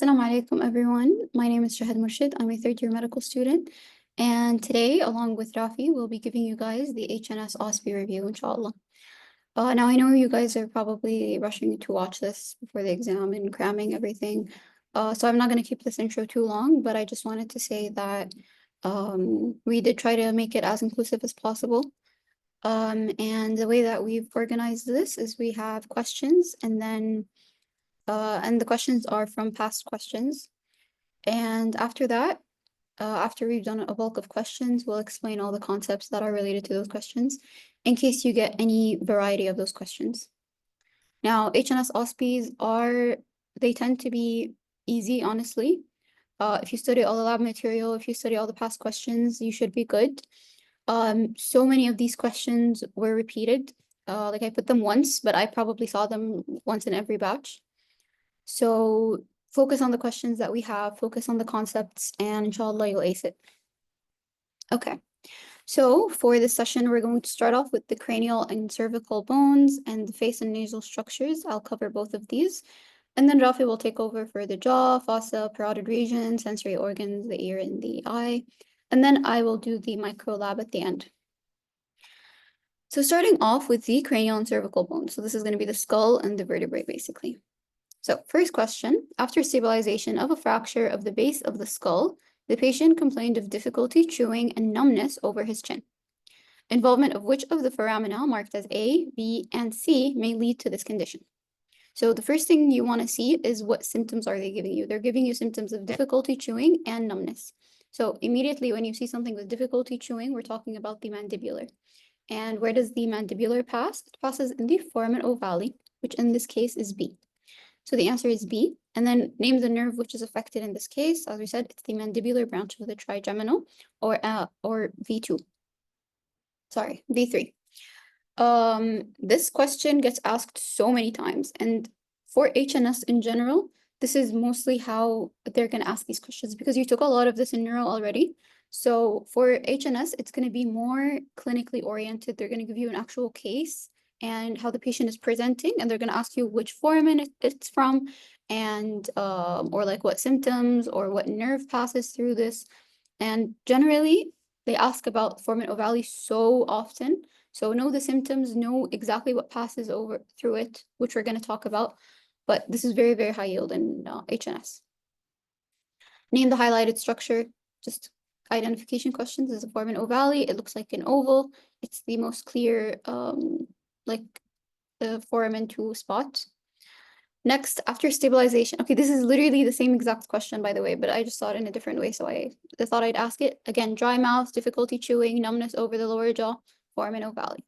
Assalamu alaikum, everyone. My name is Shahad Murshid. I'm a third-year medical student. And today, along with Raffi, we'll be giving you guys the HNS OSPE review, inshallah. Now, I know you guys are probably rushing to watch this before the exam and cramming everything. So I'm not going to keep this intro too long, but I just wanted to say that we did try to make it as inclusive as possible. And the way that we've organized this is we have questions and the questions are from past questions. And after that, after we've done a bulk of questions, we'll explain all the concepts that are related to those questions in case you get any variety of those questions. Now, HNS OSPEs they tend to be easy, honestly. If you study all the lab material, if you study all the past questions, you should be good. So many of these questions were repeated. Like I put them once, but I probably saw them once in every batch. So focus on the questions that we have, focus on the concepts, and inshallah, you'll ace it. Okay, so for this session, we're going to start off with the cranial and cervical bones and the face and nasal structures. I'll cover both of these. And then Raffi will take over for the jaw, fossa, parotid region, sensory organs, the ear and the eye. And then I will do the micro lab at the end. So starting off with the cranial and cervical bones. So this is going to be the skull and the vertebrae, basically. So first question, after stabilization of a fracture of the base of the skull, the patient complained of difficulty chewing and numbness over his chin. Involvement of which of the foramina marked as A, B, and C may lead to this condition? So the first thing you want to see is what symptoms are they giving you? They're giving you symptoms of difficulty chewing and numbness. So immediately when you see something with difficulty chewing, we're talking about the mandibular. And where does the mandibular pass? It passes in the foramen ovale, which in this case is B. So the answer is B. And then name the nerve which is affected in this case. As we said, it's the mandibular branch of the trigeminal, or V2. Sorry, V3. This question gets asked so many times. And for HNS in general, this is mostly how they're going to ask these questions because you took a lot of this in neuro already. So for HNS, it's going to be more clinically oriented. They're going to give you an actual case and how the patient is presenting, and they're going to ask you which foramen it's from, and or like what symptoms or what nerve passes through this. And generally, they ask about foramen ovale so often. So know the symptoms, know exactly what passes through it, which we're going to talk about. But this is very, very high yield in HNS. Name the highlighted structure, just identification questions. This is a foramen ovale. It looks like an oval. It's the most clear like the foramen 2 spot. Next, after stabilization. Okay, this is literally the same exact question, by the way, but I just saw it in a different way, so I thought I'd ask it. Again, dry mouth, difficulty chewing, numbness over the lower jaw, foramen ovale,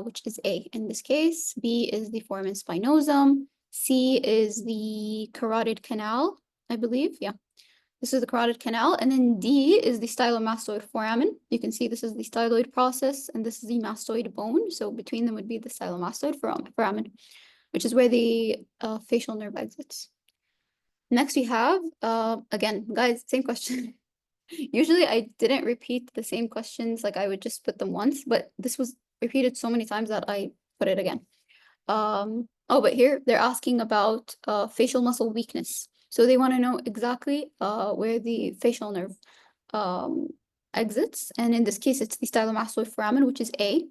which is A in this case. B is the foramen spinosum. C is the carotid canal, I believe. Yeah. This is the carotid canal, and then D is the stylomastoid foramen. You can see this is the styloid process, and this is the mastoid bone. So between them would be the stylomastoid foramen, which is where the facial nerve exits. Next we have, again, guys, same question. Usually I didn't repeat the same questions, like I would just put them once, but this was repeated so many times that I put it again. But here they're asking about facial muscle weakness. So they want to know exactly where the facial nerve exits. And in this case, it's the stylomastoid foramen, which is A.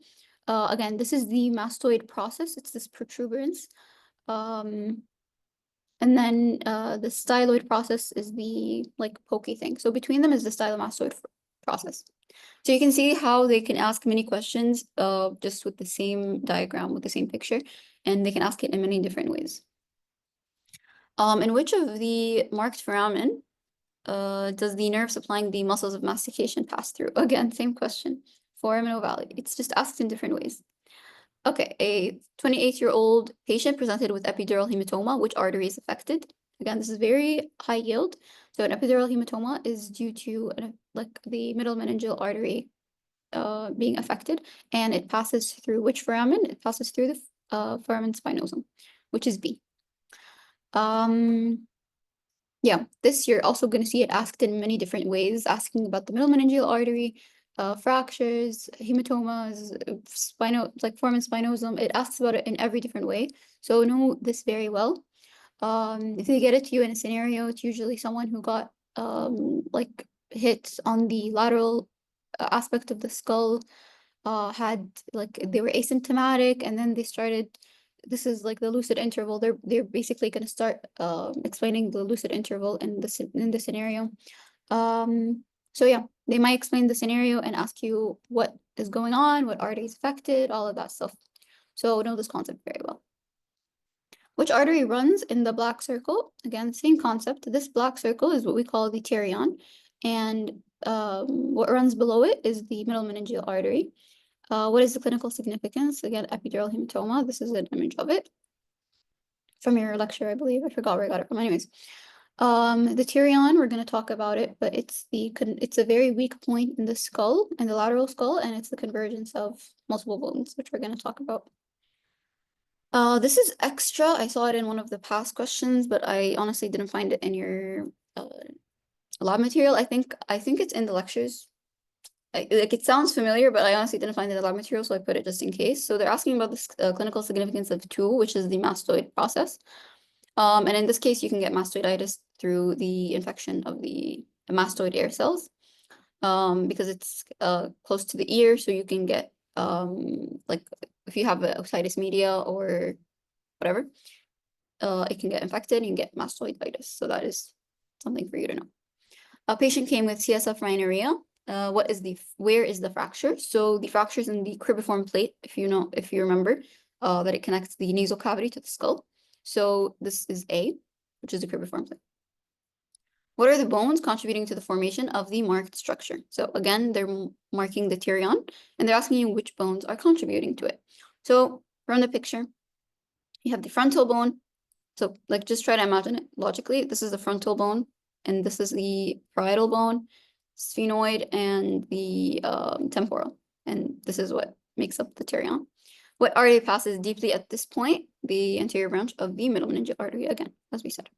Again, this is the mastoid process. It's this protuberance. And then the styloid process is the like pokey thing. So between them is the stylomastoid process. So you can see how they can ask many questions just with the same diagram, with the same picture, and they can ask it in many different ways. In which of the marked foramen does the nerve supplying the muscles of mastication pass through? Again, same question. Foramen ovale. It's just asked in different ways. Okay, a 28-year-old patient presented with epidural hematoma. Which artery is affected? Again, this is very high yield. So an epidural hematoma is due to like the middle meningeal artery being affected, and it passes through which foramen? It passes through the foramen spinosum, which is B. Yeah, this you're also going to see it asked in many different ways, asking about the middle meningeal artery, fractures, hematomas, like foramen spinosum. It asks about it in every different way. So know this very well. If they get it to you in a scenario, it's usually someone who got like hit on the lateral aspect of the skull, had like they were asymptomatic, and then they started. This is like the lucid interval. They're basically going to start explaining the lucid interval in the scenario. So yeah, they might explain the scenario and ask you what is going on, what artery is affected, all of that stuff. So know this concept very well. Which artery runs in the black circle? Again, same concept. This black circle is what we call the pterion, and what runs below it is the middle meningeal artery. What is the clinical significance? Again, epidural hematoma. This is an image of it from your lecture, I believe. I forgot where I got it from. Anyways, the pterion, we're going to talk about it, but it's a very weak point in the skull, in the lateral skull, and it's the convergence of multiple bones, which we're going to talk about. This is extra. I saw it in one of the past questions, but I honestly didn't find it in your lab material. I think it's in the lectures. Like it sounds familiar, but I honestly didn't find it in the lab material, so I put it just in case. So they're asking about the clinical significance of 2, which is the mastoid process. And in this case, you can get mastoiditis through the infection of the mastoid air cells, because it's close to the ear, so you can get like if you have a otitis media or whatever, it can get infected and you can get mastoiditis. So that is something for you to know. A patient came with CSF rhinorrhea. Where is the fracture? So the fracture is in the cribriform plate, if you remember, that it connects the nasal cavity to the skull. So this is A, which is the cribriform plate. What are the bones contributing to the formation of the marked structure? So again, they're marking the pterion, and they're asking you which bones are contributing to it. So from the picture, you have the frontal bone. So like just try to imagine it logically. This is the frontal bone, and this is the parietal bone, sphenoid, and the temporal. And this is what makes up the pterion. What artery passes deeply at this point? The anterior branch of the middle meningeal artery, again, as we said.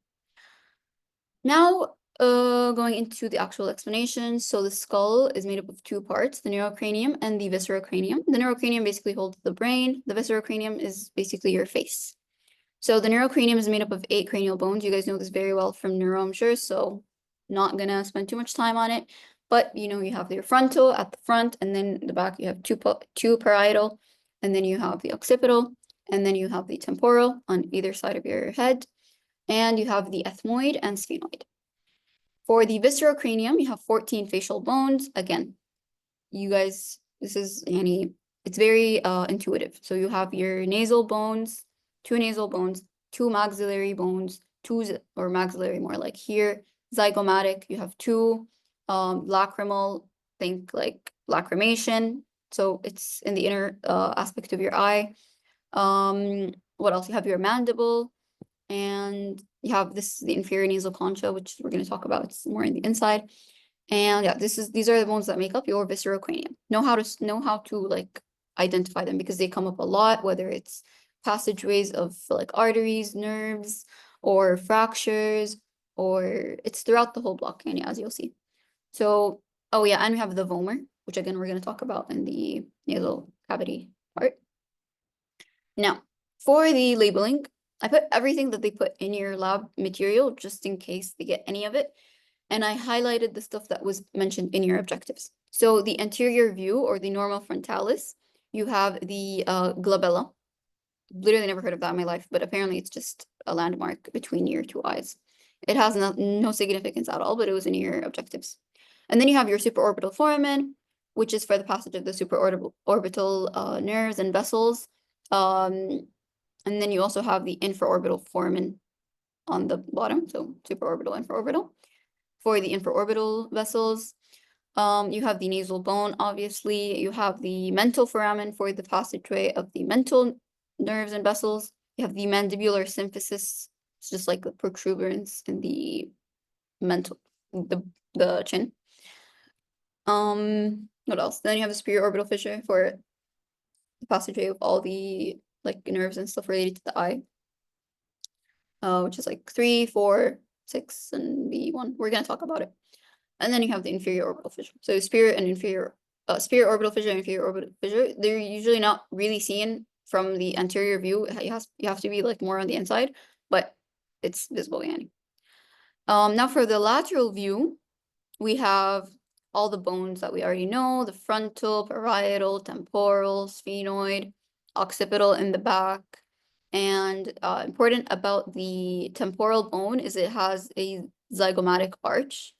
Now, going into the actual explanation. So the skull is made up of 2 parts, the neurocranium and the viscerocranium. The neurocranium basically holds the brain. The viscerocranium is basically your face. So the neurocranium is made up of 8 cranial bones. You guys know this very well from neuro, I'm sure, so not gonna spend too much time on it. But you have your frontal at the front, and then the back you have two parietal, and then you have the occipital, and then you have the temporal on either side of your head, and you have the ethmoid and sphenoid. For the viscerocranium, you have 14 facial bones. Again, you guys, this is it's very intuitive. So you have your nasal bones, 2 nasal bones, 2 maxillary bones, or maxillary more like here, zygomatic, you have 2, lacrimal, think like lacrimation. So it's in the inner aspect of your eye. What else? You have your mandible, and you have the inferior nasal concha, which we're going to talk about. It's more in the inside. And yeah, these are the bones that make up your viscerocranium. Know how to like identify them, because they come up a lot, whether it's passageways of like arteries, nerves, or fractures, or it's throughout the whole block, and as you'll see. So, oh yeah, and we have the vomer, which again we're going to talk about in the nasal cavity part. Now, for the labeling, I put everything that they put in your lab material just in case they get any of it. And I highlighted the stuff that was mentioned in your objectives. So the anterior view, or the norma frontalis, you have the glabella. Literally never heard of that in my life, but apparently it's just a landmark between your 2 eyes. It has no significance at all, but it was in your objectives. And then you have your supraorbital foramen, which is for the passage of the supraorbital nerves and vessels. And then you also have the infraorbital foramen on the bottom, so supraorbital, infraorbital. For the infraorbital vessels, you have the nasal bone, obviously. You have the mental foramen for the passageway of the mental nerves and vessels. You have the mandibular symphysis. It's just like the protuberance in the the chin. What else? Then you have the superior orbital fissure for the passageway of all the like nerves and stuff related to the eye, which is like 3, 4, 6, and the 1. We're gonna talk about it. And then you have the inferior orbital fissure. So superior orbital fissure and inferior orbital fissure, they're usually not really seen from the anterior view. You have to be like more on the inside, but it's visible. Now for the lateral view, we have all the bones that we already know, the frontal, parietal, temporal, sphenoid, occipital in the back. And important about the temporal bone is it has a zygomatic arch.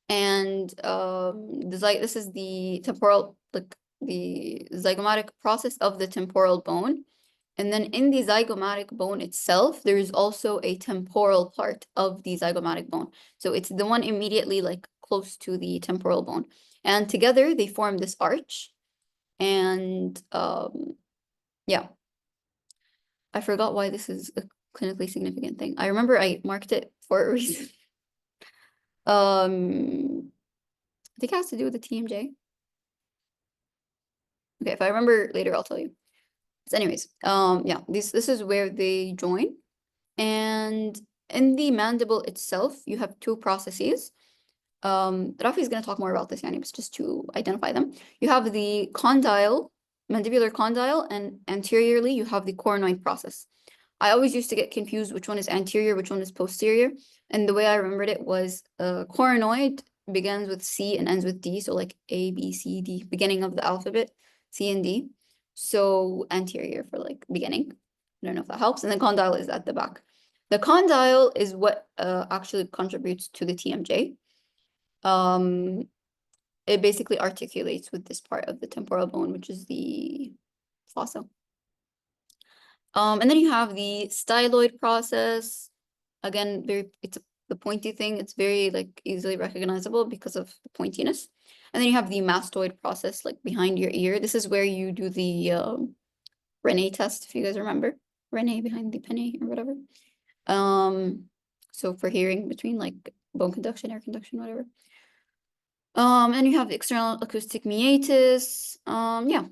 And this is the temporal, like the zygomatic process of the temporal bone. And then in the zygomatic bone itself, there is also a temporal part of the zygomatic bone. So it's the one immediately like close to the temporal bone. And together they form this arch. And yeah, I forgot why this is a clinically significant thing. I remember I marked it for a reason. I think it has to do with the TMJ. Okay, if I remember later, I'll tell you. So anyways, yeah, this is where they join. And in the mandible itself, you have two processes. Raffi is going to talk more about this, but just to identify them. You have the condyle, mandibular condyle, and anteriorly you have the coronoid process. I always used to get confused which one is anterior, which one is posterior. And the way I remembered it was coronoid begins with C and ends with D. So like A, B, C, D, beginning of the alphabet, C and D. So anterior for like beginning. I don't know if that helps. And then condyle is at the back. The condyle is what actually contributes to the TMJ. It basically articulates with this part of the temporal bone, which is the fossa. And then you have the styloid process. Again, it's the pointy thing. It's very like easily recognizable because of the pointiness. And then you have the mastoid process, like behind your ear. This is where you do the Rene test, if you guys remember. Rene behind the penne or whatever. So for hearing between like bone conduction, air conduction, whatever. And you have the external acoustic meatus. Yeah.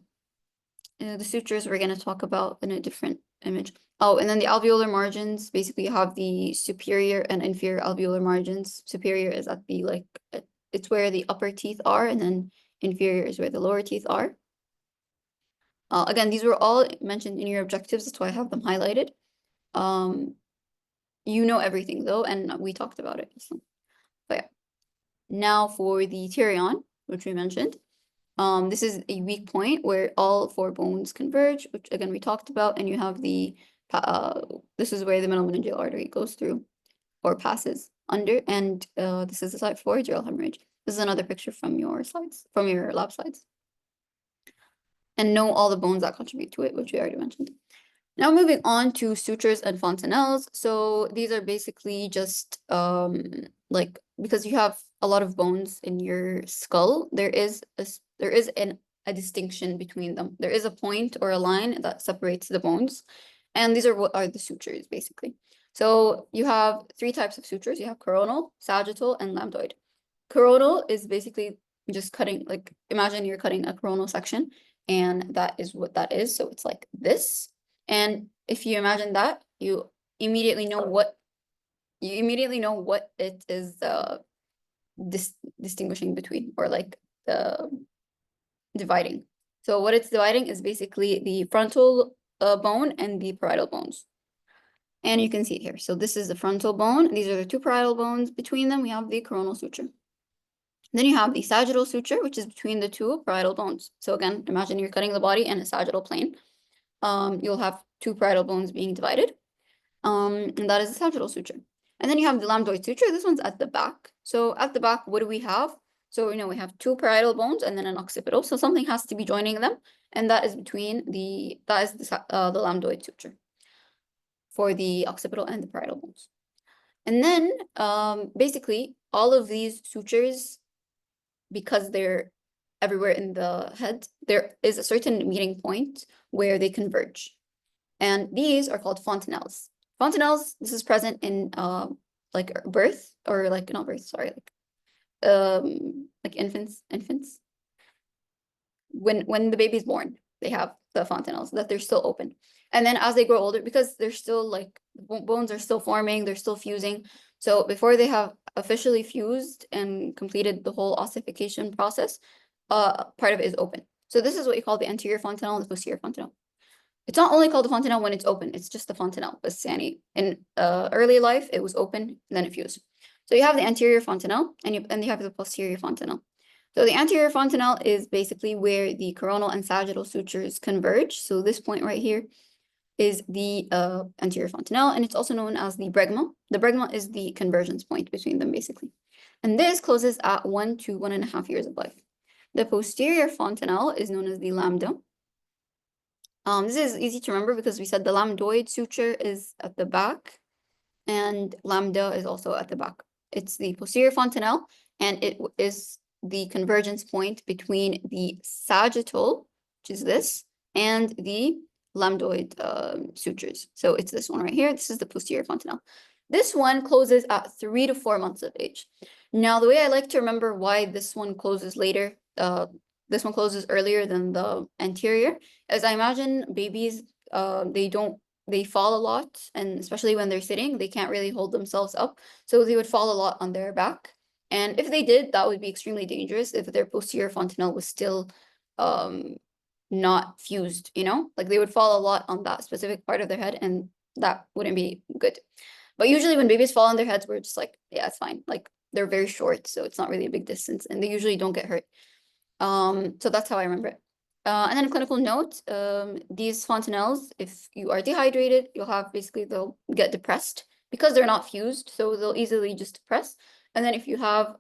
The sutures we're going to talk about in a different image. Oh, and then the alveolar margins, basically you have the superior and inferior alveolar margins. Superior is at the like, it's where the upper teeth are, and then inferior is where the lower teeth are. Again, these were all mentioned in your objectives, that's why I have them highlighted. You know everything though, and we talked about it. So, but yeah. Now for the pterion, which we mentioned. This is a weak point where all four bones converge, which again we talked about, and you have the this is where the middle meningeal artery goes through or passes under, and this is the site for dural hemorrhage. This is another picture from your slides, from your lab slides. And know all the bones that contribute to it, which we already mentioned. Now moving on to sutures and fontanelles. So these are basically just like, because you have a lot of bones in your skull, there is a distinction between them. There is a point or a line that separates the bones. And these are what are the sutures, basically. So you have three types of sutures. You have coronal, sagittal, and lambdoid. Coronal is basically just cutting, like imagine you're cutting a coronal section, and that is what that is. So it's like this. And if you imagine that, you immediately know what it is distinguishing between, or like the dividing. So what it's dividing is basically the frontal bone and the parietal bones. And you can see it here. So this is the frontal bone. These are the two parietal bones. Between them, we have the coronal suture. Then you have the sagittal suture, which is between the two parietal bones. So again, imagine you're cutting the body in a sagittal plane. You'll have two parietal bones being divided. And that is the sagittal suture. And then you have the lambdoid suture. This one's at the back. So at the back, what do we have? So we have two parietal bones and then an occipital. So something has to be joining them, and that is the lambdoid suture for the occipital and the parietal bones. And then basically all of these sutures, because they're everywhere in the head, there is a certain meeting point where they converge. And these are called fontanelles. Fontanelles, this is present in like birth, or like not birth, sorry, like infants. When the baby's born, they have the fontanelles that they're still open. And then as they grow older, because they're still like bones are still forming, they're still fusing. So before they have officially fused and completed the whole ossification process, part of it is open. So this is what you call the anterior fontanelle and the posterior fontanelle. It's not only called the fontanelle when it's open, it's just the fontanelle. But in early life, it was open, and then it fused. So you have the anterior fontanelle, and you have the posterior fontanelle. So the anterior fontanelle is basically where the coronal and sagittal sutures converge. So this point right here is the anterior fontanelle, and it's also known as the bregma. The bregma is the convergence point between them, basically. And this closes at 1 to 1.5 years of life. The posterior fontanelle is known as the lambda. This is easy to remember because we said the lambdoid suture is at the back, and lambda is also at the back. It's the posterior fontanelle, and it is the convergence point between the sagittal, which is this, and the lambdoid sutures. So it's this one right here. This is the posterior fontanelle. This one closes at 3 to 4 months of age. Now, the way I like to remember why this one closes later, this one closes earlier than the anterior, as I imagine babies, they fall a lot, and especially when they're sitting, they can't really hold themselves up. So they would fall a lot on their back. And if they did, that would be extremely dangerous if their posterior fontanelle was still not fused, you know? Like they would fall a lot on that specific part of their head, and that wouldn't be good. But usually when babies fall on their heads, we're just like, yeah, it's fine. Like they're very short, so it's not really a big distance, and they usually don't get hurt. So that's how I remember it. And then a clinical note, these fontanelles, if you are dehydrated, you'll have basically they'll get depressed because they're not fused, so they'll easily just depress. And then if you have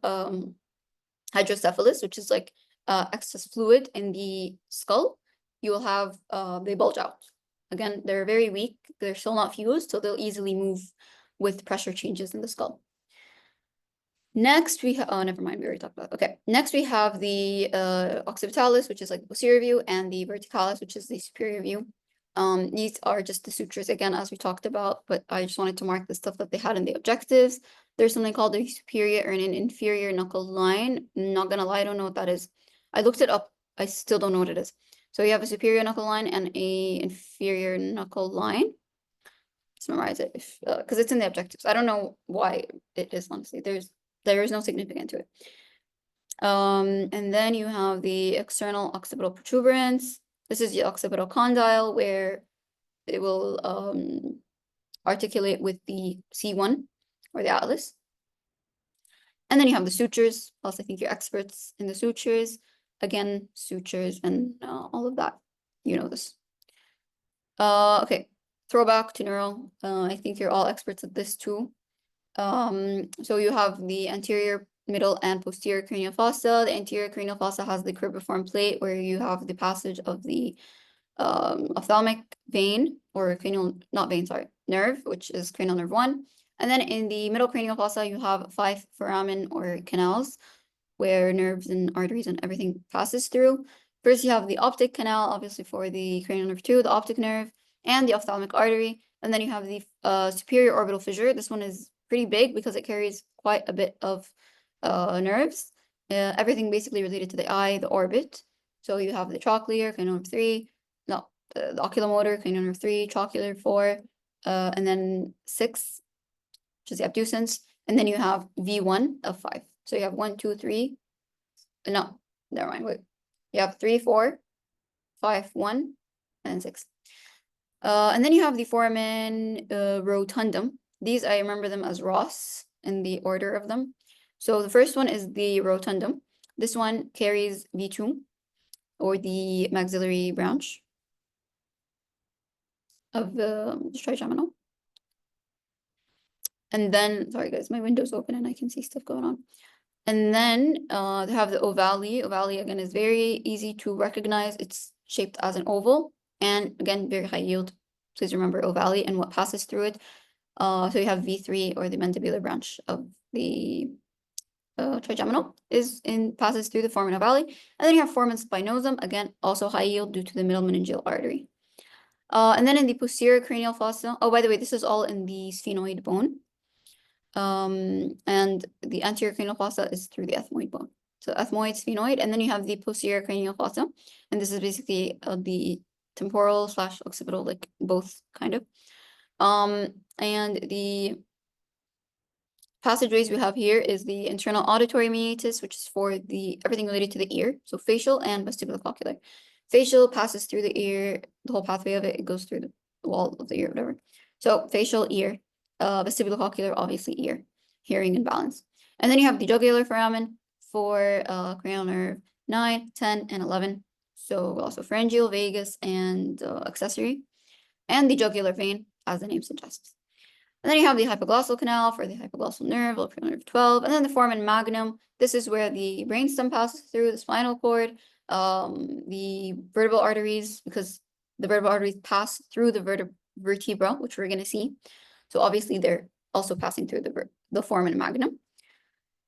hydrocephalus, which is like excess fluid in the skull, you will have they bulge out. Again, they're very weak, they're still not fused, so they'll easily move with pressure changes in the skull. Next, we have, oh, never mind, we already talked about, okay. Next, we have the occipitalis, which is like the posterior view, and the verticalis, which is the superior view. These are just the sutures, again, as we talked about, but I just wanted to mark the stuff that they had in the objectives. There's something called a superior or an inferior knuckle line. I'm not gonna lie, I don't know what that is. I looked it up, I still don't know what it is. So you have a superior knuckle line and a inferior knuckle line. Let's memorize it, because it's in the objectives. I don't know why it is, honestly. There is no significance to it. And then you have the external occipital protuberance. This is the occipital condyle, where it will articulate with the C1 or the atlas. And then you have the sutures. Plus, I think you're experts in the sutures. Again, sutures and all of that. You know this. Okay, throwback to neural. I think you're all experts at this too. So you have the anterior, middle, and posterior cranial fossa. The anterior cranial fossa has the cribriform plate where you have the passage of the ophthalmic vein, or cranial, not vein, sorry, nerve, which is cranial nerve 1. And then in the middle cranial fossa, you have 5 foramen or canals where nerves and arteries and everything passes through. First, you have the optic canal, obviously for the cranial nerve 2, the optic nerve, and the ophthalmic artery. And then you have the superior orbital fissure. This one is pretty big because it carries quite a bit of nerves. Everything basically related to the eye, the orbit. So you have the trochlear, cranial nerve 3, no, the oculomotor, cranial nerve 3, trochlear 4, and then 6, which is the abducens. And then you have V1 of 5. So you have 1, 2, 3. No, never mind, wait. You have 3, 4, 5, 1, and 6. And then you have the foramen rotundum. These, I remember them as Ross in the order of them. So the first one is the rotundum. This one carries V2, or the maxillary branch of the trigeminal. And then, sorry guys, my window's open and I can see stuff going on. And then they have the ovale. Ovale, again, is very easy to recognize. It's shaped as an oval, and again, very high yield. Please remember ovale and what passes through it. So you have V3, or the mandibular branch of the trigeminal passes through the foramen ovale. And then you have foramen spinosum, again, also high yield due to the middle meningeal artery. And then in the posterior cranial fossa, oh, by the way, this is all in the sphenoid bone. And the anterior cranial fossa is through the ethmoid bone. So ethmoid, sphenoid, and then you have the posterior cranial fossa. And this is basically the temporal / occipital, like both kind of. And the passageways we have here is the internal auditory meatus, which is for everything related to the ear, so facial and vestibulocochlear. Facial passes through the ear, the whole pathway of it, it goes through the wall of the ear, whatever. So facial, ear, vestibulocochlear, obviously ear, hearing and balance. And then you have the jugular foramen for cranial nerve 9, 10, and 11. So also pharyngeal, vagus, and accessory. And the jugular vein, as the name suggests. And then you have the hypoglossal canal for the hypoglossal nerve, cranial nerve 12, and then the foramen magnum. This is where the brainstem passes through the spinal cord, the vertebral arteries, because the vertebral arteries pass through the vertebra, which we're going to see. So obviously they're also passing through the foramen magnum.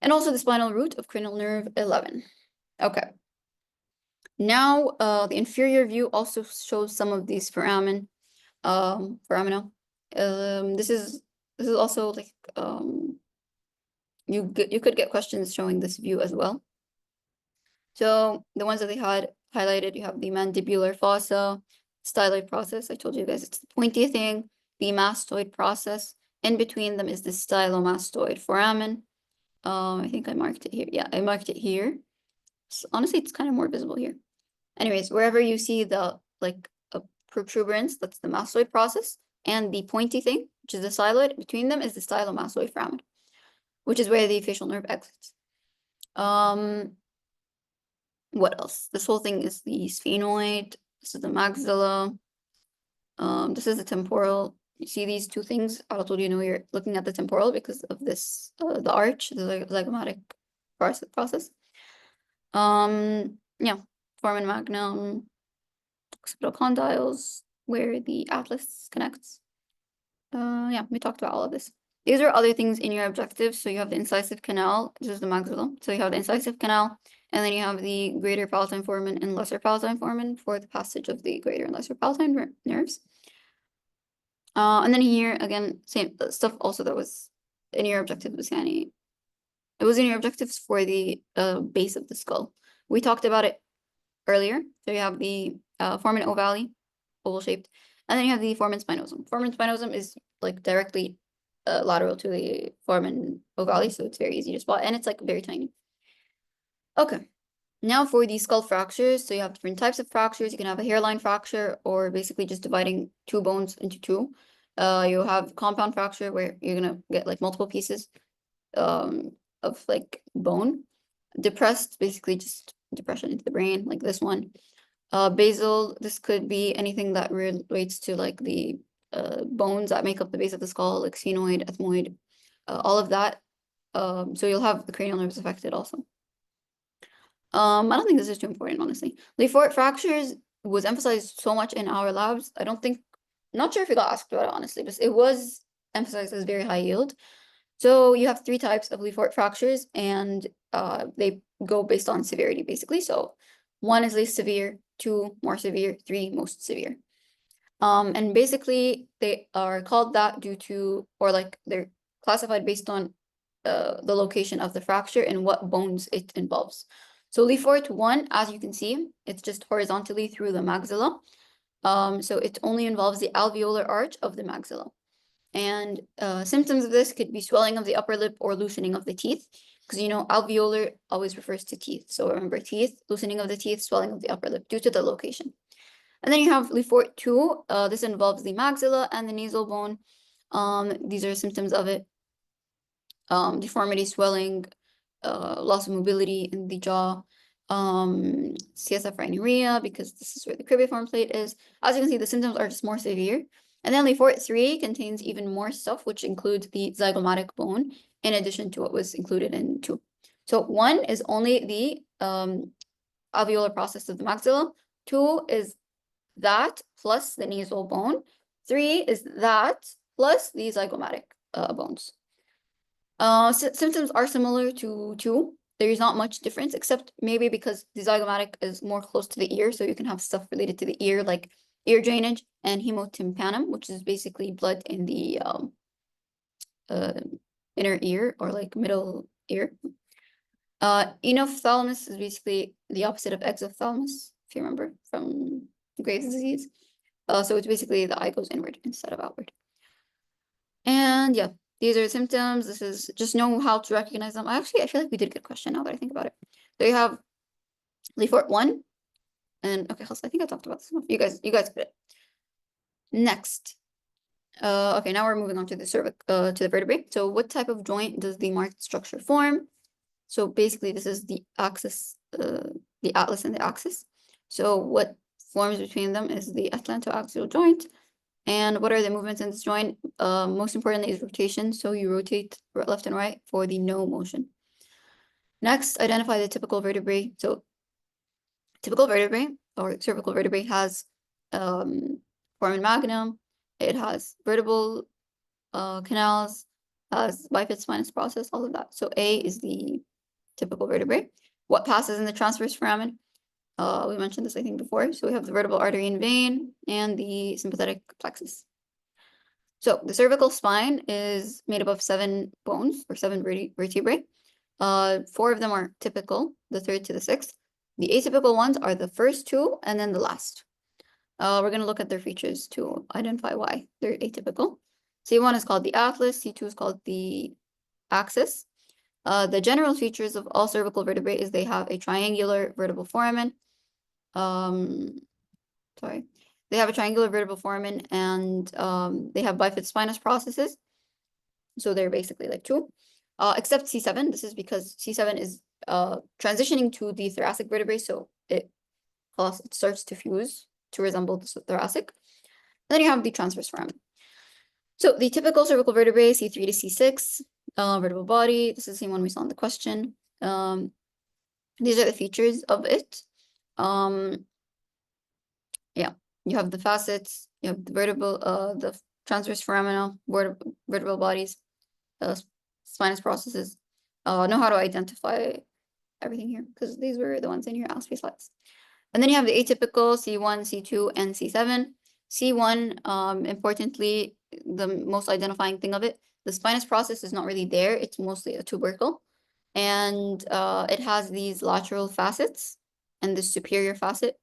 And also the spinal root of cranial nerve 11. Okay. Now, the inferior view also shows some of these foramina. This is also like you could get questions showing this view as well. So the ones that they had highlighted, you have the mandibular fossa, styloid process. I told you guys it's the pointy thing, the mastoid process. In between them is the stylomastoid foramen. I think I marked it here. Yeah, I marked it here. So honestly, it's kind of more visible here. Anyways, wherever you see the like a protuberance, that's the mastoid process, and the pointy thing, which is the styloid, between them is the stylomastoid foramen, which is where the facial nerve exits. What else? This whole thing is the sphenoid. This is the maxilla. This is the temporal. You see these two things? I told you, you're looking at the temporal because of this, the arch, the zygomatic process. Yeah, foramen magnum, occipital condyles, where the atlas connects. Yeah, we talked about all of this. These are other things in your objectives. So you have the incisive canal. This is the maxilla. So you have the incisive canal, and then you have the greater palatine foramen and lesser palatine foramen for the passage of the greater and lesser palatine nerves. And then here again, same stuff also that was in your objectives. It was in your objectives for the base of the skull. We talked about it earlier. So you have the foramen ovale, oval shaped, and then you have the foramen spinosum. Foramen spinosum is like directly lateral to the foramen ovale, so it's very easy to spot, and it's like very tiny. Okay, now for the skull fractures. So you have different types of fractures. You can have a hairline fracture, or basically just dividing two bones into two. You have compound fracture, where you're gonna get like multiple pieces of like bone. Depressed, basically just depression into the brain, like this one. Basal, this could be anything that relates to like the bones that make up the base of the skull, like sphenoid, ethmoid, all of that. So you'll have the cranial nerves affected also. I don't think this is too important, honestly. Leafort fractures was emphasized so much in our labs. Not sure if you got asked about it, honestly, but it was emphasized as very high yield. So you have 3 types of Leafort fractures, and they go based on severity, basically. So 1 is least severe, 2 more severe, 3 most severe. And basically they are called that due to, or like they're classified based on the location of the fracture and what bones it involves. So Leafort 1, as you can see, it's just horizontally through the maxilla. So it only involves the alveolar arch of the maxilla. And symptoms of this could be swelling of the upper lip or loosening of the teeth, because alveolar always refers to teeth. So remember, teeth, loosening of the teeth, swelling of the upper lip due to the location. And then you have Leafort 2. This involves the maxilla and the nasal bone. These are symptoms of it. Deformity, swelling, loss of mobility in the jaw, CSF rhinuria, because this is where the cribriform plate is. As you can see, the symptoms are just more severe. And then Leafort 3 contains even more stuff, which includes the zygomatic bone, in addition to what was included in 2. So 1 is only the alveolar process of the maxilla. 2 is that plus the nasal bone. 3 is that plus the zygomatic bones. Symptoms are similar to 2. There is not much difference, except maybe because the zygomatic is more close to the ear, so you can have stuff related to the ear, like ear drainage and hemotympanum, which is basically blood in the inner ear or like middle ear. Enophthalmos is basically the opposite of exophthalmos, if you remember from Graves' disease. So it's basically the eye goes inward instead of outward. And yeah, these are symptoms. This is just know how to recognize them. Actually, I feel like we did a good question now that I think about it. So you have Leafort 1. And okay, I think I talked about this enough. You guys get it. Next. Okay, now we're moving on to the to the vertebrae. So what type of joint does the marked structure form? So basically this is the axis, the atlas and the axis. So what forms between them is the atlantoaxial joint. And what are the movements in this joint? Most importantly is rotation. So you rotate left and right for the no motion. Next, identify the typical vertebrae. So typical vertebrae or cervical vertebrae has foramen magnum. It has vertebral canals, has bifid spinous process, all of that. So A is the typical vertebrae. What passes in the transverse foramen? We mentioned this, I think, before. So we have the vertebral artery and vein and the sympathetic plexus. So the cervical spine is made up of 7 bones or 7 vertebrae. 4 of them are typical, the 3rd to the 6th. The atypical ones are the first 2 and then the last. We're going to look at their features to identify why they're atypical. C1 is called the atlas, C2 is called the axis. The general features of all cervical vertebrae is they have a triangular vertebral foramen. They have a triangular vertebral foramen and they have bifid spinous processes. So they're basically like 2. Except C7, this is because C7 is transitioning to the thoracic vertebrae, so it starts to fuse to resemble the thoracic. And then you have the transverse foramen. So the typical cervical vertebrae, C3 to C6, vertebral body. This is the same one we saw in the question. These are the features of it. Yeah, you have the facets, you have the vertebral, the transverse foraminal, vertebral bodies, spinous processes. Know how to identify everything here because these were the ones in your OSPE slides. And then you have the atypical C1, C2, and C7. C1, importantly, the most identifying thing of it, the spinous process is not really there. It's mostly a tubercle. And it has these lateral facets and the superior facets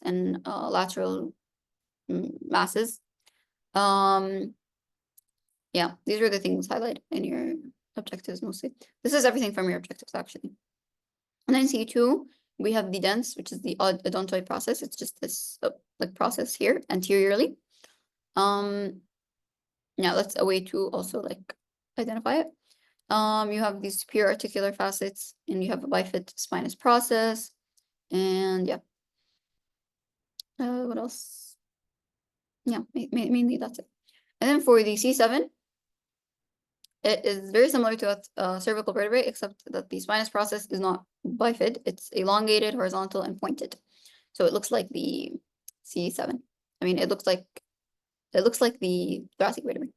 and lateral masses. Yeah, these are the things highlighted in your objectives mostly. This is everything from your objectives, actually. And then C2, we have the dens, which is the odontoid process. It's just this like process here anteriorly. Now that's a way to also like identify it. You have these superior articular facets, and you have a bifid spinous process, and yeah. What else? Yeah, mainly that's it. And then for the C7, it is very similar to a cervical vertebrae, except that the spinous process is not bifid. It's elongated, horizontal, and pointed. So it looks like the C7. I mean, it looks like the thoracic vertebrae.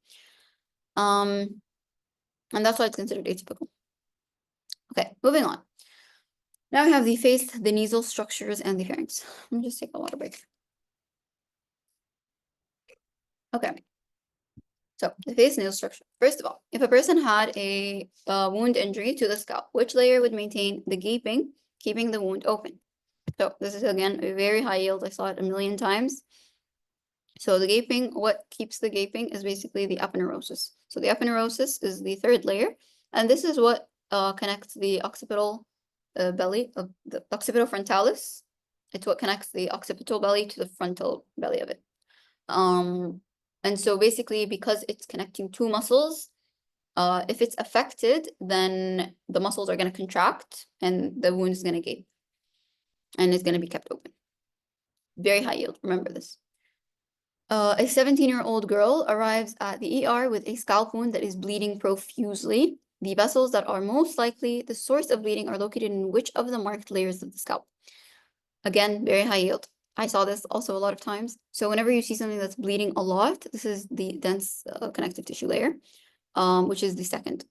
And that's why it's considered atypical. Okay, moving on. Now we have the face, the nasal structures, and the pharynx. Let me just take a water break. Okay. So the face nasal structure. First of all, if a person had a wound injury to the scalp, which layer would maintain the gaping, keeping the wound open? So this is again a very high yield. I saw it a million times. So the gaping, what keeps the gaping is basically the aponeurosis. So the aponeurosis is the 3rd layer, and this is what connects the occipital belly of the occipital frontalis. It's what connects the occipital belly to the frontal belly of it. And so basically, because it's connecting 2 muscles, if it's affected, then the muscles are going to contract and the wound is going to gape and it's going to be kept open. Very high yield, remember this. A 17-year-old girl arrives at the ER with a scalp wound that is bleeding profusely. The vessels that are most likely the source of bleeding are located in which of the marked layers of the scalp? Again, very high yield. I saw this also a lot of times. So whenever you see something that's bleeding a lot, this is the dense connective tissue layer, which is the 2nd.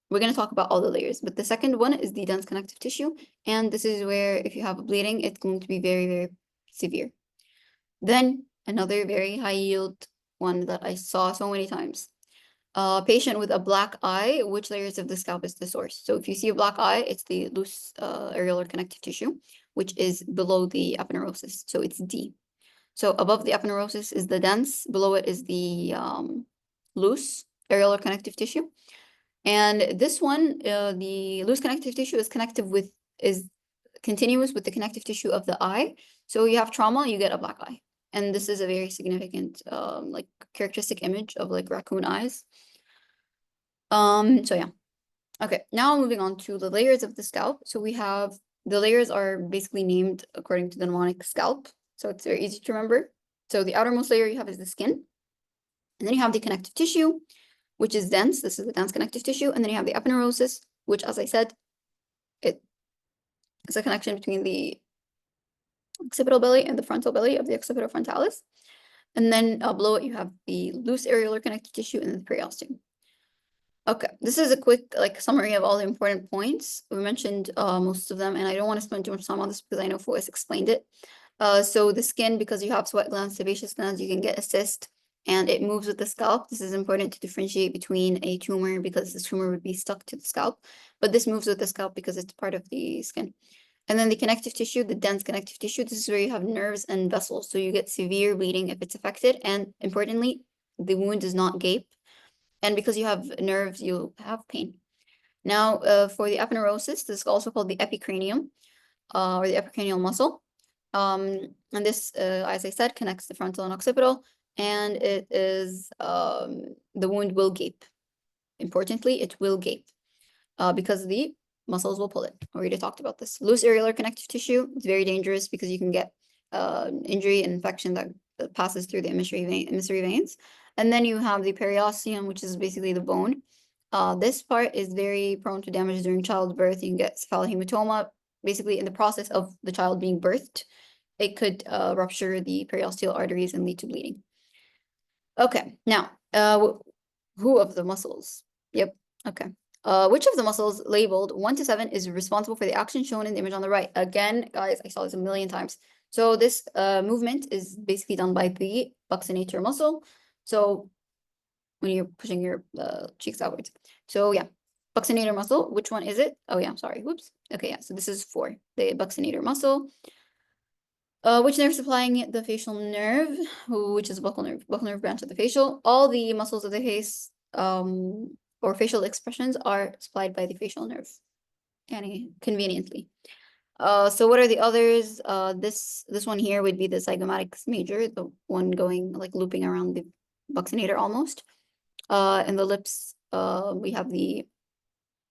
We're going to talk about all the layers, but the 2nd one is the dense connective tissue. And this is where if you have a bleeding, it's going to be very, very severe. Then another very high yield one that I saw so many times. Patient with a black eye, which layers of the scalp is the source? So if you see a black eye, it's the loose areolar connective tissue, which is below the aponeurosis. So it's D. So above the aponeurosis is the dense, below it is the loose areolar connective tissue. And this one, the loose connective tissue is continuous with the connective tissue of the eye. So you have trauma, you get a black eye. And this is a very significant like characteristic image of like raccoon eyes. So yeah. Okay, now moving on to the layers of the scalp. So we have the layers are basically named according to the mnemonic scalp. So it's very easy to remember. So the outermost layer you have is the skin. And then you have the connective tissue, which is dense. This is the dense connective tissue. And then you have the aponeurosis, which, as I said, it is a connection between the occipital belly and the frontal belly of the occipitofrontalis. And then below it, you have the loose areolar connective tissue and the periosteum. Okay, this is a quick like summary of all the important points. We mentioned most of them, and I don't want to spend too much time on this because I know Fouad explained it. So the skin, because you have sweat glands, sebaceous glands, you can get a cyst, and it moves with the scalp. This is important to differentiate between a tumor because the tumor would be stuck to the scalp, but this moves with the scalp because it's part of the skin. And then the connective tissue, the dense connective tissue, this is where you have nerves and vessels. So you get severe bleeding if it's affected, and importantly, the wound does not gape. And because you have nerves, you have pain. Now, for the aponeurosis, this is also called the epicranium, or the epicranial muscle. And this, as I said, connects the frontal and occipital, and it is, the wound will gape. Importantly, it will gape, because the muscles will pull it. We already talked about this. Loose areolar connective tissue is very dangerous because you can get injury and infection that passes through the emissary veins. And then you have the periosteum, which is basically the bone. This part is very prone to damage during childbirth. You can get cephalohematoma. Basically, in the process of the child being birthed, it could rupture the periosteal arteries and lead to bleeding. Okay, now, who of the muscles? Yep, okay. Which of the muscles labeled 1 to 7 is responsible for the action shown in the image on the right? Again, guys, I saw this a million times. So this movement is basically done by the buccinator muscle. So when you're pushing your cheeks outwards. So yeah, buccinator muscle, which one is it? Oh yeah, I'm sorry, whoops. Okay, yeah, so this is 4, the buccinator muscle. Which nerve supplying the facial nerve, which is buccal nerve branch of the facial. All the muscles of the face or facial expressions are supplied by the facial nerve, conveniently. So what are the others? This one here would be the zygomatic major, the one going like looping around the buccinator almost. In the lips, we have the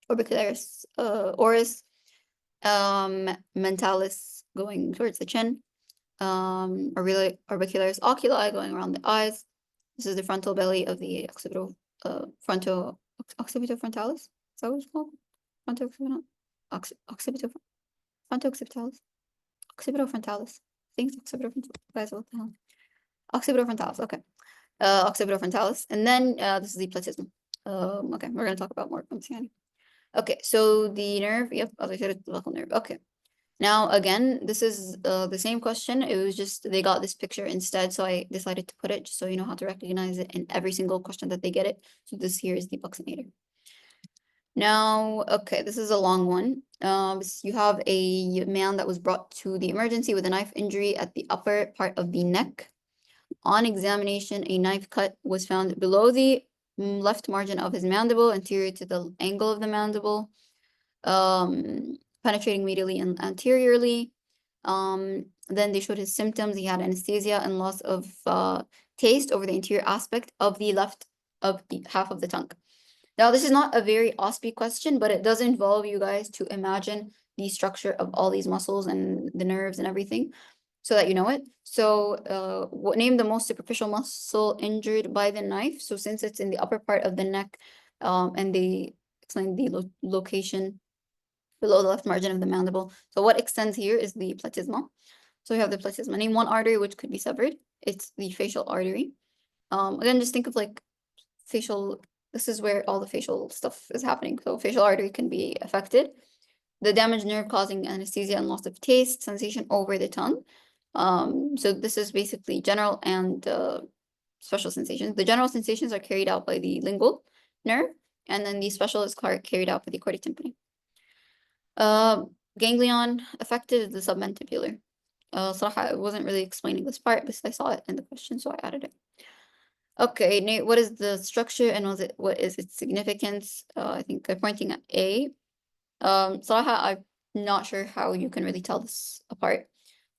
orbicularis oris, mentalis going towards the chin, orbicularis oculi going around the eyes. This is the frontal belly of the occipitofrontalis. Is that what it's called? Occipitofrontalis. Occipitofrontalis. I think it's occipitofrontalis. Guys, what the hell? Occipitofrontalis. Okay. Occipitofrontalis. And then this is the platysma. Okay, we're gonna talk about more functionality. Okay, so the nerve. Yep, as I said, it's the buccal nerve. Okay. Now, again, this is the same question. It was just they got this picture instead, so I decided to put it just so you know how to recognize it in every single question that they get it. So this here is the buccinator. Now, okay, this is a long one. You have a man that was brought to the emergency with a knife injury at the upper part of the neck. On examination, a knife cut was found below the left margin of his mandible, anterior to the angle of the mandible. Penetrating medially and anteriorly. Then they showed his symptoms. He had anesthesia and loss of taste over the interior aspect of the left of the half of the tongue. Now, this is not a very OSPE question, but it does involve you guys to imagine the structure of all these muscles and the nerves and everything so that you know it. So name the most superficial muscle injured by the knife. So since it's in the upper part of the neck, and they explain the location below the left margin of the mandible. So what extends here is the platysma. So we have the platysma. Name one artery which could be severed. It's the facial artery. Again, just think of like facial, this is where all the facial stuff is happening. So facial artery can be affected. The damaged nerve causing anesthesia and loss of taste, sensation over the tongue. So this is basically general and special sensations. The general sensations are carried out by the lingual nerve, and then the special is carried out by the chordae tympani. Ganglion affected the submandibular. I wasn't really explaining this part, but I saw it in the question, so I added it. Okay, Nate, what is the structure and what is its significance? I think I'm pointing at A. I not sure how you can really tell this apart.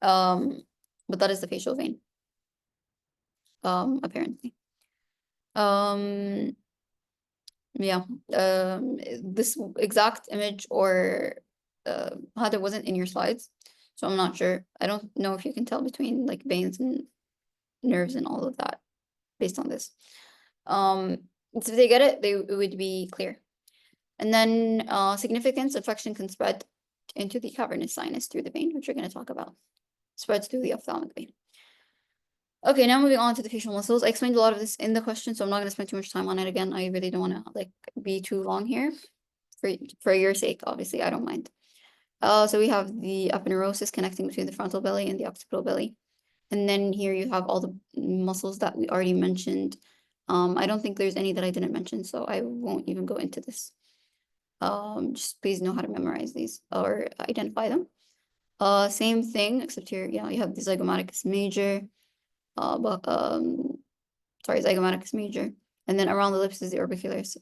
But that is the facial vein. Apparently. Yeah. This exact image or Heather wasn't in your slides, so I'm not sure. I don't know if you can tell between like veins and nerves and all of that based on this. So if they get it, it would be clear. And then significance, infection can spread into the cavernous sinus through the vein, which we're going to talk about. Spreads through the ophthalmic vein. Okay, now moving on to the facial muscles. I explained a lot of this in the question, so I'm not going to spend too much time on it again. I really don't want to like be too long here. For your sake, obviously, I don't mind. So we have the aponeurosis connecting between the frontal belly and the occipital belly. And then here you have all the muscles that we already mentioned. I don't think there's any that I didn't mention, so I won't even go into this. Just please know how to memorize these or identify them. Same thing, except here, yeah, you have the zygomaticus major. Zygomaticus major. And then around the lips is the orbicularis,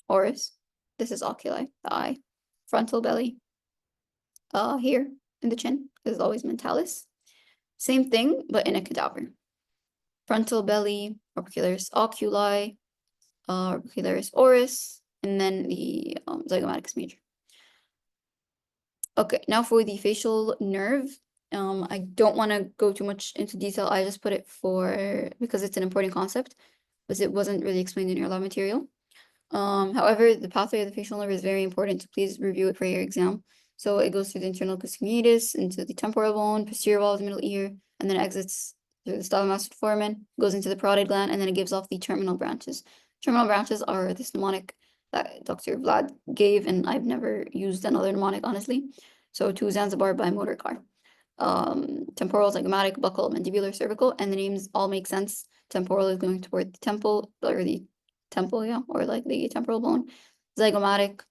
oris. This is oculi, the eye. Frontal belly. Here in the chin is always mentalis. Same thing, but in a cadaver. Frontal belly, orbicularis oculi, orbicularis oris, and then the zygomaticus major. Okay, now for the facial nerve. I don't want to go too much into detail. I just put it because it's an important concept, but it wasn't really explained in your lab material. However, the pathway of the facial nerve is very important, so please review it for your exam. So it goes through the internal cuscumeatus, into the temporal bone, posterior wall of the middle ear, and then exits through the stylomastoid foramen, goes into the parotid gland, and then it gives off the terminal branches. Terminal branches are this mnemonic that Dr. Vlad gave, and I've never used another mnemonic, honestly. So to Zanzibar by motor car. Temporal, zygomatic, buccal, mandibular, cervical, and the names all make sense. Temporal is going toward the temple, or the temple, yeah, or like the temporal bone. Zygomatic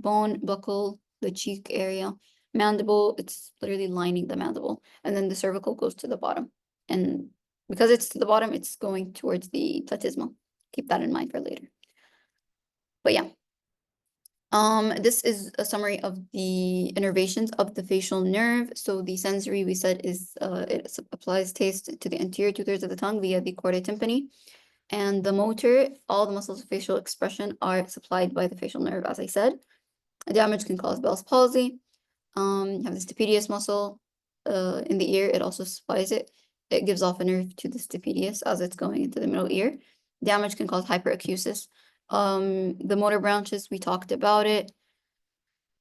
bone, buccal, the cheek area. Mandible, it's literally lining the mandible. And then the cervical goes to the bottom. And because it's to the bottom, it's going towards the platysma. Keep that in mind for later. But yeah. This is a summary of the innervations of the facial nerve. So the sensory, we said, is it applies taste to the anterior 2/3 of the tongue via the chordae tympani. And the motor, all the muscles of facial expression are supplied by the facial nerve, as I said. Damage can cause Bell's palsy. You have the stapedius muscle in the ear. It also supplies it. It gives off a nerve to the stapedius as it's going into the middle ear. Damage can cause hyperacusis. The motor branches, we talked about it.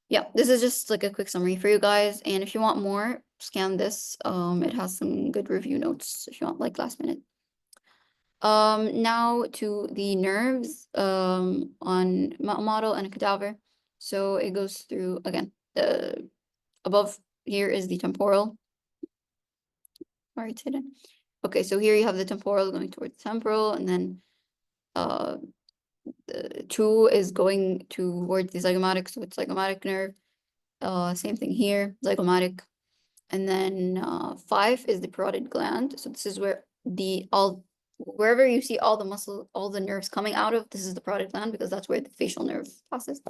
Yeah, this is just like a quick summary for you guys. And if you want more, scan this. It has some good review notes if you want, like last minute. Now to the nerves on a model and a cadaver. So it goes through again. Above here is the temporal. Sorry, it's hidden. Okay, so here you have the temporal going towards the temporal, and then the 2 is going towards the zygomatic, so it's zygomatic nerve. Same thing here, zygomatic. And then 5 is the parotid gland. So this is where wherever you see all the muscle, all the nerves coming out of, this is the parotid gland because that's where the facial nerve passes.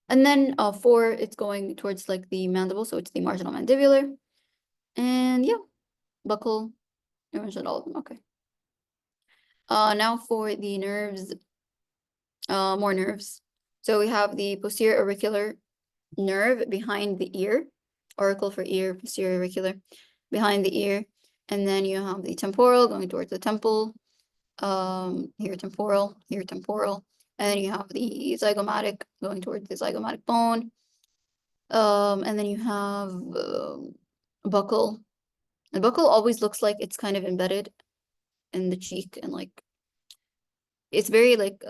And then 4, it's going towards like the mandible, so it's the marginal mandibular. And yeah, buccal, I mentioned all of them, okay. Now for the nerves, more nerves. So we have the posterior auricular nerve behind the ear, auricle for ear, posterior auricular, behind the ear. And then you have the temporal going towards the temple, here temporal, and then you have the zygomatic going towards the zygomatic bone. And then you have buccal. And buccal always looks like it's kind of embedded in the cheek, and like it's very like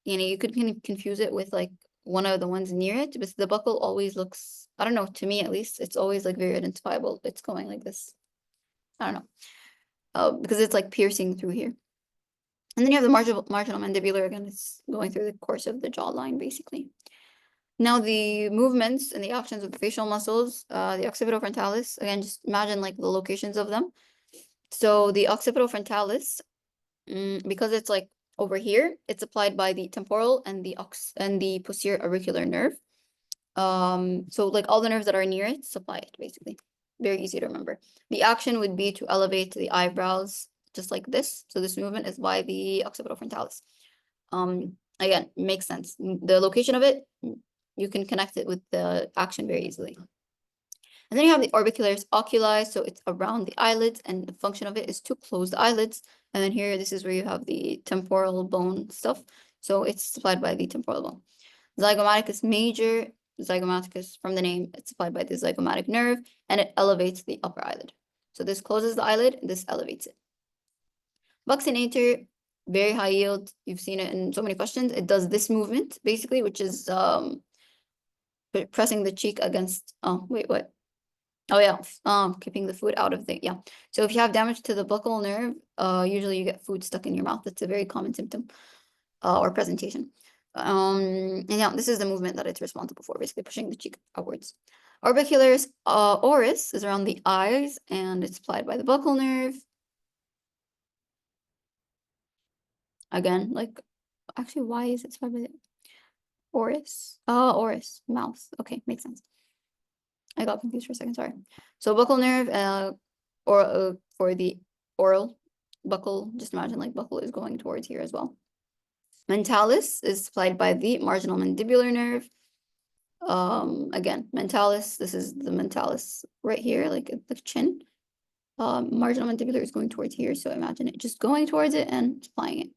you could kind of confuse it with like one of the ones near it, but the buccal always looks, I don't know, to me at least, it's always like very identifiable. It's going like this. I don't know. Because it's like piercing through here. And then you have the marginal mandibular, again, it's going through the course of the jawline, basically. Now the movements and the actions of the facial muscles, the occipitofrontalis, again, just imagine like the locations of them. So the occipitofrontalis, because it's like over here, it's supplied by the temporal and the posterior auricular nerve. So like all the nerves that are near it supply it, basically. Very easy to remember. The action would be to elevate the eyebrows just like this. So this movement is by the occipitofrontalis. Again, makes sense. The location of it, you can connect it with the action very easily. And then you have the orbicularis oculi, so it's around the eyelids, and the function of it is to close the eyelids. And then here, this is where you have the temporal bone stuff. So it's supplied by the temporal bone. Zygomaticus major, zygomaticus from the name, it's supplied by the zygomatic nerve, and it elevates the upper eyelid. So this closes the eyelid, this elevates it. Buccinator, very high yield. You've seen it in so many questions. It does this movement, basically, which is pressing the cheek against, oh, wait, what? Oh yeah, keeping the food out of the, yeah. So if you have damage to the buccal nerve, usually you get food stuck in your mouth. That's a very common symptom or presentation. And yeah, this is the movement that it's responsible for, basically pushing the cheek outwards. Orbicularis oris is around the eyes, and it's supplied by the buccal nerve. Again, like, actually, why is it supplied by the oris? Oris, mouth. Okay, makes sense. I got confused for a second, sorry. So buccal nerve, or for the oral buccal, just imagine like buccal is going towards here as well. Mentalis is supplied by the marginal mandibular nerve. Again, mentalis, this is the mentalis right here, like the chin. Marginal mandibular is going towards here, so imagine it just going towards it and supplying it.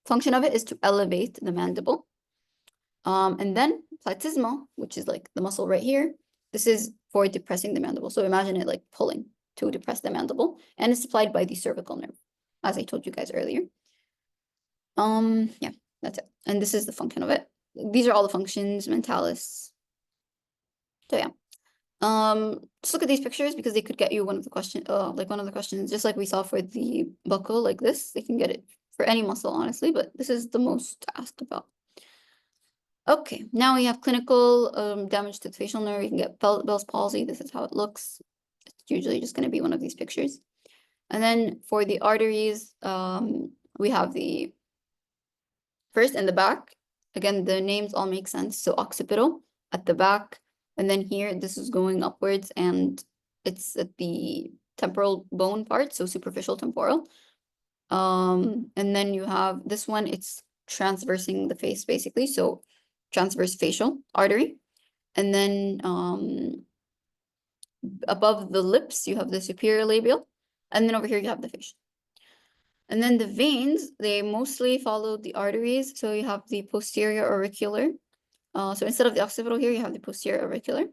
Function of it is to elevate the mandible. And then platysma, which is like the muscle right here, this is for depressing the mandible. So imagine it like pulling to depress the mandible, and it's supplied by the cervical nerve, as I told you guys earlier. Yeah, that's it. And this is the function of it. These are all the functions, mentalis. So yeah. Just look at these pictures because they could get you one of the questions, just like we saw for the buccal, like this. They can get it for any muscle, honestly, but this is the most asked about. Okay, now we have clinical damage to the facial nerve. You can get Bell's palsy. This is how it looks. It's usually just going to be one of these pictures. And then for the arteries, we have the first in the back. Again, the names all make sense. So occipital at the back. And then here, this is going upwards, and it's at the temporal bone part, so superficial temporal. And then you have this one, it's transversing the face, basically. So transverse facial artery. And then above the lips, you have the superior labial. And then over here, you have the facial. And then the veins, they mostly follow the arteries. So you have the posterior auricular. So instead of the occipital here, you have the posterior auricular.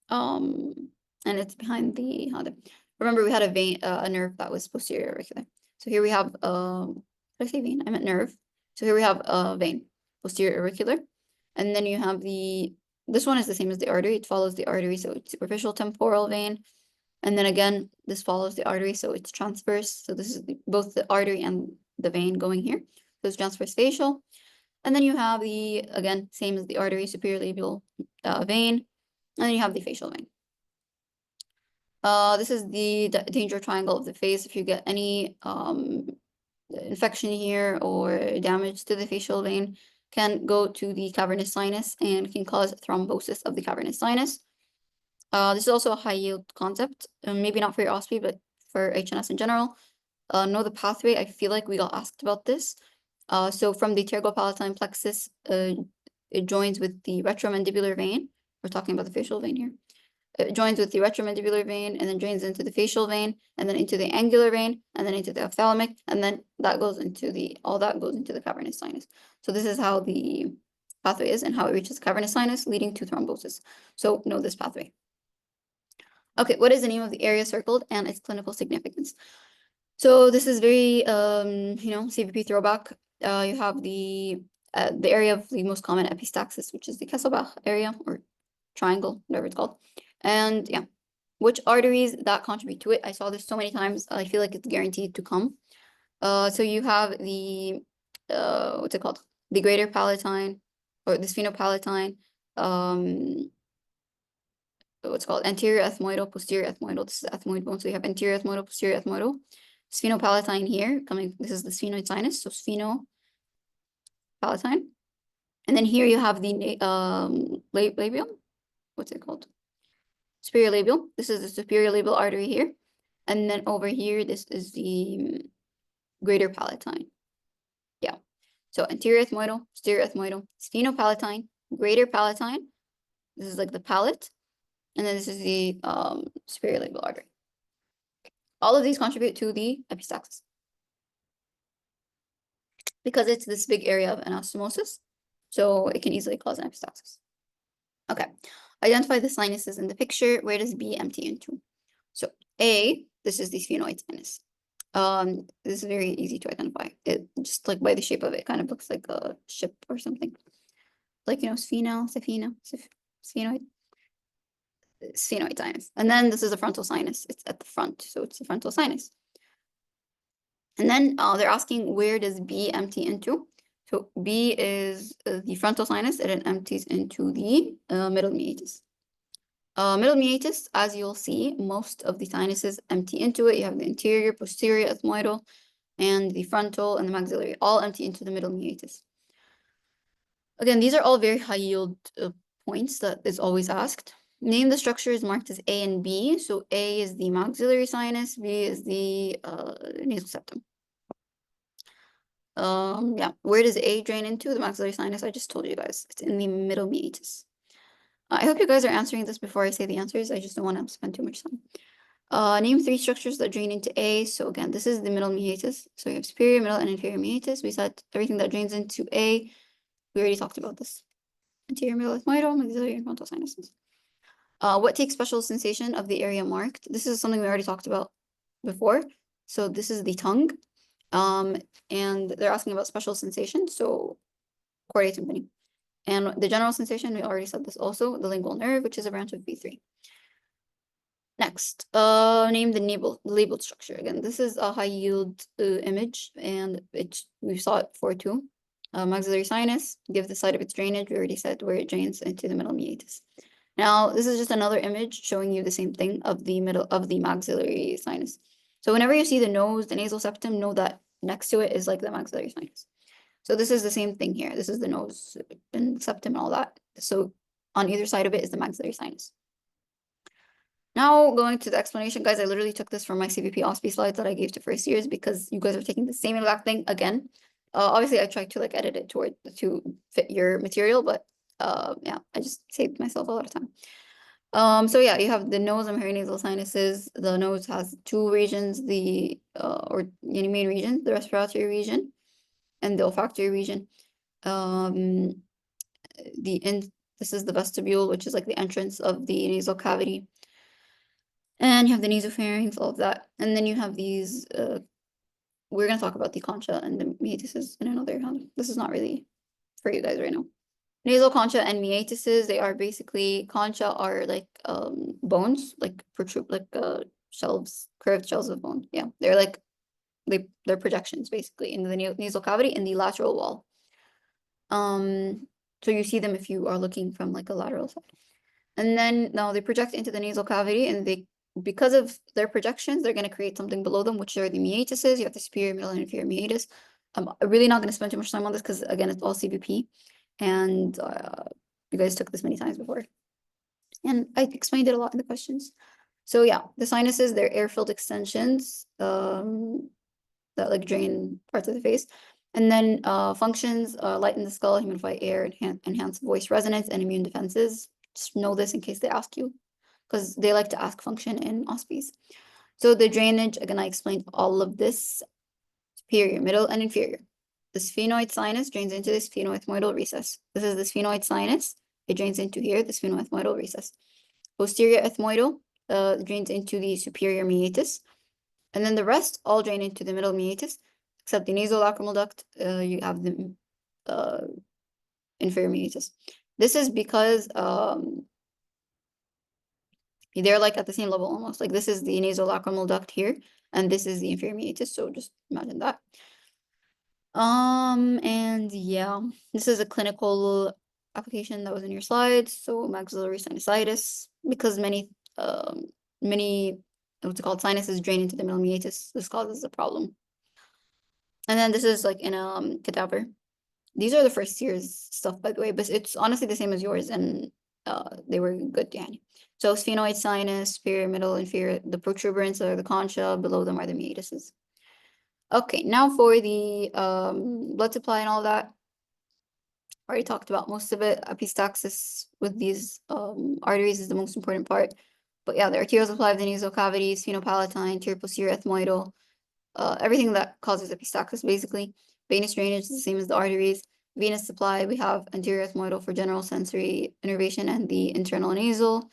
And it's behind the remember we had a vein, a nerve that was posterior auricular. So here we have did I say vein? I meant nerve. So here we have a vein, posterior auricular. And then you have this one is the same as the artery. It follows the artery, so it's superficial temporal vein. And then again, this follows the artery, so it's transverse. So this is both the artery and the vein going here. So it's transverse facial. And then you have again, same as the artery, superior labial vein. And then you have the facial vein. This is the danger triangle of the face. If you get any infection here or damage to the facial vein, can go to the cavernous sinus and can cause thrombosis of the cavernous sinus. This is also a high yield concept, maybe not for your OSPE, but for HNS in general. Know the pathway. I feel like we got asked about this. So from the pterygopalatine plexus, it joins with the retromandibular vein. We're talking about the facial vein here. It joins with the retromandibular vein and then drains into the facial vein and then into the angular vein and then into the ophthalmic, and then that goes into all that goes into the cavernous sinus. So this is how the pathway is and how it reaches the cavernous sinus, leading to thrombosis. So know this pathway. Okay, what is the name of the area circled and its clinical significance? So this is very CVP throwback. You have the area of the most common epistaxis, which is the Kesselbach area or triangle, whatever it's called. And yeah, which arteries that contribute to it? I saw this so many times. I feel like it's guaranteed to come. So you have the what's it called? The greater palatine or the sphenopalatine. What's called anterior ethmoidal, posterior ethmoidal. This is the ethmoid bone. So you have anterior ethmoidal, posterior ethmoidal. Sphenopalatine here, this is the sphenoid sinus, so sphenopalatine. And then here you have the labial, what's it called? Superior labial. This is the superior labial artery here. And then over here, this is the greater palatine. Yeah. So anterior ethmoidal, posterior ethmoidal, sphenopalatine, greater palatine. This is like the palate. And then this is the superior labial artery. All of these contribute to the epistaxis because it's this big area of anastomosis. So it can easily cause an epistaxis. Okay. Identify the sinuses in the picture. Where does B empty into? So A, this is the sphenoid sinus. This is very easy to identify. It just like by the shape of it, kind of looks like a ship or something. Like, you know, sphenoid sinus. And then this is a frontal sinus. It's at the front, so it's a frontal sinus. And then they're asking, where does B empty into? So B is the frontal sinus, and it empties into the middle meatus. Middle meatus, as you'll see, most of the sinuses empty into it. You have the anterior, posterior, ethmoidal, and the frontal and the maxillary, all empty into the middle meatus. Again, these are all very high yield points that is always asked. Name the structures marked as A and B. So A is the maxillary sinus, B is the nasal septum. Yeah, where does A drain into? The maxillary sinus, I just told you guys. It's in the middle meatus. I hope you guys are answering this before I say the answers. I just don't want to spend too much time. Name 3 structures that drain into A. So again, this is the middle meatus. So you have superior, middle, and inferior meatus. We said everything that drains into A. We already talked about this. Anterior, middle, ethmoidal, maxillary, and frontal sinuses. What takes special sensation of the area marked? This is something we already talked about before. So this is the tongue. And they're asking about special sensation. So chordae tympani. And the general sensation, we already said this also, the lingual nerve, which is a branch of V3. Next, name the labeled structure. Again, this is a high yield image, and we saw it before too. Maxillary sinus, give the site of its drainage. We already said where it drains into the middle meatus. Now, this is just another image showing you the same thing of the middle of the maxillary sinus. So whenever you see the nose, the nasal septum, know that next to it is like the maxillary sinus. So this is the same thing here. This is the nose and septum and all that. So on either side of it is the maxillary sinus. Now going to the explanation, guys, I literally took this from my CVP OSPE slides that I gave to first years because you guys are taking the same exact thing again. Obviously I tried to like edit it to fit your material, but yeah, I just saved myself a lot of time. So yeah, you have the nose and paranasal sinuses. The nose has 2 regions, the main region, the respiratory region and the olfactory region. This is the vestibule, which is like the entrance of the nasal cavity. And you have the nasopharynx, all of that. And then you have these, we're going to talk about the concha and the meatises in another round. This is not really for you guys right now. Nasal concha and meatises, they are basically, concha are like bones, like protrude, like shelves, curved shelves of bone. Yeah, they're like, they're projections basically in the nasal cavity in the lateral wall. So you see them if you are looking from like a lateral side. And then now they project into the nasal cavity, and because of their projections, they're going to create something below them, which are the meatises. You have the superior, middle, and inferior meatus. I'm really not going to spend too much time on this because again, it's all CVP, and you guys took this many times before, and I explained it a lot in the questions. So yeah, the sinuses, they're air-filled extensions that like drain parts of the face. And then functions, lighten the skull, humidify air, enhance voice resonance, and immune defenses. Just know this in case they ask you, because they like to ask function in OSPEs. So the drainage, again, I explained all of this. Superior, middle, and inferior. The sphenoid sinus drains into the sphenoethmoidal recess. This is the sphenoid sinus. It drains into here, the sphenoethmoidal recess. Posterior ethmoidal drains into the superior meatus. And then the rest all drain into the middle meatus, except the nasolacrimal duct, you have the inferior meatus. This is because they're like at the same level almost. Like this is the nasolacrimal duct here, and this is the inferior meatus. So just imagine that. And yeah, this is a clinical application that was in your slides. So maxillary sinusitis, because many what's it called, sinuses drain into the middle meatus. This causes a problem. And then this is like in a cadaver. These are the first year's stuff, by the way, but it's honestly the same as yours, and they were good, yeah. So sphenoid sinus, superior, middle, inferior, the protuberance are the concha, below them are the meatuses. Okay, now for the blood supply and all that. Already talked about most of it. Epistaxis with these arteries is the most important part. But yeah, the arterial supply of the nasal cavity, sphenopalatine, anterior posterior ethmoidal, everything that causes epistaxis, basically. Venous drainage is the same as the arteries. Venous supply, we have anterior ethmoidal for general sensory innervation and the internal nasal.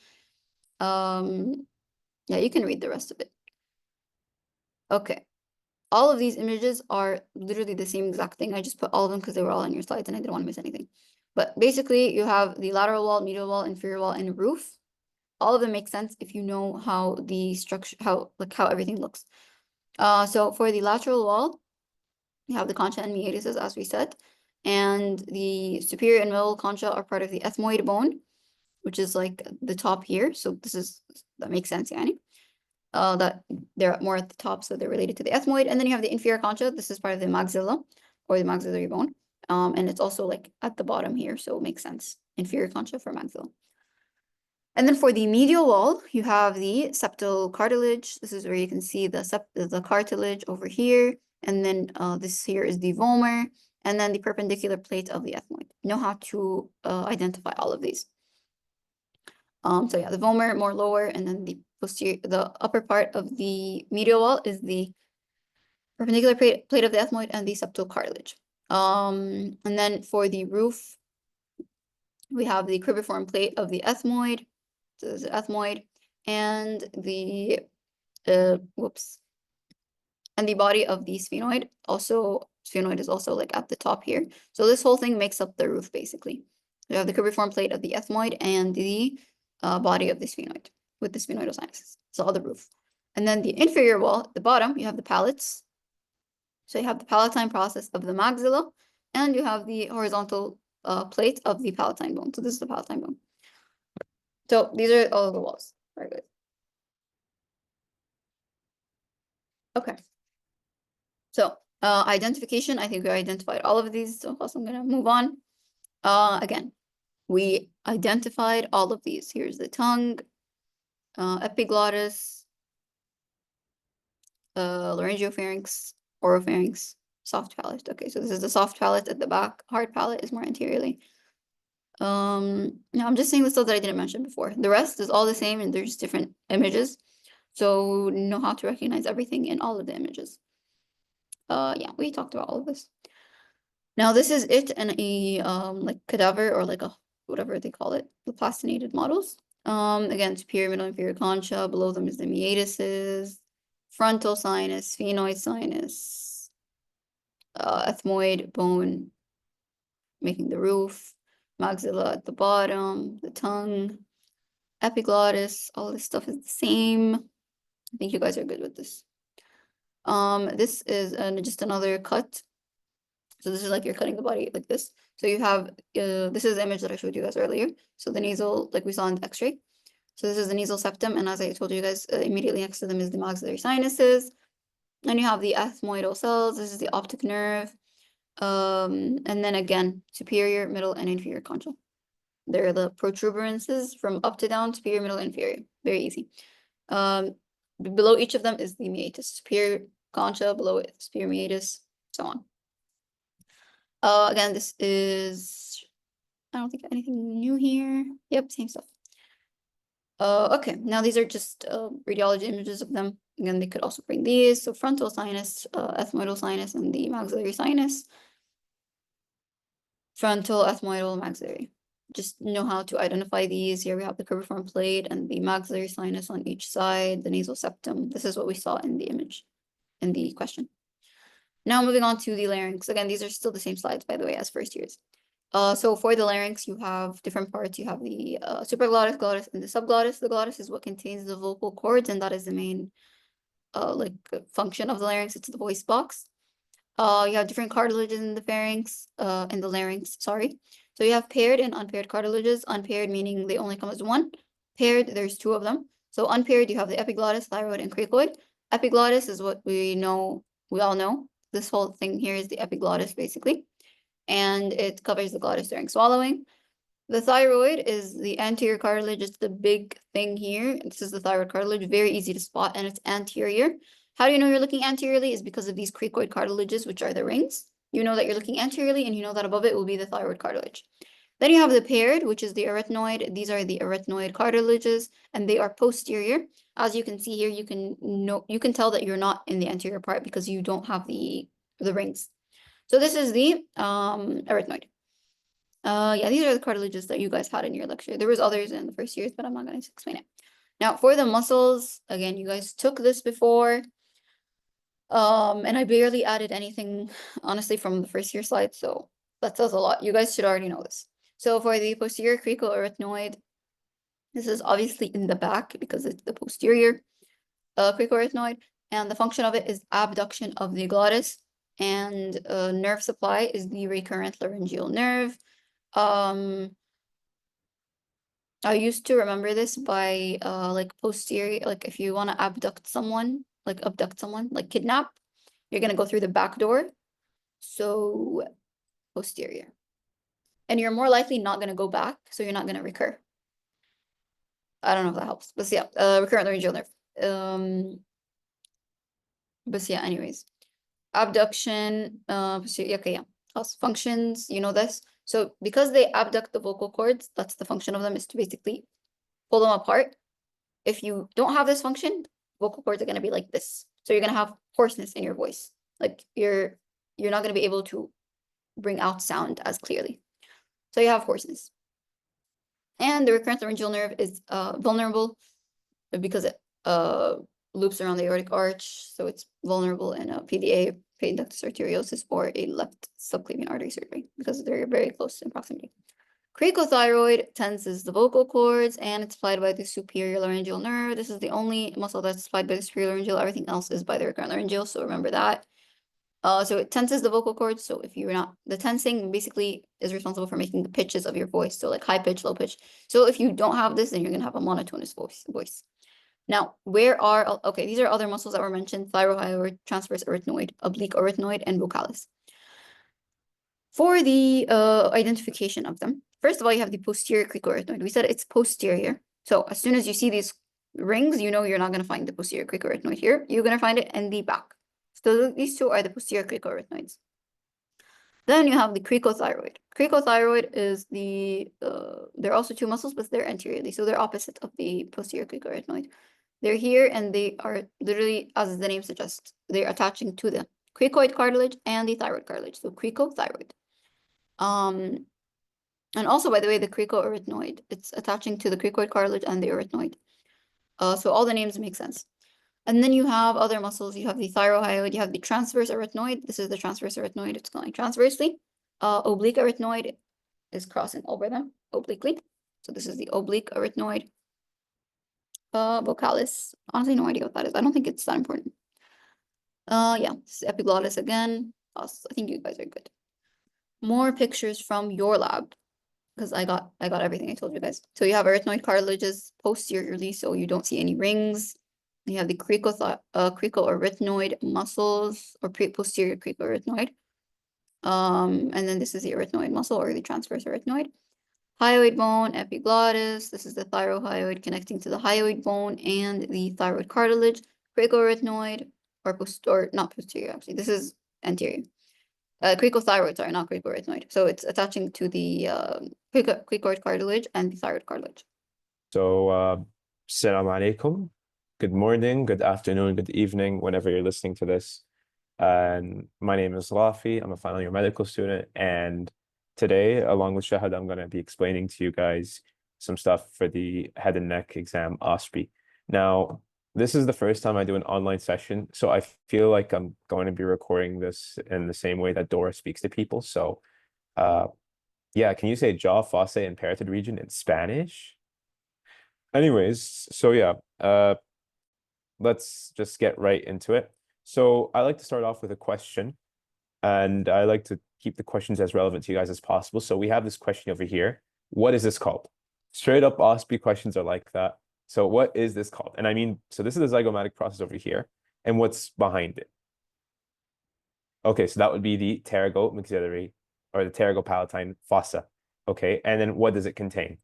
Yeah, you can read the rest of it. Okay. All of these images are literally the same exact thing. I just put all of them because they were all on your slides and I didn't want to miss anything. But basically, you have the lateral wall, medial wall, inferior wall, and roof. All of them make sense if you know how the structure, how everything looks. So for the lateral wall, you have the concha and meatus, as we said, and the superior and middle concha are part of the ethmoid bone, which is like the top here. So that makes sense, yani. That they're more at the top, so they're related to the ethmoid. And then you have the inferior concha. This is part of the maxilla or the maxillary bone. And it's also like at the bottom here, so it makes sense. Inferior concha for maxilla. And then for the medial wall, you have the septal cartilage. This is where you can see the cartilage over here. And then this here is the vomer. And then the perpendicular plate of the ethmoid. Know how to identify all of these. So yeah, the vomer more lower, and then the upper part of the medial wall is the perpendicular plate of the ethmoid and the septal cartilage. And then for the roof, we have the cribriform plate of the ethmoid. So there's the ethmoid and the and the body of the sphenoid. Also, sphenoid is also like at the top here. So this whole thing makes up the roof basically. You have the cribriform plate of the ethmoid and the body of the sphenoid with the sphenoidal sinuses. So all the roof. And then the inferior wall, at the bottom, you have the palates. So you have the palatine process of the maxilla, and you have the horizontal plate of the palatine bone. So this is the palatine bone. So these are all of the walls. Very good. Okay. So identification, I think we identified all of these. So I'm gonna move on. Again, we identified all of these. Here's the tongue, epiglottis, laryngopharynx, oropharynx, soft palate. Okay, so this is the soft palate at the back. Hard palate is more anteriorly. Now I'm just saying the stuff that I didn't mention before. The rest is all the same and they're just different images. So know how to recognize everything in all of the images. Yeah, we talked about all of this. Now this is it in a like cadaver or like a whatever they call it, the plastinated models. Again, superior, middle, inferior concha. Below them is the meatuses, frontal sinus, sphenoid sinus, ethmoid bone, making the roof, maxilla at the bottom, the tongue, epiglottis. All this stuff is the same. I think you guys are good with this. This is just another cut. So this is like you're cutting the body like this. So you have, this is the image that I showed you guys earlier. So the nasal, like we saw in the x-ray. So this is the nasal septum. And as I told you guys, immediately next to them is the maxillary sinuses. And you have the ethmoidal cells. This is the optic nerve. And then again, superior, middle, and inferior concha. They're the protuberances from up to down, superior, middle, inferior. Very easy. Below each of them is the meatus. Superior concha, below it, superior meatus, so on. Again, this is, I don't think anything new here. Yep, same stuff. Okay, now these are just radiology images of them. Again, they could also bring these. So frontal sinus, ethmoidal sinus, and the maxillary sinus. Frontal, ethmoidal, maxillary. Just know how to identify these. Here we have the cribriform plate and the maxillary sinus on each side, the nasal septum. This is what we saw in the image, in the question. Now moving on to the larynx. Again, these are still the same slides, by the way, as first years. So for the larynx, you have different parts. You have the supraglottis, glottis, and the subglottis. The glottis is what contains the vocal cords, and that is the main function of the larynx. It's the voice box. You have different cartilages in the pharynx, in the larynx, sorry. So you have paired and unpaired cartilages. Unpaired meaning they only come as one. Paired, there's two of them. So unpaired, you have the epiglottis, thyroid, and cricoid. Epiglottis is what we all know. This whole thing here is the epiglottis, basically. And it covers the glottis during swallowing. The thyroid is the anterior cartilage. It's the big thing here. This is the thyroid cartilage, very easy to spot, and it's anterior. How do you know you're looking anteriorly? Is because of these cricoid cartilages, which are the rings. You know that you're looking anteriorly, and you know that above it will be the thyroid cartilage. Then you have the paired, which is the arytenoid. These are the arytenoid cartilages, and they are posterior. As you can see here, you can tell that you're not in the anterior part because you don't have the rings. So this is the arytenoid. Yeah, these are the cartilages that you guys had in your lecture. There was others in the first years, but I'm not going to explain it. Now, for the muscles, again, you guys took this before. And I barely added anything, honestly, from the first year slide, so that says a lot. You guys should already know this. So for the posterior cricoarytenoid, this is obviously in the back because it's the posterior cricoarytenoid, and the function of it is abduction of the glottis, and nerve supply is the recurrent laryngeal nerve. I used to remember this by like posterior, like if you want to abduct someone, like kidnap, you're gonna go through the back door. So posterior. And you're more likely not gonna go back, so you're not gonna recur. I don't know if that helps, but yeah, recurrent laryngeal nerve. But yeah, anyways. Abduction, okay, yeah. Also functions, you know this. So because they abduct the vocal cords, that's the function of them, is to basically pull them apart. If you don't have this function, vocal cords are gonna be like this. So you're gonna have hoarseness in your voice. Like you're not gonna be able to bring out sound as clearly. So you have hoarseness. And the recurrent laryngeal nerve is vulnerable because it loops around the aortic arch. So it's vulnerable in a PDA, patent ductus arteriosus, or a left subclavian artery surgery because they're very close in proximity. Cricothyroid tenses the vocal cords, and it's supplied by the superior laryngeal nerve. This is the only muscle that's supplied by the superior laryngeal. Everything else is by the recurrent laryngeal, so remember that. So it tenses the vocal cords. So if you're not, the tensing basically is responsible for making the pitches of your voice. So like high pitch, low pitch. So if you don't have this, then you're gonna have a monotonous voice. Now, okay, these are other muscles that were mentioned: thyrohyoid, transverse arytenoid, oblique arytenoid, and vocalis. For the identification of them, first of all, you have the posterior cricoarytenoid. We said it's posterior. So as soon as you see these rings, you know you're not gonna find the posterior cricoarytenoid here. You're gonna find it in the back. So these two are the posterior cricoarytenoids. Then you have the cricothyroid. Cricothyroid is there are also two muscles, but they're anteriorly, so they're opposite of the posterior cricoarytenoid. They're here, and they are literally, as the name suggests, they're attaching to the cricoid cartilage and the thyroid cartilage, so cricothyroid. And also, by the way, the cricoarytenoid, it's attaching to the cricoid cartilage and the arytenoid. So all the names make sense. And then you have other muscles. You have the thyrohyoid, you have the transverse arytenoid. This is the transverse arytenoid. It's going transversely. Oblique arytenoid is crossing over them obliquely. So this is the oblique arytenoid. Vocalis. Honestly, no idea what that is. I don't think it's that important. Yeah, this is epiglottis again. I think you guys are good. More pictures from your lab, because I got everything I told you guys. So you have arytenoid cartilages posteriorly, so you don't see any rings. You have the cricoarytenoid muscles, or posterior cricoarytenoid. And then this is the arytenoid muscle, or the transverse arytenoid. Hyoid bone, epiglottis. This is the thyrohyoid connecting to the hyoid bone and the thyroid cartilage. Cricoarytenoid, or not posterior, actually. This is anterior. Cricothyroid, sorry, not cricoarytenoid. So it's attaching to the cricoid cartilage and the thyroid cartilage. So, Assalamu alaikum. Good morning, good afternoon, good evening, whenever you're listening to this. And my name is Raffi. I'm a final year medical student. And today, along with Shahad, I'm going to be explaining to you guys some stuff for the head and neck exam, OSPE. Now, this is the first time I do an online session, so I feel like I'm going to be recording this in the same way that Dora speaks to people. So, yeah, can you say jaw, fossae, and parotid region in Spanish? Anyways, so yeah, let's just get right into it. So I like to start off with a question, and I like to keep the questions as relevant to you guys as possible. So we have this question over here. What is this called? Straight up OSPE questions are like that. So what is this called? And I mean, so this is the zygomatic process over here. And what's behind it? Okay, so that would be the pterygomaxillary or the pterygopalatine fossa. Okay, and then what does it contain?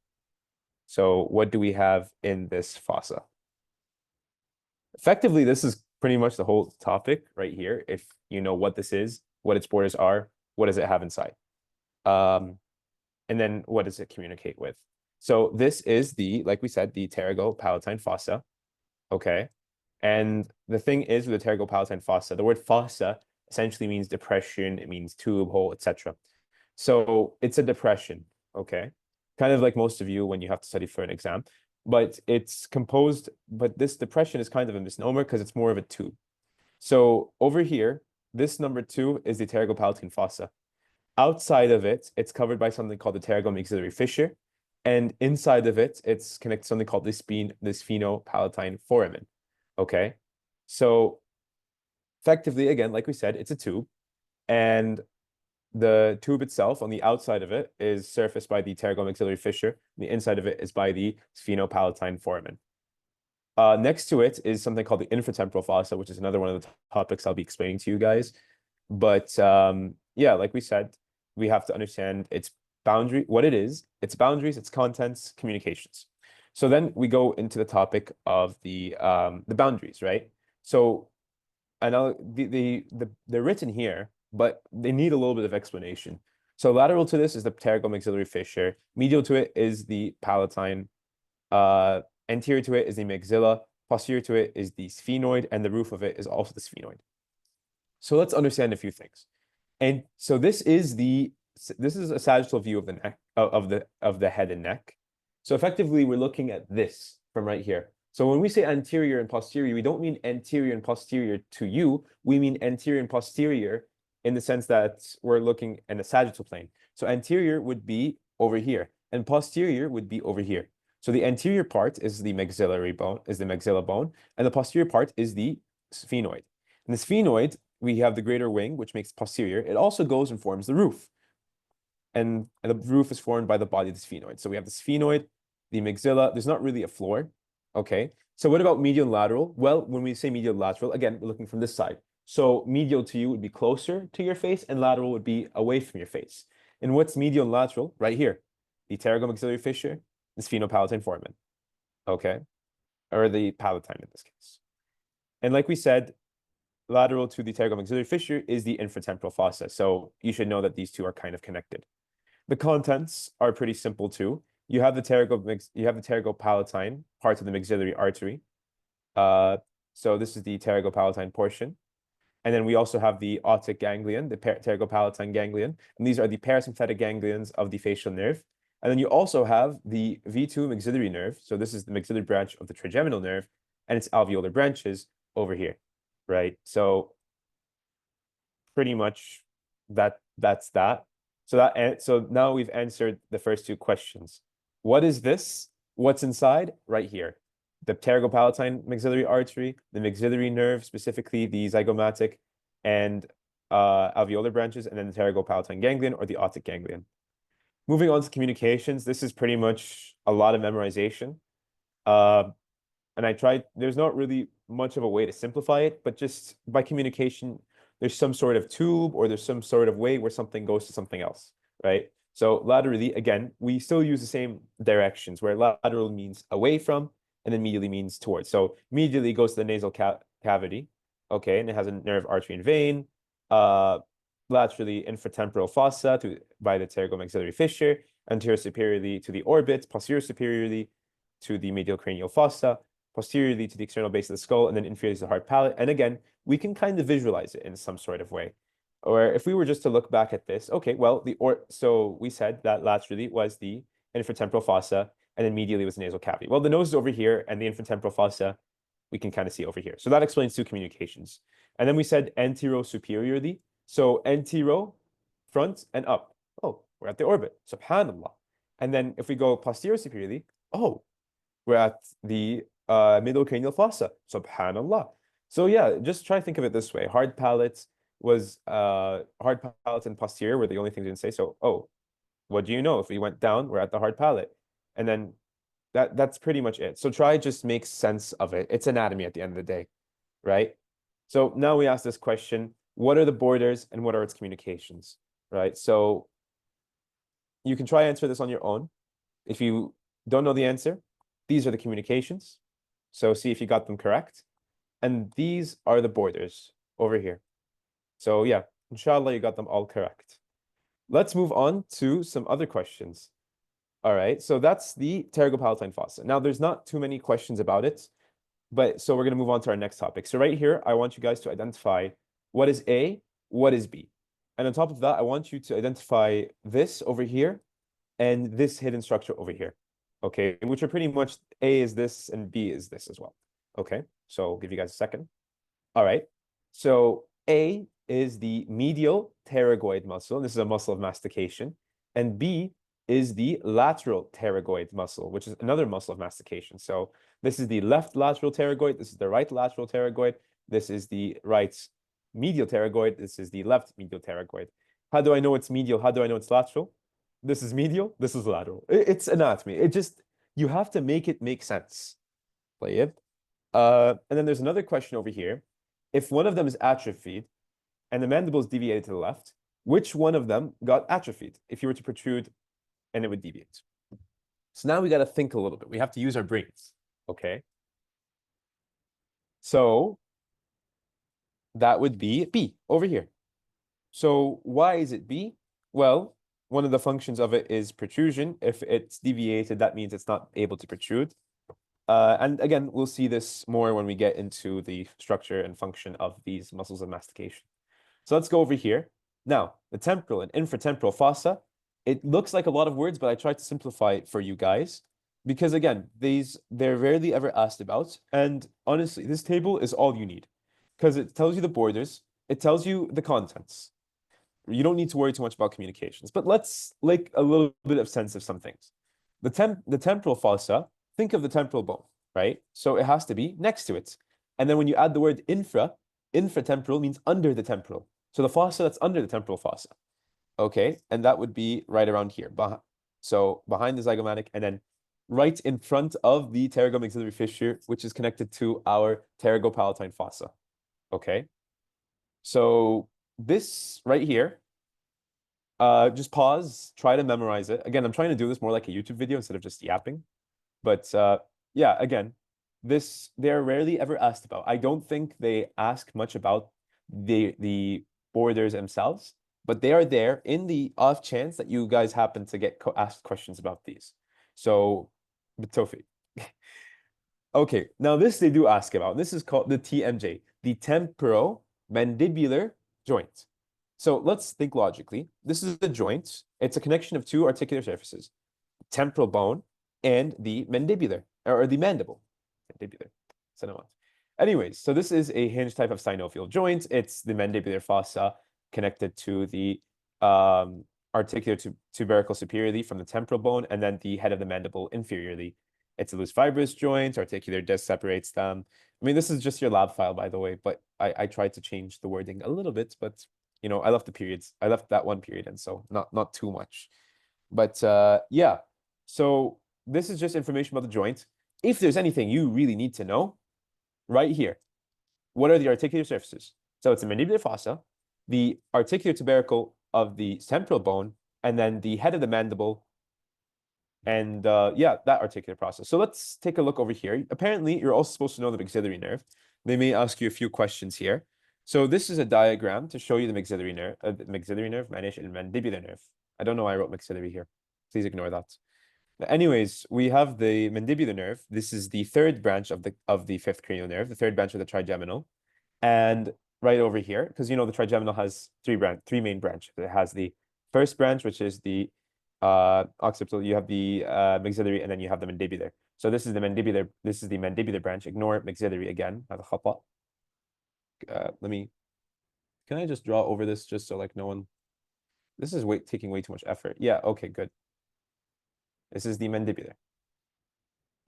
So what do we have in this fossa? Effectively, this is pretty much the whole topic right here. If you know what this is, what its borders are, what does it have inside? And then what does it communicate with? So this is the, like we said, the pterygopalatine fossa. Okay. And the thing is with the pterygopalatine fossa, the word fossa essentially means depression, it means tube, hole, etc. So it's a depression, okay? Kind of like most of you when you have to study for an exam, but it's composed, but this depression is kind of a misnomer because it's more of a tube. So over here, this number 2 is the pterygopalatine fossa. Outside of it, it's covered by something called the pterygomaxillary fissure, and inside of it, it's connected to something called the sphenopalatine foramen. Okay, so effectively, again, like we said, it's a tube, and the tube itself on the outside of it is surfaced by the pterygomaxillary fissure. The inside of it is by the sphenopalatine foramen. Next to it is something called the infratemporal fossa, which is another one of the topics I'll be explaining to you guys. But yeah, like we said, we have to understand its boundary, what it is, its boundaries, its contents, communications. So then we go into the topic of the boundaries, right? So I know they're written here, but they need a little bit of explanation. So lateral to this is the pterygomaxillary fissure. Medial to it is the palatine. Anterior to it is the maxilla. Posterior to it is the sphenoid, and the roof of it is also the sphenoid. So let's understand a few things. And so this is a sagittal view of the neck of the head and neck. So effectively, we're looking at this from right here. So when we say anterior and posterior, we don't mean anterior and posterior to you. We mean anterior and posterior in the sense that we're looking in a sagittal plane. So anterior would be over here, and posterior would be over here. So the anterior part is the maxillary bone, is the maxilla bone, and the posterior part is the sphenoid. And the sphenoid, we have the greater wing, which makes posterior. It also goes and forms the roof. And the roof is formed by the body of the sphenoid. So we have the sphenoid, the maxilla. There's not really a floor. Okay. So what about medial and lateral? Well, when we say medial and lateral, again, we're looking from this side. So medial to you would be closer to your face, and lateral would be away from your face. And what's medial and lateral? Right here. The pterygomaxillary fissure, the sphenopalatine foramen. Okay. Or the palatine in this case. And like we said, lateral to the pterygomaxillary fissure is the infratemporal fossa. So you should know that these two are kind of connected. The contents are pretty simple too. You have the pterygopalatine parts of the maxillary artery. So this is the pterygopalatine portion. And then we also have the otic ganglion, the pterygopalatine ganglion. And these are the parasympathetic ganglions of the facial nerve. And then you also have the V2 maxillary nerve. So this is the maxillary branch of the trigeminal nerve and its alveolar branches over here, right? So pretty much that's that. So now we've answered the first two questions. What is this? What's inside? Right here. The pterygopalatine maxillary artery, the maxillary nerve, specifically the zygomatic and alveolar branches, and then the pterygopalatine ganglion or the otic ganglion. Moving on to communications, this is pretty much a lot of memorization. And there's not really much of a way to simplify it, but just by communication, there's some sort of tube or there's some sort of way where something goes to something else, right? So laterally, again, we still use the same directions where lateral means away from and then medially means towards. So medially goes to the nasal cavity, okay, and it has a nerve, artery, and vein. Laterally, infratemporal fossa by the pterygomaxillary fissure, anterior superiorly to the orbit, posterior superiorly to the medial cranial fossa, posteriorly to the external base of the skull, and then inferiorly to the hard palate. And again, we can kind of visualize it in some sort of way. Or if we were just to look back at this, okay, well, so we said that laterally was the infratemporal fossa, and then medially was the nasal cavity. Well, the nose is over here, and the infratemporal fossa we can kind of see over here. So that explains two communications. And then we said antero-superiorly. So antero, front and up. Oh, we're at the orbit. Subhanallah. And then if we go posterior superiorly, oh, we're at the middle cranial fossa. Subhanallah. So yeah, just try to think of it this way. Hard palates and posterior were the only things we didn't say. So, oh, what do you know? If we went down, we're at the hard palate. And then That's pretty much it. So try just make sense of it. It's anatomy at the end of the day, right? So now we ask this question, what are the borders and what are its communications, right? So you can try answer this on your own. If you don't know the answer, these are the communications. So see if you got them correct. And these are the borders over here. So yeah, inshallah, you got them all correct. Let's move on to some other questions. All right, so that's the pterygopalatine fossa. Now, there's not too many questions about it, but so we're going to move on to our next topic. So right here, I want you guys to identify what is A, what is B. And on top of that, I want you to identify this over here and this hidden structure over here. Okay, which are pretty much A is this and B is this as well. Okay, so I'll give you guys a second. All right, so A is the medial pterygoid muscle. This is a muscle of mastication. And B is the lateral pterygoid muscle, which is another muscle of mastication. So this is the left lateral pterygoid. This is the right lateral pterygoid. This is the right medial pterygoid. This is the left medial pterygoid. How do I know it's medial? How do I know it's lateral? This is medial. This is lateral. It's anatomy. It just, you have to make it make sense. Play it. And then there's another question over here. If one of them is atrophied and the mandible is deviated to the left, which one of them got atrophied if you were to protrude and it would deviate? So now we got to think a little bit. We have to use our brains, okay? So that would be B over here. So why is it B? Well, one of the functions of it is protrusion. If it's deviated, that means it's not able to protrude. And again, we'll see this more when we get into the structure and function of these muscles of mastication. So let's go over here. Now, the temporal and infratemporal fossa, it looks like a lot of words, but I tried to simplify it for you guys because again, they're rarely ever asked about. And honestly, this table is all you need because it tells you the borders, it tells you the contents. You don't need to worry too much about communications, but let's like a little bit of sense of some things. The temporal fossa, think of the temporal bone, right? So it has to be next to it. And then when you add the word infratemporal means under the temporal. So the fossa that's under the temporal fossa. Okay, and that would be right around here. So behind the zygomatic and then right in front of the pterygomaxillary fissure, which is connected to our pterygopalatine fossa. Okay, so this right here, just pause, try to memorize it. Again, I'm trying to do this more like a YouTube video instead of just yapping. But yeah, again, they're rarely ever asked about. I don't think they ask much about the borders themselves, but they are there in the off chance that you guys happen to get asked questions about these. So, Bitofi. Okay, now this they do ask about. This is called the TMJ, the temporomandibular joint. So let's think logically. This is the joint. It's a connection of two articular surfaces, temporal bone and the mandibular, or the mandible. Mandibular. Anyways, so this is a hinge type of synovial joint. It's the mandibular fossa connected to the articular tubercle superiorly from the temporal bone, and then the head of the mandible inferiorly. It's a loose fibrous joint. Articular disc separates them. I mean, this is just your lab file, by the way, but I tried to change the wording a little bit, but you know, I left the periods. I left that one period, and so not too much. But yeah, so this is just information about the joint. If there's anything you really need to know, right here, what are the articular surfaces? So it's the mandibular fossa, the articular tubercle of the temporal bone, and then the head of the mandible, and yeah, that articular process. So let's take a look over here. Apparently, you're also supposed to know the maxillary nerve. They may ask you a few questions here. So this is a diagram to show you the maxillary nerve, معلش, mandibular nerve. I don't know why I wrote maxillary here. Please ignore that. But anyways, we have the mandibular nerve. This is the third branch of the fifth cranial nerve, the third branch of the trigeminal. And right over here, because you know the trigeminal has three main branches. It has the first branch, which is the occipital. You have the maxillary, and then you have the mandibular. So this is the mandibular branch. Ignore maxillary again. Can I just draw over this just so like no one, this is taking way too much effort. Yeah, okay, good. This is the mandibular,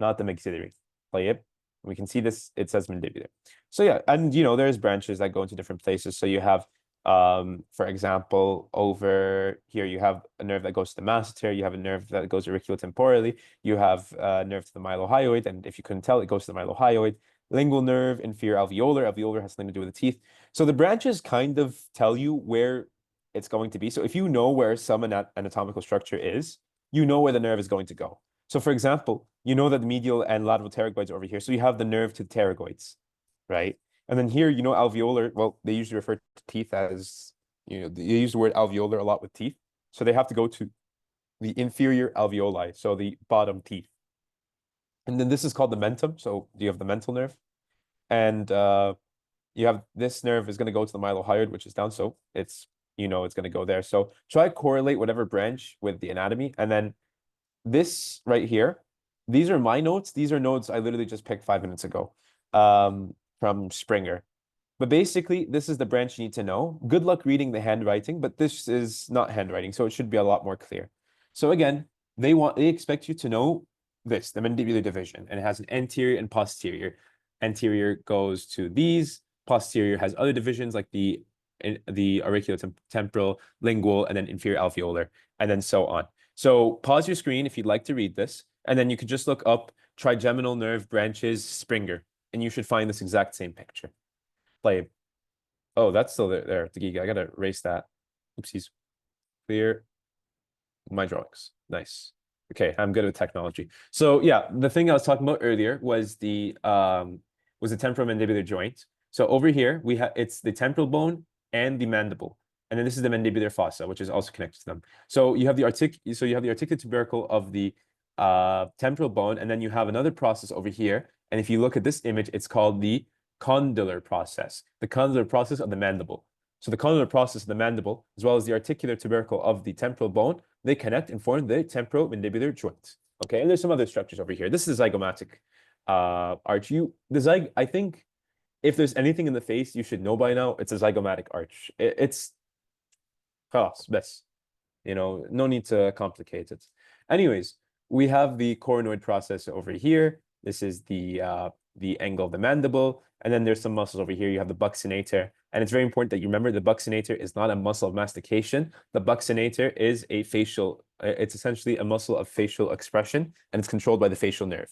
not the maxillary. Play it. We can see this, it says mandibular. So yeah, and you know, there's branches that go into different places. So you have For example, over here, you have a nerve that goes to the masseter, you have a nerve that goes auriculotemporally, you have a nerve to the mylohyoid, and if you couldn't tell, it goes to the mylohyoid. Lingual nerve, inferior alveolar. Alveolar has something to do with the teeth. So the branches kind of tell you where it's going to be. So if you know where some anatomical structure is, you know where the nerve is going to go. So for example, you know that the medial and lateral pterygoids are over here. So you have the nerve to the pterygoids, right? And then here, you know, alveolar, well, they usually refer to teeth as, you know, they use the word alveolar a lot with teeth. So they have to go to the inferior alveoli, so the bottom teeth. And then this is called the mentum. So you have the mental nerve. And you have this nerve is going to go to the mylohyoid, which is down. So it's, you know, it's going to go there. So try to correlate whatever branch with the anatomy. And then this right here, these are my notes. These are notes I literally just picked 5 minutes ago from Springer. But basically, this is the branch you need to know. Good luck reading the handwriting, but this is not handwriting, so it should be a lot more clear. So again, they expect you to know this, the mandibular division, and it has an anterior and posterior. Anterior goes to these, posterior has other divisions like the auriculotemporal, lingual, and then inferior alveolar, and then so on. So pause your screen if you'd like to read this, and then you could just look up trigeminal nerve branches Springer, and you should find this exact same picture. Play. Oh, that's still there. The Giga. I gotta erase that. Oopsies. Clear my drawings. Nice. Okay, I'm good with technology. So yeah, the thing I was talking about earlier was the temporomandibular joint. So over here we have it's the temporal bone and the mandible, and then this is the mandibular fossa, which is also connected to them. So you have the articular tubercle of the temporal bone, and then you have another process over here. And if you look at this image, it's called the condylar process, the condylar process of the mandible. So the condylar process of the mandible, as well as the articular tubercle of the temporal bone, they connect and form the temporomandibular joint. Okay, and there's some other structures over here. This is zygomatic arch. I think if there's anything in the face you should know by now, it's a zygomatic arch. It's best. You know, no need to complicate it. Anyways, we have the coronoid process over here. This is the angle of the mandible. And then there's some muscles over here. You have the buccinator. And it's very important that you remember the buccinator is not a muscle of mastication. The buccinator is a facial, it's essentially a muscle of facial expression, and it's controlled by the facial nerve.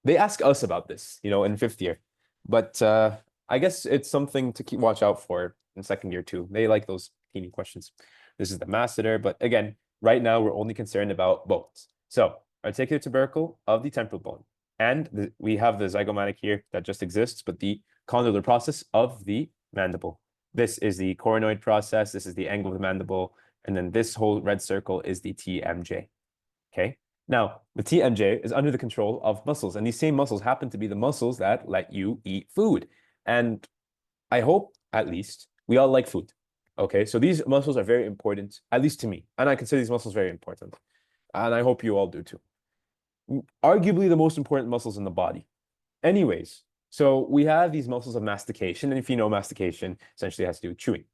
They ask us about this, you know, in 5th year. But I guess it's something to watch out for in 2nd year too. They like those teeny questions. This is the masseter. But again, right now we're only concerned about bones. So articular tubercle of the temporal bone. And we have the zygomatic here that just exists, but the condylar process of the mandible. This is the coronoid process. This is the angle of the mandible. And then this whole red circle is the TMJ. Okay. Now, the TMJ is under the control of muscles, and these same muscles happen to be the muscles that let you eat food. And I hope, at least, we all like food. Okay, so these muscles are very important, at least to me, and I consider these muscles very important. And I hope you all do too. Arguably the most important muscles in the body. Anyways, so we have these muscles of mastication, and if you know, mastication essentially has to do with chewing.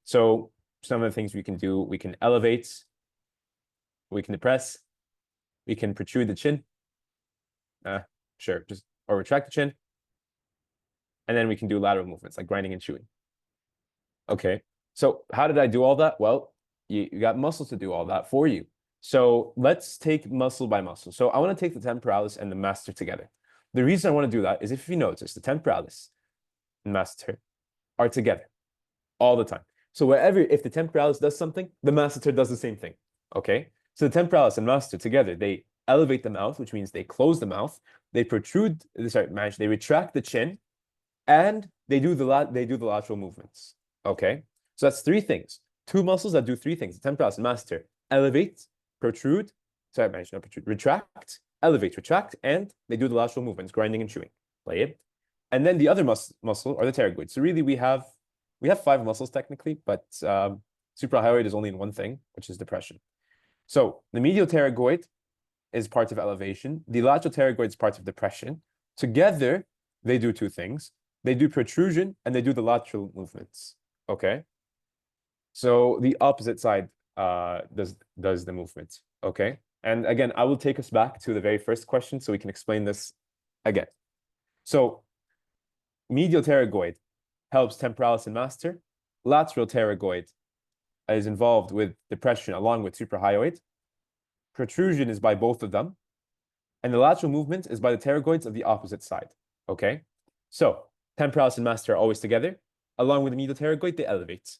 So some of the things we can do, we can elevate, we can depress, we can protrude the chin. Sure, or retract the chin. And then we can do lateral movements like grinding and chewing. Okay, so how did I do all that? Well, you got muscles to do all that for you. So let's take muscle by muscle. So I want to take the temporalis and the masseter together. The reason I want to do that is if you notice, the temporalis and masseter are together all the time. So if the temporalis does something, the masseter does the same thing. Okay, so the temporalis and masseter together, they elevate the mouth, which means they close the mouth. They they retract the chin, and they do the lateral movements. Okay, so that's 3 things. 2 muscles that do 3 things: the temporalis and masseter elevate, protrude, retract, elevate, retract, and they do the lateral movements, grinding and chewing. Play it. And then the other muscle are the pterygoids. So really, we have 5 muscles technically, but suprahyoid is only in one thing, which is depression. So the medial pterygoid is part of elevation. The lateral pterygoid is part of depression. Together, they do 2 things. They do protrusion and they do the lateral movements. Okay. So the opposite side does the movement. Okay. And again, I will take us back to the very first question so we can explain this again. So medial pterygoid helps temporalis and masseter. lateral pterygoid is involved with depression along with suprahyoid. Protrusion is by both of them. And the lateral movement is by the pterygoids of the opposite side. Okay? So temporalis and masseter are always together. Along with the medial pterygoid, they elevate.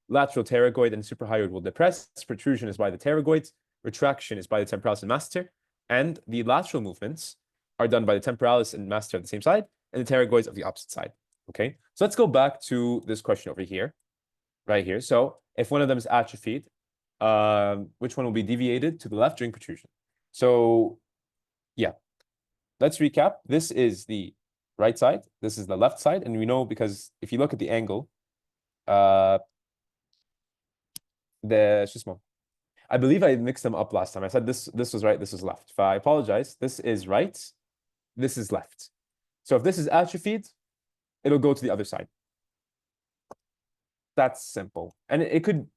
Lateral pterygoid and suprahyoid will depress. Protrusion is by the pterygoids. Retraction is by the temporalis and masseter. And the lateral movements are done by the temporalis and masseter on the same side and the pterygoids of the opposite side. Okay? So let's go back to this question over here, right here. So if one of them is atrophied, which one will be deviated to the left during protrusion? So yeah, let's recap. This is the right side. This is the left side. And we know because if you look at the angle, I believe I mixed them up last time. I said this was right, this was left. I apologize. This is right, this is left. So if this is atrophied, it'll go to the other side. That's simple. And it could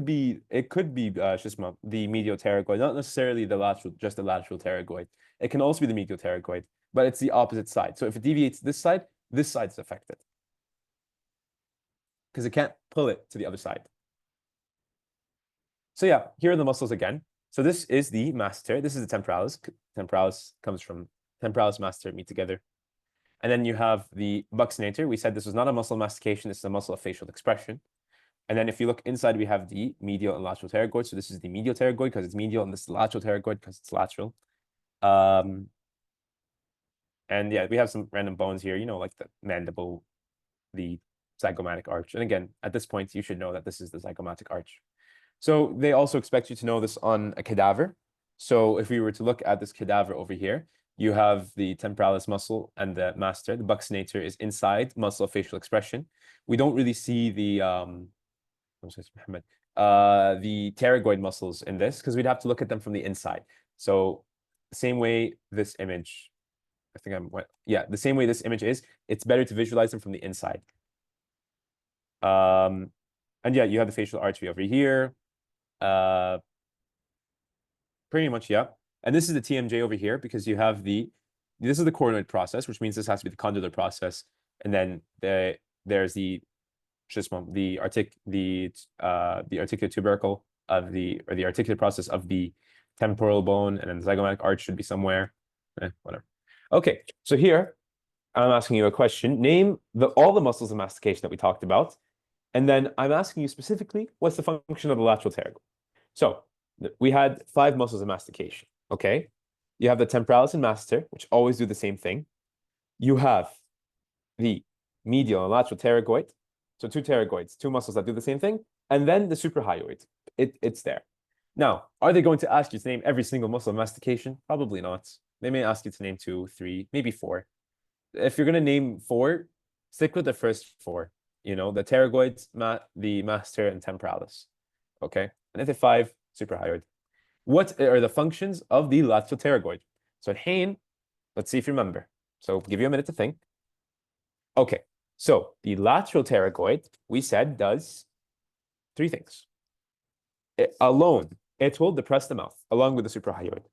be the medial pterygoid, not necessarily the lateral, just the lateral pterygoid. It can also be the medial pterygoid, but it's the opposite side. So if it deviates this side is affected because it can't pull it to the other side. So yeah, here are the muscles again. So this is the masseter. This is the temporalis. Temporalis comes from temporalis, masseter meet together. And then you have the buccinator. We said this was not a muscle of mastication. This is a muscle of facial expression. And then if you look inside, we have the medial and lateral pterygoid. So this is the medial pterygoid because it's medial, and this is the lateral pterygoid because it's lateral. And yeah, we have some random bones here, like the mandible, the zygomatic arch. And again, at this point, you should know that this is the zygomatic arch. So they also expect you to know this on a cadaver. So if we were to look at this cadaver over here, you have the temporalis muscle and the masseter. The buccinator is inside muscle of facial expression. We don't really see the pterygoid muscles in this because we'd have to look at them from the inside. So the same way this image, the same way this image is, it's better to visualize them from the inside. And yeah, you have the facial artery over here. Pretty much, yeah. And this is the TMJ over here because you have this is the coronoid process, which means this has to be the condylar process. And then there's the articular tubercle of the articular process of the temporal bone, and then the zygomatic arch should be somewhere. Whatever. Okay, so here I'm asking you a question. Name all the muscles of mastication that we talked about. And then I'm asking you specifically, what's the function of the lateral pterygoid? So we had 5 muscles of mastication, okay? You have the temporalis and masseter, which always do the same thing. You have the medial and lateral pterygoid. So 2 pterygoids, 2 muscles that do the same thing. And then the suprahyoid, it's there. Now, are they going to ask you to name every single muscle of mastication? Probably not. They may ask you to name 2, 3, maybe 4. If you're going to name 4, stick with the first 4. The pterygoids, the masseter, and temporalis. Okay? And if they're 5, suprahyoid. What are the functions of the lateral pterygoid? So at Hain, let's see if you remember. So give you a minute to think. Okay, so the lateral pterygoid, we said, does 3 things. It will depress the mouth along with the suprahyoid.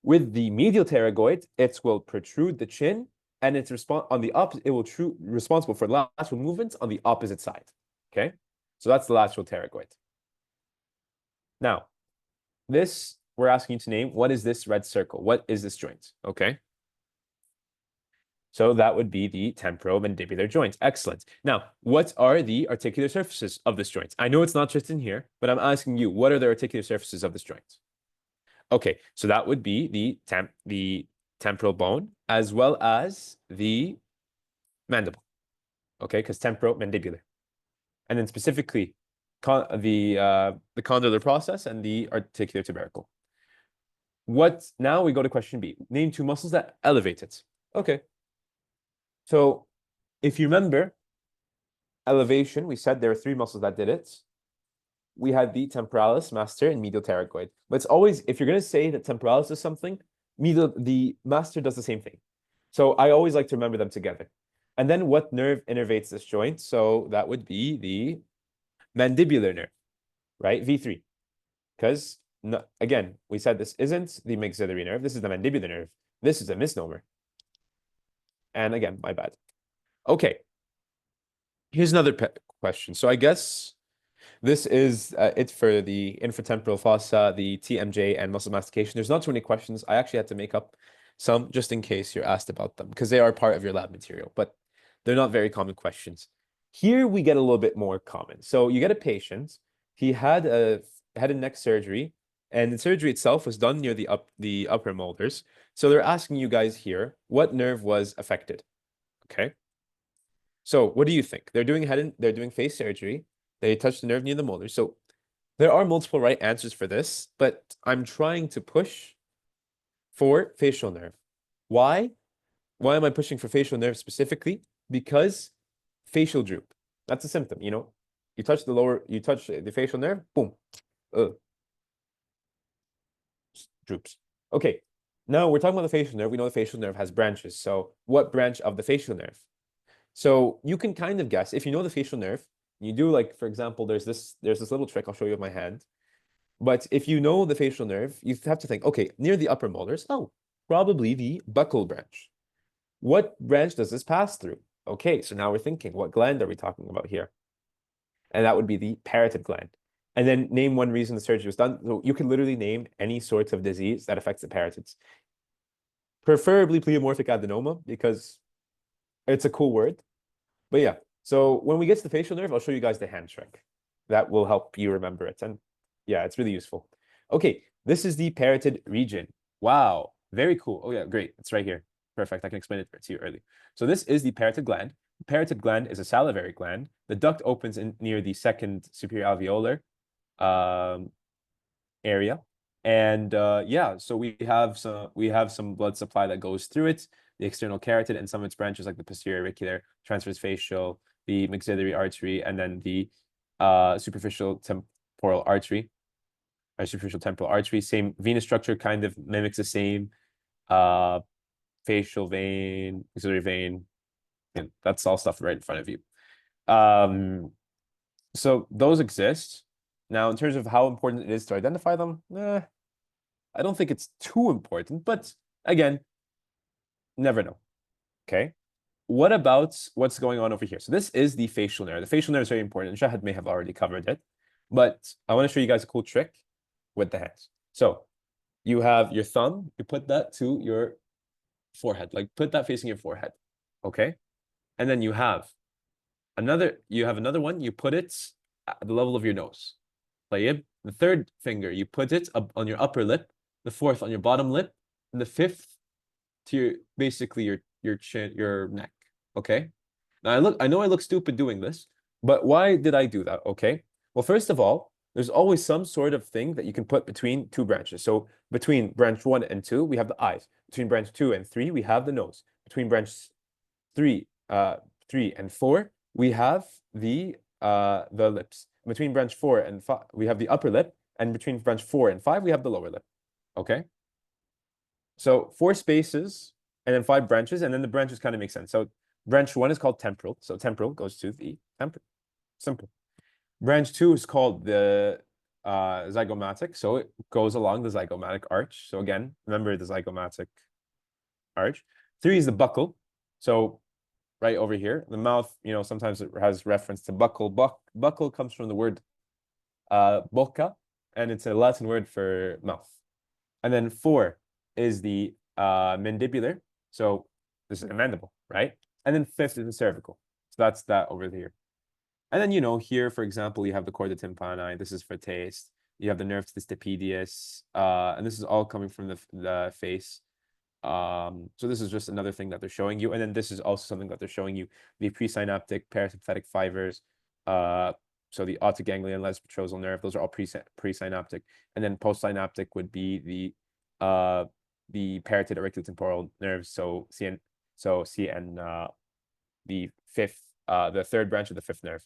With the medial pterygoid, it will protrude the chin, and it's responsible for lateral movements on the opposite side. Okay, so that's the lateral pterygoid. Now, we're asking you to name, what is this red circle? What is this joint? Okay. So that would be the temporomandibular joint. Excellent. Now, what are the articular surfaces of this joint? I know it's not just in here, but I'm asking you, what are the articular surfaces of this joint? Okay, so that would be the temporal bone as well as the mandible. Okay, because temporomandibular. And then specifically the condylar process and the articular tubercle. Now we go to question B. Name 2 muscles that elevate it. Okay. So if you remember elevation, we said there are 3 muscles that did it. We had the temporalis, masseter, and medial pterygoid. But it's always, if you're going to say that temporalis does something, the masseter does the same thing. So I always like to remember them together. And then what nerve innervates this joint? So that would be the mandibular nerve, right? V3. Because, again, we said this isn't the maxillary nerve. This is the mandibular nerve. This is a misnomer. And again, my bad. Okay. Here's another question. So I guess this is it for the infratemporal fossa, the TMJ, and muscle mastication. There's not too many questions. I actually had to make up some just in case you're asked about them because they are part of your lab material, but they're not very common questions. Here we get a little bit more common. So you get a patient. He had a head and neck surgery, and the surgery itself was done near the upper molars. So they're asking you guys here, what nerve was affected? Okay. So what do you think? They're doing face surgery. They touch the nerve near the molar. So there are multiple right answers for this, but I'm trying to push for facial nerve. Why? Why am I pushing for facial nerve specifically? Because facial droop. That's a symptom, you know. You touch the facial nerve, boom, droops. Okay, now we're talking about the facial nerve. We know the facial nerve has branches. So what branch of the facial nerve? So you can kind of guess if you know the facial nerve. You do, like, for example, there's this little trick I'll show you with my hand. But if you know the facial nerve, you have to think, okay, near the upper molars, oh, probably the buccal branch. What branch does this pass through? Okay, so now we're thinking, what gland are we talking about here? And that would be the parotid gland. And then name one reason the surgery was done. So you can literally name any sort of disease that affects the parotids. Preferably pleomorphic adenoma, because it's a cool word. But yeah, so when we get to the facial nerve, I'll show you guys the hand trick. That will help you remember it. And yeah, it's really useful. Okay, this is the parotid region. Wow, very cool. Oh yeah, great. It's right here. Perfect. I can explain it to you early. So this is the parotid gland. The parotid gland is a salivary gland. The duct opens in near the second superior alveolar area. And yeah, so we have some blood supply that goes through it, the external carotid, and some of its branches like the posterior auricular, transverse facial, the maxillary artery, and then the superficial temporal artery, or superficial temporal artery. Same venous structure, kind of mimics the same facial vein, maxillary vein. And that's all stuff right in front of you. So those exist. Now, in terms of how important it is to identify them, I don't think it's too important, but again, never know. Okay. What about what's going on over here? So this is the facial nerve. The facial nerve is very important. Shahad may have already covered it, but I want to show you guys a cool trick with the hands. So you have your thumb, you put that to your forehead, like put that facing your forehead. Okay. And then you have another one, you put it at the level of your nose. طيب. The third finger, you put it up on your upper lip, the fourth on your bottom lip, and the fifth to your chin, your neck. Okay. Now I know I look stupid doing this, but why did I do that? Okay. Well, first of all, there's always some sort of thing that you can put between two branches. So between branch 1 and 2, we have the eyes. Between branch 2 and 3, we have the nose. Between branch 3 and 4, we have the lips. Between branch 4 and 5, we have the upper lip, and between branch 4 and 5, we have the lower lip. Okay. So 4 spaces and then 5 branches, and then the branches kind of make sense. So branch 1 is called temporal. So temporal goes to the temporal. Simple. Branch 2 is called the zygomatic. So it goes along the zygomatic arch. So again, remember the zygomatic arch. 3 is the buccal. So right over here, the mouth, you know, sometimes it has reference to buccal. Buccal comes from the word bocca, and it's a Latin word for mouth. And then 4 is the mandibular. So this is a mandible, right? And then 5th is the cervical. So that's that over here. And then, you know, here, for example, you have the chorda tympani. This is for taste. You have the nerve to the stapedius. And this is all coming from the face. So this is just another thing that they're showing you. And then this is also something that they're showing you, the presynaptic parasympathetic fibers. So the autoganglion, lesbotrosal nerve, those are all presynaptic. And then postsynaptic would be the parotid auriculotemporal nerves. So CN, the third branch of the 5th nerve.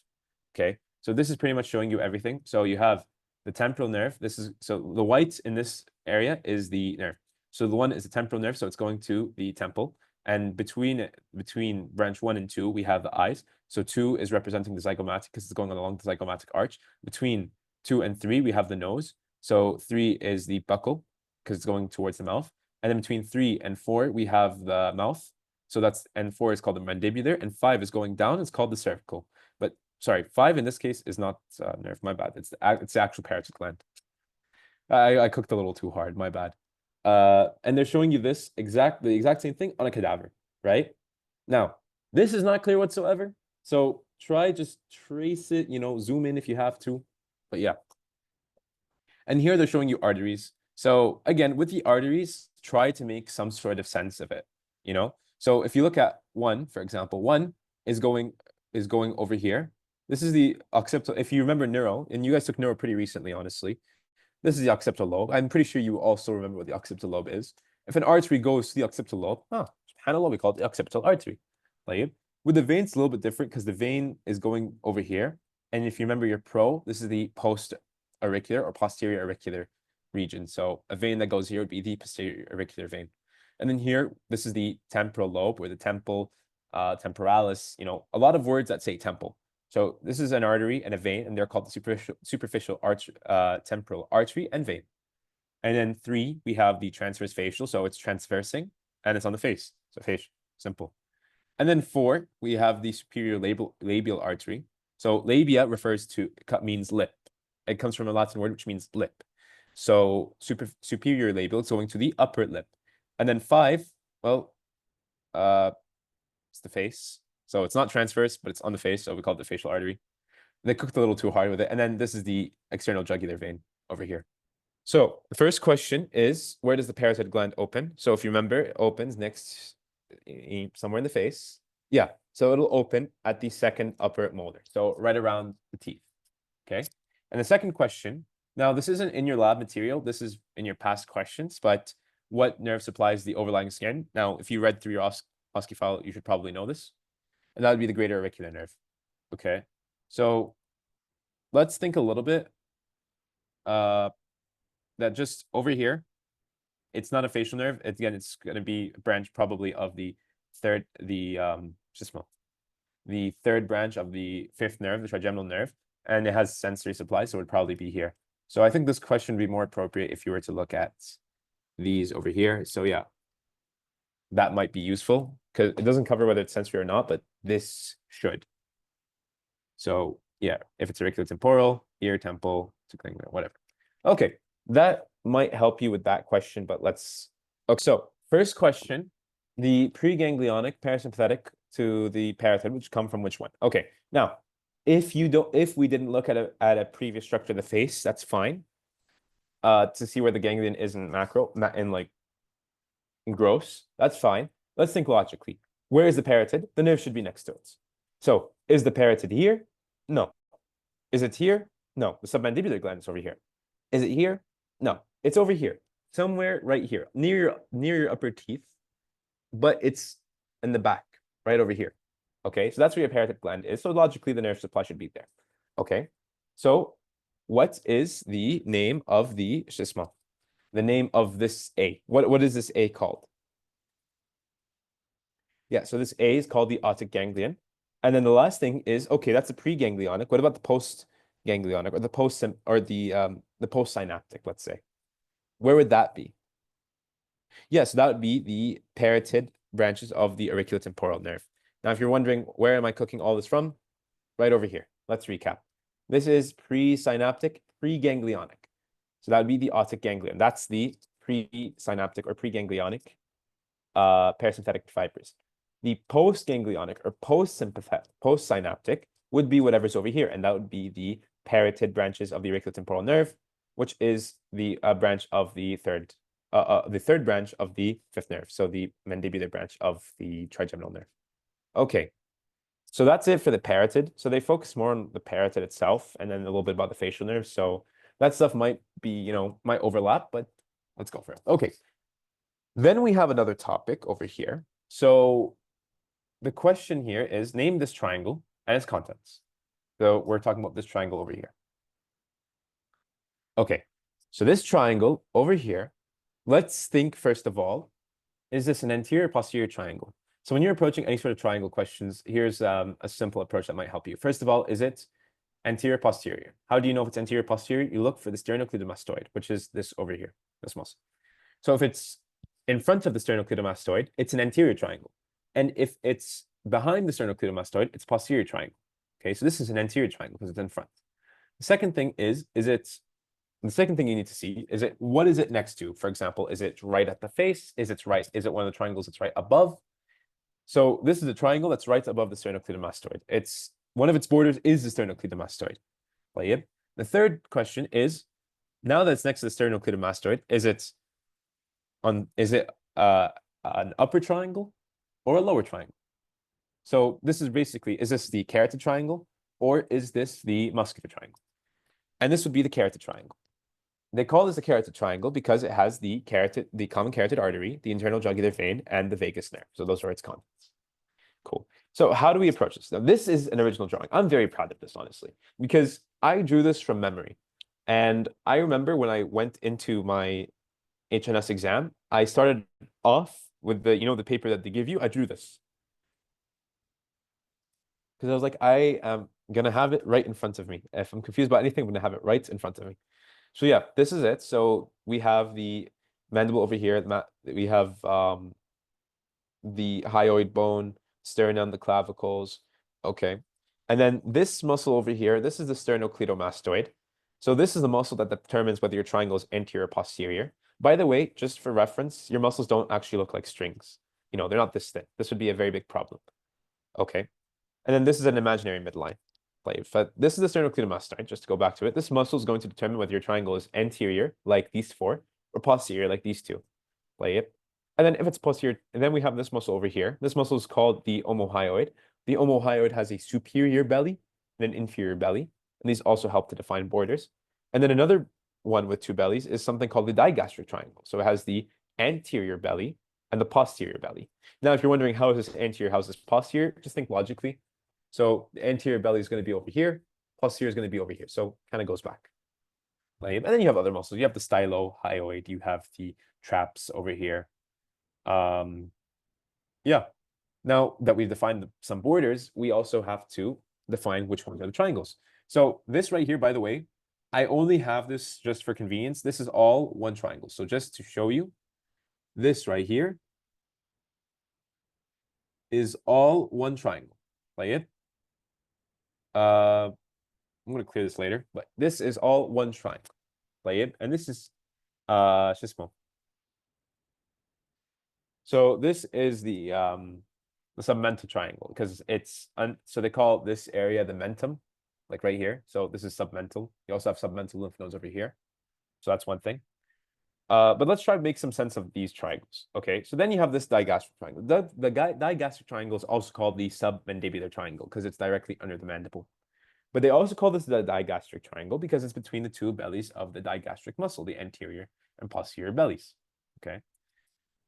Okay, so this is pretty much showing you everything. So you have the temporal nerve. So the white in this area is the nerve. So the one is the temporal nerve, so it's going to the temple. And between branch 1 and 2, we have the eyes. So 2 is representing the zygomatic because it's going along the zygomatic arch. Between 2 and 3, we have the nose. So 3 is the buccal because it's going towards the mouth. And then between 3 and 4, we have the mouth. So and 4 is called the mandibular, and 5 is going down. It's called the cervical. But sorry, 5 in this case is not nerve, my bad. It's the actual parotid gland. I cooked a little too hard, my bad. And they're showing you the exact same thing on a cadaver, right? Now, this is not clear whatsoever. So try just trace it, zoom in if you have to. But yeah. And here they're showing you arteries. So again, with the arteries, try to make some sort of sense of it, So if you look at 1, for example, 1 is going over here. This is the occipital. If you remember neuro, and you guys took neuro pretty recently, honestly, this is the occipital lobe. I'm pretty sure you also remember what the occipital lobe is. If an artery goes to the occipital lobe, subhanAllah, we call it the occipital artery. Like, with the vein, it's a little bit different because the vein is going over here. And if you remember your this is the post-auricular or posterior auricular region. So a vein that goes here would be the posterior auricular vein. And then here, this is the temporal lobe or the temporalis, a lot of words that say temple. So this is an artery and a vein, and they're called the superficial temporal artery and vein. And then 3, we have the transverse facial. So it's transversing and it's on the face. So face, simple. And then 4, we have the superior labial artery. So labia means lip. It comes from a Latin word, which means lip. So superior labial is going to the upper lip. And then 5, well, it's the face. So it's not transverse, but it's on the face. So we call it the facial artery. They cooked a little too hard with it. And then this is the external jugular vein over here. So the first question is, where does the parotid gland open? So if you remember, it opens next, somewhere in the face. Yeah, so it'll open at the second upper molar. So right around the teeth, okay? And the second question, now this isn't in your lab material. This is in your past questions, but what nerve supplies the overlying skin? Now, if you read through your OSCE file, you should probably know this. And that would be the greater auricular nerve, okay? So let's think a little bit that just over here, it's not a facial nerve. Again, it's going to be a branch probably of the third branch of the 5th nerve, the trigeminal nerve, and it has sensory supply, so it would probably be here. So I think this question would be more appropriate if you were to look at these over here. So yeah, that might be useful because it doesn't cover whether it's sensory or not, but this should. So yeah, if it's auriculotemporal, ear, temple, whatever. Okay, that might help you with that question, but let's. Okay, so first question, the preganglionic parasympathetic to the parotid, which come from which one? Okay, now if we didn't look at a previous structure of the face, that's fine. To see where the ganglion is in gross, that's fine. Let's think logically. Where is the parotid? The nerve should be next to it. So is the parotid here? No. Is it here? No. The submandibular gland is over here. Is it here? No. It's over here. Somewhere right here, near your upper teeth, but it's in the back, right over here. Okay, so that's where your parotid gland is. So logically, the nerve supply should be there. Okay, so what is the name of the name of this A? What is this A called? Yeah, so this A is called the otic ganglion. And then the last thing is, okay, that's the preganglionic. What about the postganglionic or the postsynaptic, let's say? Where would that be? Yeah, so that would be the parotid branches of the auriculotemporal nerve. Now, if you're wondering, where am I cooking all this from? Right over here. Let's recap. This is presynaptic, preganglionic. So that would be the otic ganglion. That's the presynaptic or preganglionic parasympathetic fibers. The postganglionic or postsynaptic would be whatever's over here, and that would be the parotid branches of the auriculotemporal nerve, which is the branch of the third branch of the 5th nerve, so the mandibular branch of the trigeminal nerve. Okay, so that's it for the parotid. So they focus more on the parotid itself, and then a little bit about the facial nerves. So that stuff might be, might overlap, but let's go for it. Okay. Then we have another topic over here. So the question here is, name this triangle and its contents. So we're talking about this triangle over here. Okay, so this triangle over here, let's think first of all, is this an anterior or posterior triangle? So when you're approaching any sort of triangle questions, here's a simple approach that might help you. First of all, is it anterior, posterior? How do you know if it's anterior, posterior? You look for the sternocleidomastoid, which is this over here, this muscle. So if it's in front of the sternocleidomastoid, it's an anterior triangle. And if it's behind the sternocleidomastoid, it's posterior triangle. Okay, so this is an anterior triangle because it's in front. The second thing the second thing you need to see is what is it next to? For example, is it right at the face? Is it one of the triangles that's right above? So this is a triangle that's right above the sternocleidomastoid. It's one of its borders is the sternocleidomastoid. طيب. The third question is, now that it's next to the sternocleidomastoid, is it an upper triangle or a lower triangle? So this is basically, is this the carotid triangle or is this the muscular triangle? And this would be the carotid triangle. They call this a carotid triangle because it has the common carotid artery, the internal jugular vein, and the vagus nerve. So those are its contents. Cool. So how do we approach this? Now, this is an original drawing. I'm very proud of this, honestly, because I drew this from memory. And I remember when I went into my HNS exam, I started off with the paper that they give you. I drew this. Because I was like, I am going to have it right in front of me. If I'm confused about anything, I'm going to have it right in front of me. So yeah, this is it. So we have the mandible over here. We have the hyoid bone, sternum, the clavicles. Okay. And then this muscle over here, this is the sternocleidomastoid. So this is the muscle that determines whether your triangle is anterior or posterior. By the way, just for reference, your muscles don't actually look like strings. They're not this thin. This would be a very big problem. Okay. And then this is an imaginary midline. But this is the sternocleidomastoid, just to go back to it. This muscle is going to determine whether your triangle is anterior, like these four, or posterior, like these two. And then if it's posterior, and then we have this muscle over here. This muscle is called the omohyoid. The omohyoid has a superior belly and an inferior belly. And these also help to define borders. And then another one with two bellies is something called the digastric triangle. So it has the anterior belly and the posterior belly. Now, if you're wondering how is this anterior, how is this posterior, just think logically. So the anterior belly is going to be over here, posterior is going to be over here. So kind of goes back. And then you have other muscles. You have the stylohyoid, you have the traps over here. Yeah. Now that we've defined some borders, we also have to define which ones are the triangles. So this right here, by the way, I only have this just for convenience. This is all one triangle. So just to show you, this right here is all one triangle. I'm going to clear this later, but this is all one triangle. And this is small. So this is the submental triangle because so they call this area the mentum, like right here. So this is submental. You also have submental lymph nodes over here. So that's one thing. But let's try to make some sense of these triangles. Okay, so then you have this digastric triangle. The digastric triangle is also called the submandibular triangle because it's directly under the mandible. But they also call this the digastric triangle because it's between the two bellies of the digastric muscle, the anterior and posterior bellies. Okay.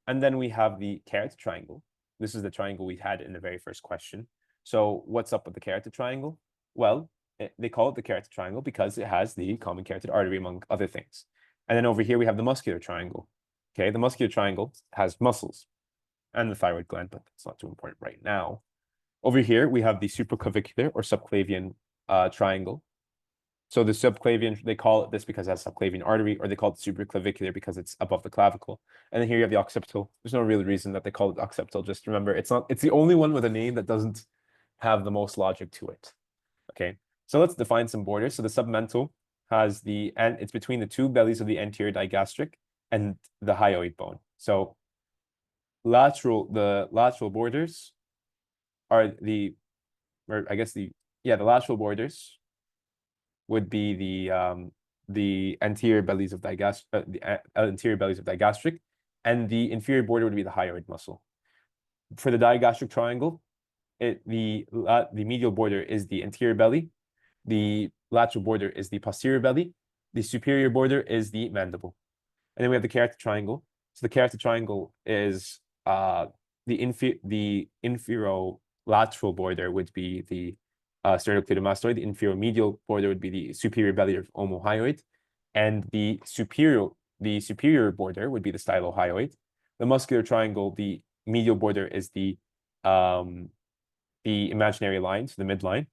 And then we have the carotid triangle. This is the triangle we had in the very first question. So what's up with the carotid triangle? Well, they call it the carotid triangle because it has the common carotid artery, among other things. And then over here, we have the muscular triangle. Okay, the muscular triangle has muscles and the thyroid gland, but that's not too important right now. Over here, we have the supraclavicular or subclavian triangle. So the subclavian, they call it this because it has subclavian artery, or they call it supraclavicular because it's above the clavicle. And then here you have the occipital. There's no real reason that they call it occipital. Just remember, it's the only one with a name that doesn't have the most logic to it. Okay, so let's define some borders. So the submental has it's between the two bellies of the anterior digastric and the hyoid bone. So the lateral borders are the lateral borders would be the anterior bellies of digastric, and the inferior border would be the hyoid muscle. For the digastric triangle, the medial border is the anterior belly, the lateral border is the posterior belly, the superior border is the mandible. And then we have the carotid triangle. So the carotid triangle is the inferolateral border would be the sternocleidomastoid. The inferior medial border would be the superior belly of omohyoid, and the superior border would be the stylohyoid. The muscular triangle, the medial border is the imaginary line, so the midline,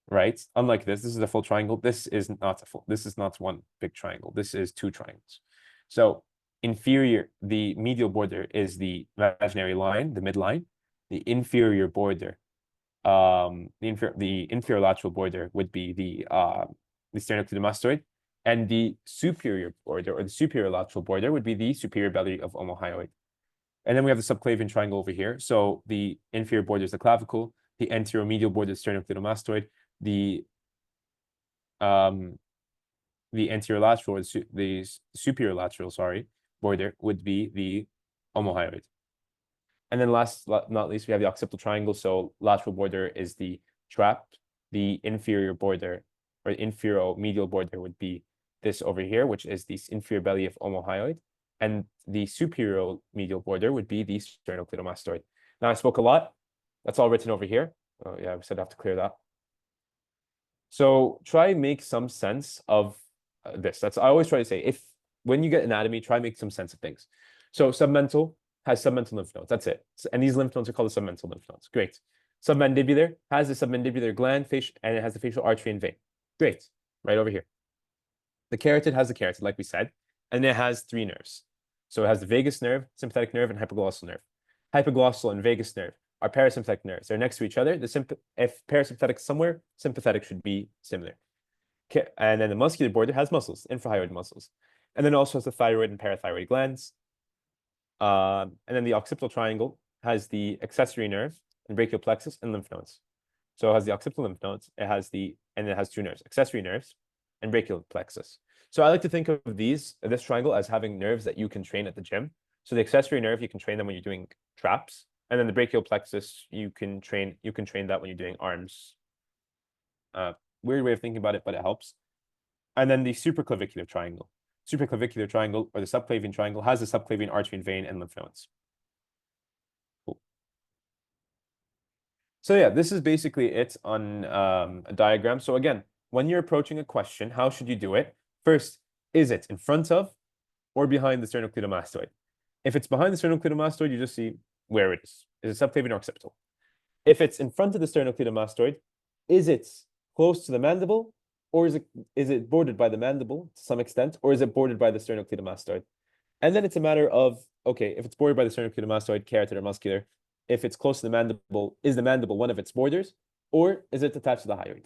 right? Unlike this is a full triangle. This is not one big triangle. This is two triangles. So the medial border is the imaginary line, the midline. The inferior border the inferior lateral border would be the sternocleidomastoid, and the superior border or the superior lateral border would be the superior belly of omohyoid. And then we have the subclavian triangle over here. So the inferior border is the clavicle, the anteromedial border is sternocleidomastoid, the anterior lateral, the superior lateral, border would be the omohyoid. And then last but not least, we have the occipital triangle. So lateral border is the trap. The inferior border or inferior medial border would be this over here, which is the inferior belly of omohyoid. And the superior medial border would be the sternocleidomastoid. Now I spoke a lot. That's all written over here. Oh yeah, I said I have to clear that. So try make some sense of this. I always try to say, when you get anatomy, try make some sense of things. So submental has submental lymph nodes. That's it. And these lymph nodes are called the submental lymph nodes. Great. Submandibular has the submandibular gland, and it has the facial artery and vein. Great. Right over here. The carotid has the carotid, like we said, and it has 3 nerves. So it has the vagus nerve, sympathetic nerve, and hypoglossal nerve. Hypoglossal and vagus nerve are parasympathetic nerves. They're next to each other. If parasympathetic is somewhere, sympathetic should be similar. And then the muscular border has muscles, infrahyoid muscles. And then also has the thyroid and parathyroid glands. And then the occipital triangle has the accessory nerve and brachial plexus and lymph nodes. So it has the occipital lymph nodes, and it has 2 nerves, accessory nerves and brachial plexus. So I like to think of this triangle as having nerves that you can train at the gym. So the accessory nerve, you can train them when you're doing traps. And then the brachial plexus, you can train that when you're doing arms. Weird way of thinking about it, but it helps. And then the supraclavicular triangle. Supraclavicular triangle, or the subclavian triangle, has the subclavian artery and vein and lymph nodes. Cool. So yeah, this is basically it on a diagram. So again, when you're approaching a question, how should you do it? First, is it in front of or behind the sternocleidomastoid? If it's behind the sternocleidomastoid, you just see where it is. Is it subclavian or occipital? If it's in front of the sternocleidomastoid, is it close to the mandible, or is it bordered by the mandible to some extent, or is it bordered by the sternocleidomastoid? And then it's a matter of, okay, if it's bordered by the sternocleidomastoid, carotid or muscular, if it's close to the mandible, is the mandible one of its borders, or is it attached to the hyoid?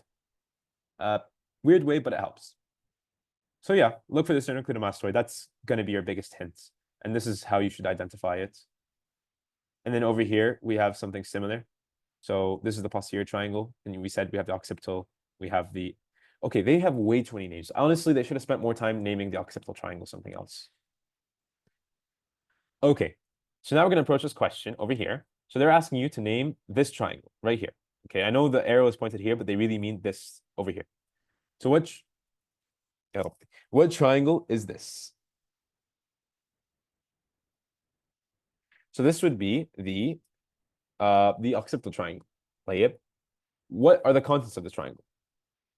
Weird way, but it helps. So yeah, look for the sternocleidomastoid. That's going to be your biggest hint. And this is how you should identify it. And then over here, we have something similar. So this is the posterior triangle. And we said we have the occipital. We have the... Okay, they have way too many names. Honestly, they should have spent more time naming the occipital triangle something else. Okay, so now we're going to approach this question over here. So they're asking you to name this triangle right here. Okay, I know the arrow is pointed here, but they really mean this over here. So what triangle is this? So this would be the occipital triangle. Like, what are the contents of this triangle?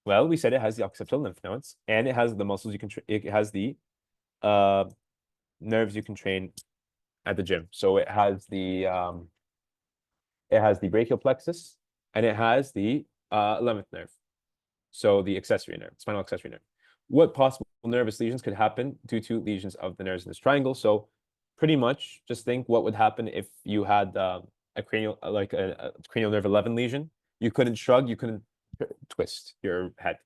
Well, we said it has the occipital lymph nodes, and it has the muscles it has the nerves you can train at the gym. So it has the brachial plexus, and it has the 11th nerve. So the accessory nerve, spinal accessory nerve. What possible nervous lesions could happen due to lesions of the nerves in this triangle? So pretty much just think what would happen if you had a cranial, like a cranial nerve 11 lesion. You couldn't shrug, you couldn't twist your head.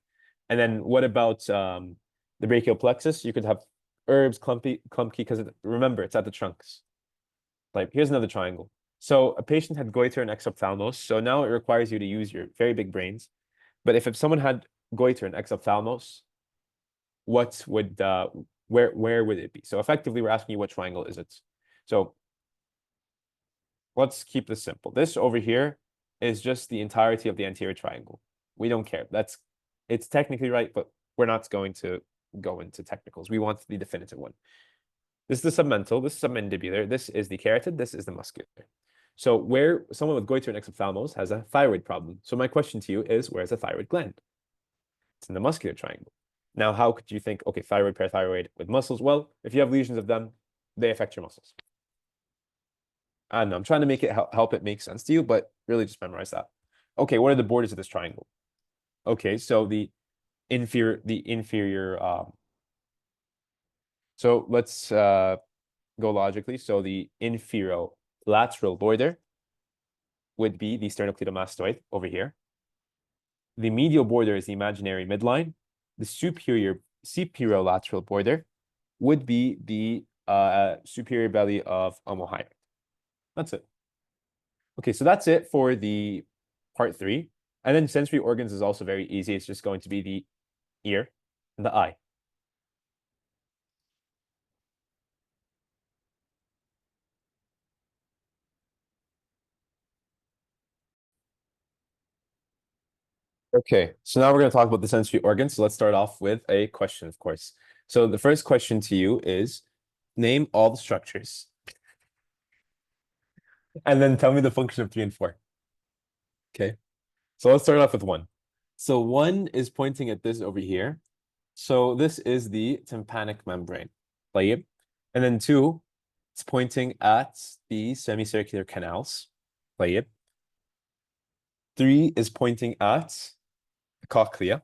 And then what about the brachial plexus? You could have herbs, clumpy, because remember, it's at the trunks. Like, here's another triangle. So a patient had goiter and exophthalmos. So now it requires you to use your very big brains. But if someone had goiter and exophthalmos, what would where would it be? So effectively, we're asking you what triangle is it? So let's keep this simple. This over here is just the entirety of the anterior triangle. We don't care. It's technically right, but we're not going to go into technicals. We want the definitive one. This is the submental, this is submandibular, this is the carotid, this is the muscular. So where someone with goiter and exophthalmos has a thyroid problem. So my question to you is, where's the thyroid gland? It's in the muscular triangle. Now, how could you think, okay, thyroid, parathyroid with muscles? Well, if you have lesions of them, they affect your muscles. I don't know, I'm trying to make it help it make sense to you, but really just memorize that. Okay, what are the borders of this triangle? Okay, so the inferior, so let's go logically. So the inferior lateral border would be the sternocleidomastoid over here. The medial border is the imaginary midline. The superior-lateral border would be the superior belly of omohyoid. That's it. Okay, so that's it for the part 3. And then sensory organs is also very easy. It's just going to be the ear and the eye. Okay, so now we're going to talk about the sensory organs. So let's start off with a question, of course. So the first question to you is, name all the structures. And then tell me the function of 3 and 4. Okay, so let's start off with 1. So 1 is pointing at this over here. So this is the tympanic membrane. طيب. And then 2, it's pointing at the semicircular canals. طيب. 3 is pointing at the cochlea.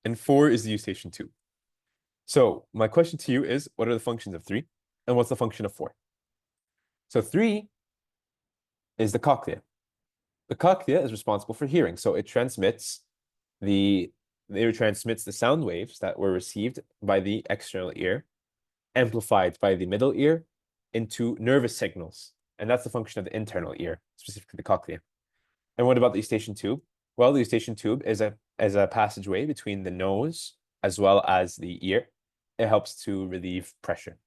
And 4 is the eustachian tube. So my question to you is, what are the functions of 3? And what's the function of 4? So 3 is the cochlea. The cochlea is responsible for hearing. So it transmits the sound waves that were received by the external ear, amplified by the middle ear, into nervous signals. And that's the function of the internal ear, specifically the cochlea. And what about the eustachian tube? Well, the eustachian tube is a passageway between the nose as well as the ear. It helps to relieve pressure.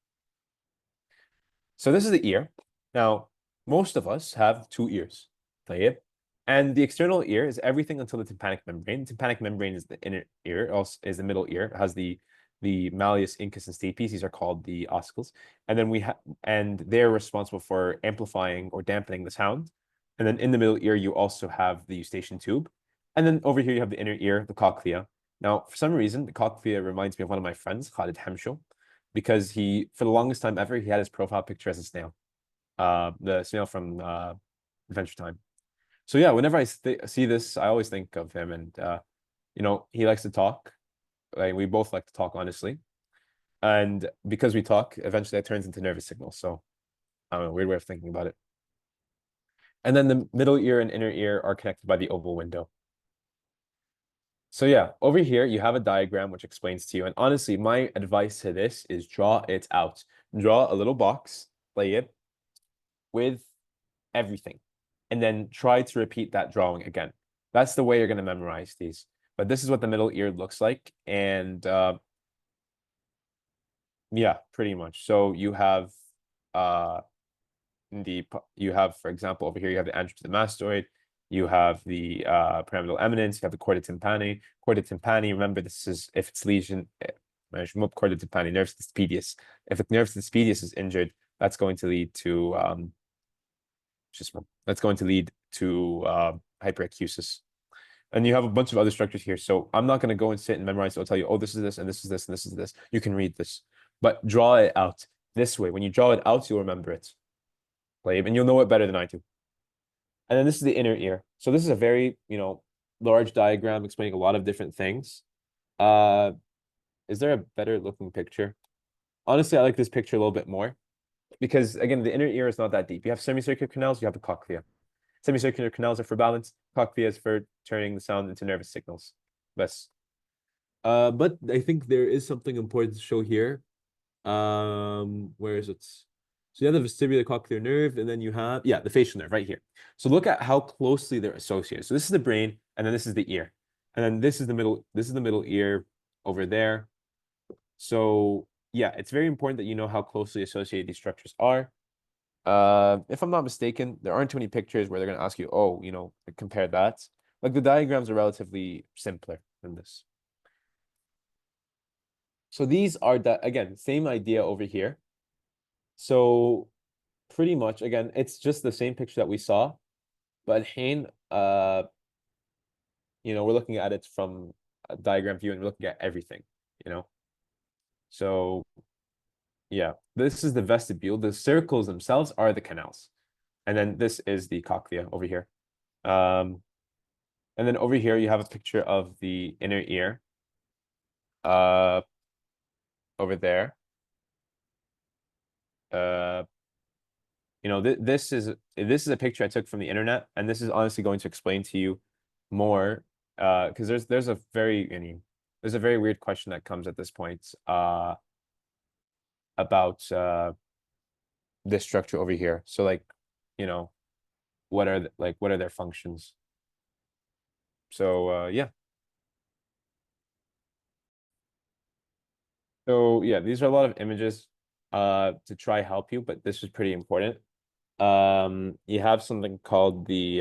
So this is the ear. Now, most of us have 2 ears. طيب. And the external ear is everything until the tympanic membrane. The tympanic membrane is the inner ear, also is the middle ear. It has the malleus, incus, and stapes. These are called the ossicles. And then they're responsible for amplifying or dampening the sound. And then in the middle ear, you also have the eustachian tube. And then over here, you have the inner ear, the cochlea. Now, for some reason, the cochlea reminds me of one of my friends, Khalid Hamsho, because for the longest time ever, he had his profile picture as a snail. The snail from Adventure Time. So yeah, whenever I see this, I always think of him, and he likes to talk. Like, we both like to talk, honestly. And because we talk, eventually that turns into nervous signals. So I don't know, weird way of thinking about it. And then the middle ear and inner ear are connected by the oval window. So yeah, over here you have a diagram which explains to you. And honestly, my advice to this is draw it out. Draw a little box, lay it with everything, and then try to repeat that drawing again. That's the way you're going to memorize these. But this is what the middle ear looks like. And yeah, pretty much. So you have for example, over here, you have the antropomastoid, you have the pyramidal eminence, you have the chorda tympani. Chorda tympani, remember, this is if it's lesion, chorda tympani, nervus dyspedius. If the nervus dyspedius is injured, that's going to lead to hyperacusis. And you have a bunch of other structures here. So I'm not going to go and sit and memorize. I'll tell you, oh, this is this, and this is this, and this is this. You can read this, but draw it out this way. When you draw it out, you'll remember it. And you'll know it better than I do. And then this is the inner ear. So this is a very, large diagram explaining a lot of different things. Is there a better looking picture? Honestly, I like this picture a little bit more because, again, the inner ear is not that deep. You have semicircular canals, you have the cochlea. Semicircular canals are for balance, cochlea is for turning the sound into nervous signals. Best. But I think there is something important to show here. Where is it? So you have the vestibular cochlear nerve, and then you have, the facial nerve right here. So look at how closely they're associated. So this is the brain, and then this is the ear. And then this is the middle ear over there. So yeah, it's very important that you know how closely associated these structures are. If I'm not mistaken, there aren't too many pictures where they're going to ask you, oh, compare that. Like, the diagrams are relatively simpler than this. So these are again, same idea over here. So pretty much, again, it's just the same picture that we saw, but الحين, we're looking at it from a diagram view and we're looking at everything, So yeah, this is the vestibule. The circles themselves are the canals. And then this is the cochlea over here. And then over here, you have a picture of the inner ear over there. you know, this is a picture I took from the internet, and this is honestly going to explain to you more, because there's a very, I mean, there's a very weird question that comes at this point, about this structure over here. So like, you know, what are what are their functions? So yeah. So yeah, these are a lot of images to try help you, but this is pretty important. You have something called the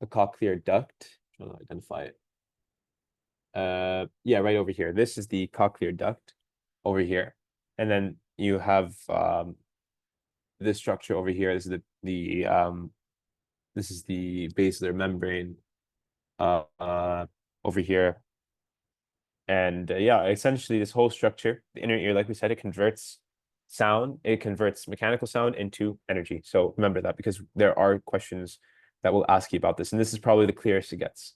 cochlear duct. I'm trying to identify it. Yeah, right over here. This is the cochlear duct over here. And then you have this structure over here. This is this is the basilar membrane over here. And yeah, essentially this whole structure, the inner ear, like we said, it converts sound, it converts mechanical sound into energy. So remember that, because there are questions that will ask you about this, and this is probably the clearest it gets.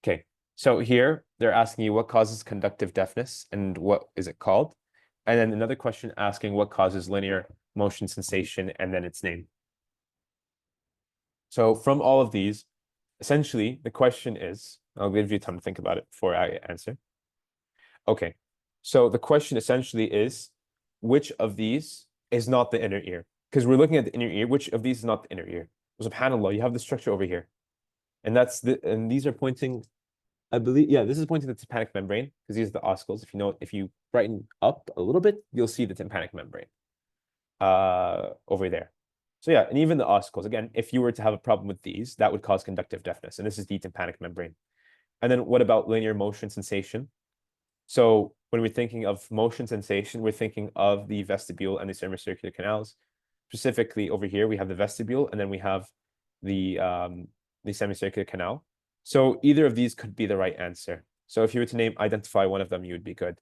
Okay, so here they're asking you what causes conductive deafness and what is it called? And then another question asking what causes linear motion sensation and then its name. So from all of these, essentially the question is, I'll give you time to think about it before I answer. Okay, so the question essentially is, which of these is not the inner ear? Because we're looking at the inner ear, which of these is not the inner ear? SubhanAllah, you have the structure over here. And and these are pointing, I believe, yeah, this is pointing to the tympanic membrane, because these are the ossicles. If you brighten up a little bit, you'll see the tympanic membrane over there. So yeah, and even the ossicles, again, if you were to have a problem with these, that would cause conductive deafness. And this is the tympanic membrane. And then what about linear motion sensation? So when we're thinking of motion sensation, we're thinking of the vestibule and the semicircular canals. Specifically over here, we have the vestibule, and then we have the semicircular canal. So either of these could be the right answer. So if you were to identify one of them, you would be good.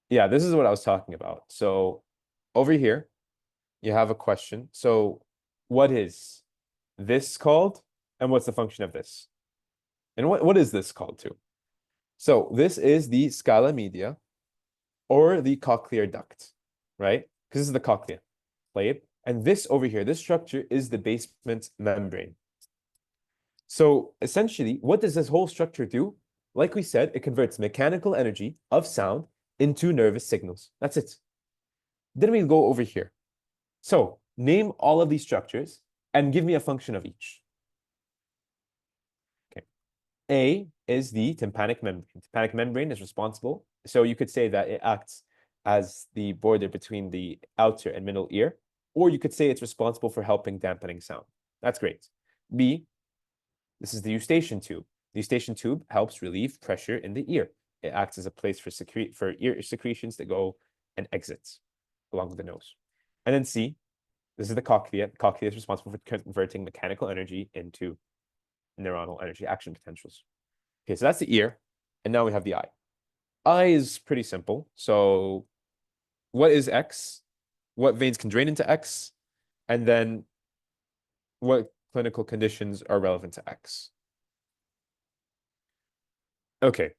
Yeah, this is what I was talking about. So over here, you have a question. So what is this called? And what's the function of this? And what is this called too? So this is the scala media or the cochlear duct, right? Because this is the cochlea, right? And this over here, this structure is the basement membrane. So essentially, what does this whole structure do? Like we said, it converts mechanical energy of sound into nervous signals. That's it. Then we go over here. So name all of these structures and give me a function of each. Okay. A is the tympanic membrane. Tympanic membrane is responsible. So you could say that it acts as the border between the outer and middle ear, or you could say it's responsible for helping dampening sound. That's great. B, this is the eustachian tube. The eustachian tube helps relieve pressure in the ear. It acts as a place for ear secretions that go and exits along with the nose. And then C, this is the cochlea. The cochlea is responsible for converting mechanical energy into neuronal energy action potentials. Okay, so that's the ear. And now we have the eye. Eye is pretty simple. So what is X? What veins can drain into X? And then what clinical conditions are relevant to X? Okay.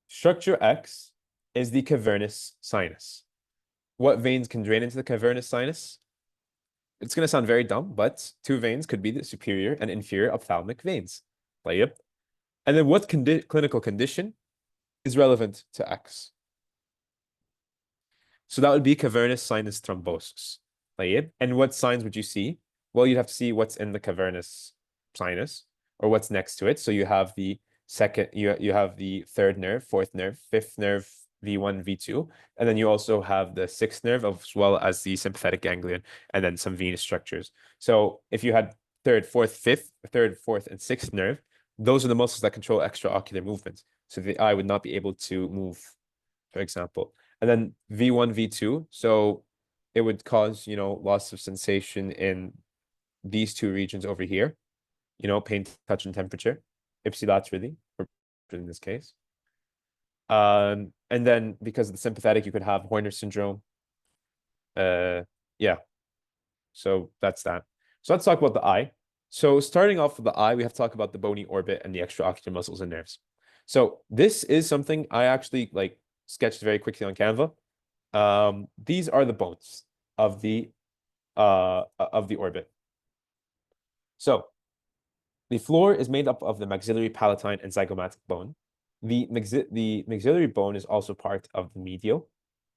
Structure X is the cavernous sinus. What veins can drain into the cavernous sinus? It's going to sound very dumb, but two veins could be the superior and inferior ophthalmic veins. Yep. And then what clinical condition is relevant to X? So that would be cavernous sinus thrombosis. And what signs would you see? Well, you'd have to see what's in the cavernous sinus or what's next to it. So you have the second, you have the third nerve, fourth nerve, fifth nerve, V1, V2, and then you also have the sixth nerve as well as the sympathetic ganglion, and then some venous structures. So if you had third, fourth, and sixth nerve, those are the muscles that control extraocular movement. So the eye would not be able to move, for example. And then V1, V2, so it would cause, loss of sensation in these two regions over here, pain, touch, and temperature, ipsilaterally, or in this case. And then because of the sympathetic, you could have Horner syndrome. Yeah. So that's that. So let's talk about the eye. So starting off with the eye, we have to talk about the bony orbit and the extraocular muscles and nerves. So this is something I actually sketched very quickly on Canva. These are the bones. of the orbit. So the floor is made up of the maxillary, palatine, and zygomatic bone. The maxillary bone is also part of the medial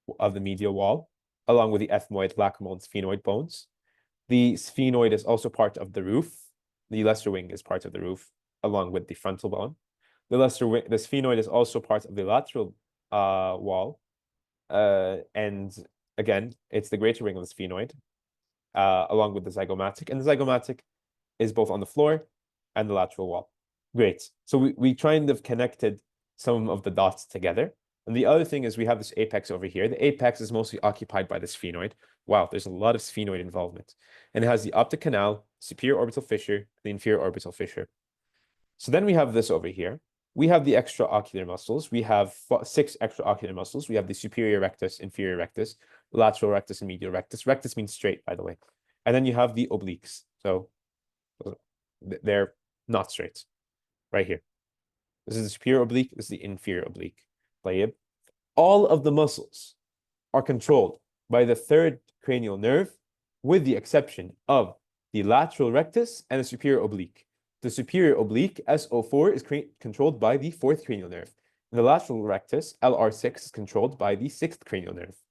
wall, along with the ethmoid, lacrimal, and sphenoid bones. The sphenoid is also part of the roof. The lesser wing is part of the roof, along with the frontal bone. The sphenoid is also part of the lateral wall. And again, it's the greater wing of the sphenoid, along with the zygomatic. And the zygomatic is both on the floor and the lateral wall. Great. So we kind of connected some of the dots together. And the other thing is we have this apex over here. The apex is mostly occupied by the sphenoid. Wow, there's a lot of sphenoid involvement. And it has the optic canal, superior orbital fissure, the inferior orbital fissure. So then we have this over here. We have the extraocular muscles. We have 6 extraocular muscles. We have the superior rectus, inferior rectus, lateral rectus, and medial rectus. Rectus means straight, by the way. And then you have the obliques. So they're not straight right here. This is the superior oblique. This is the inferior oblique. All of the muscles are controlled by the third cranial nerve, with the exception of the lateral rectus and the superior oblique. The superior oblique, SO4, is controlled by the fourth cranial nerve. And the lateral rectus, LR6, is controlled by the sixth cranial nerve.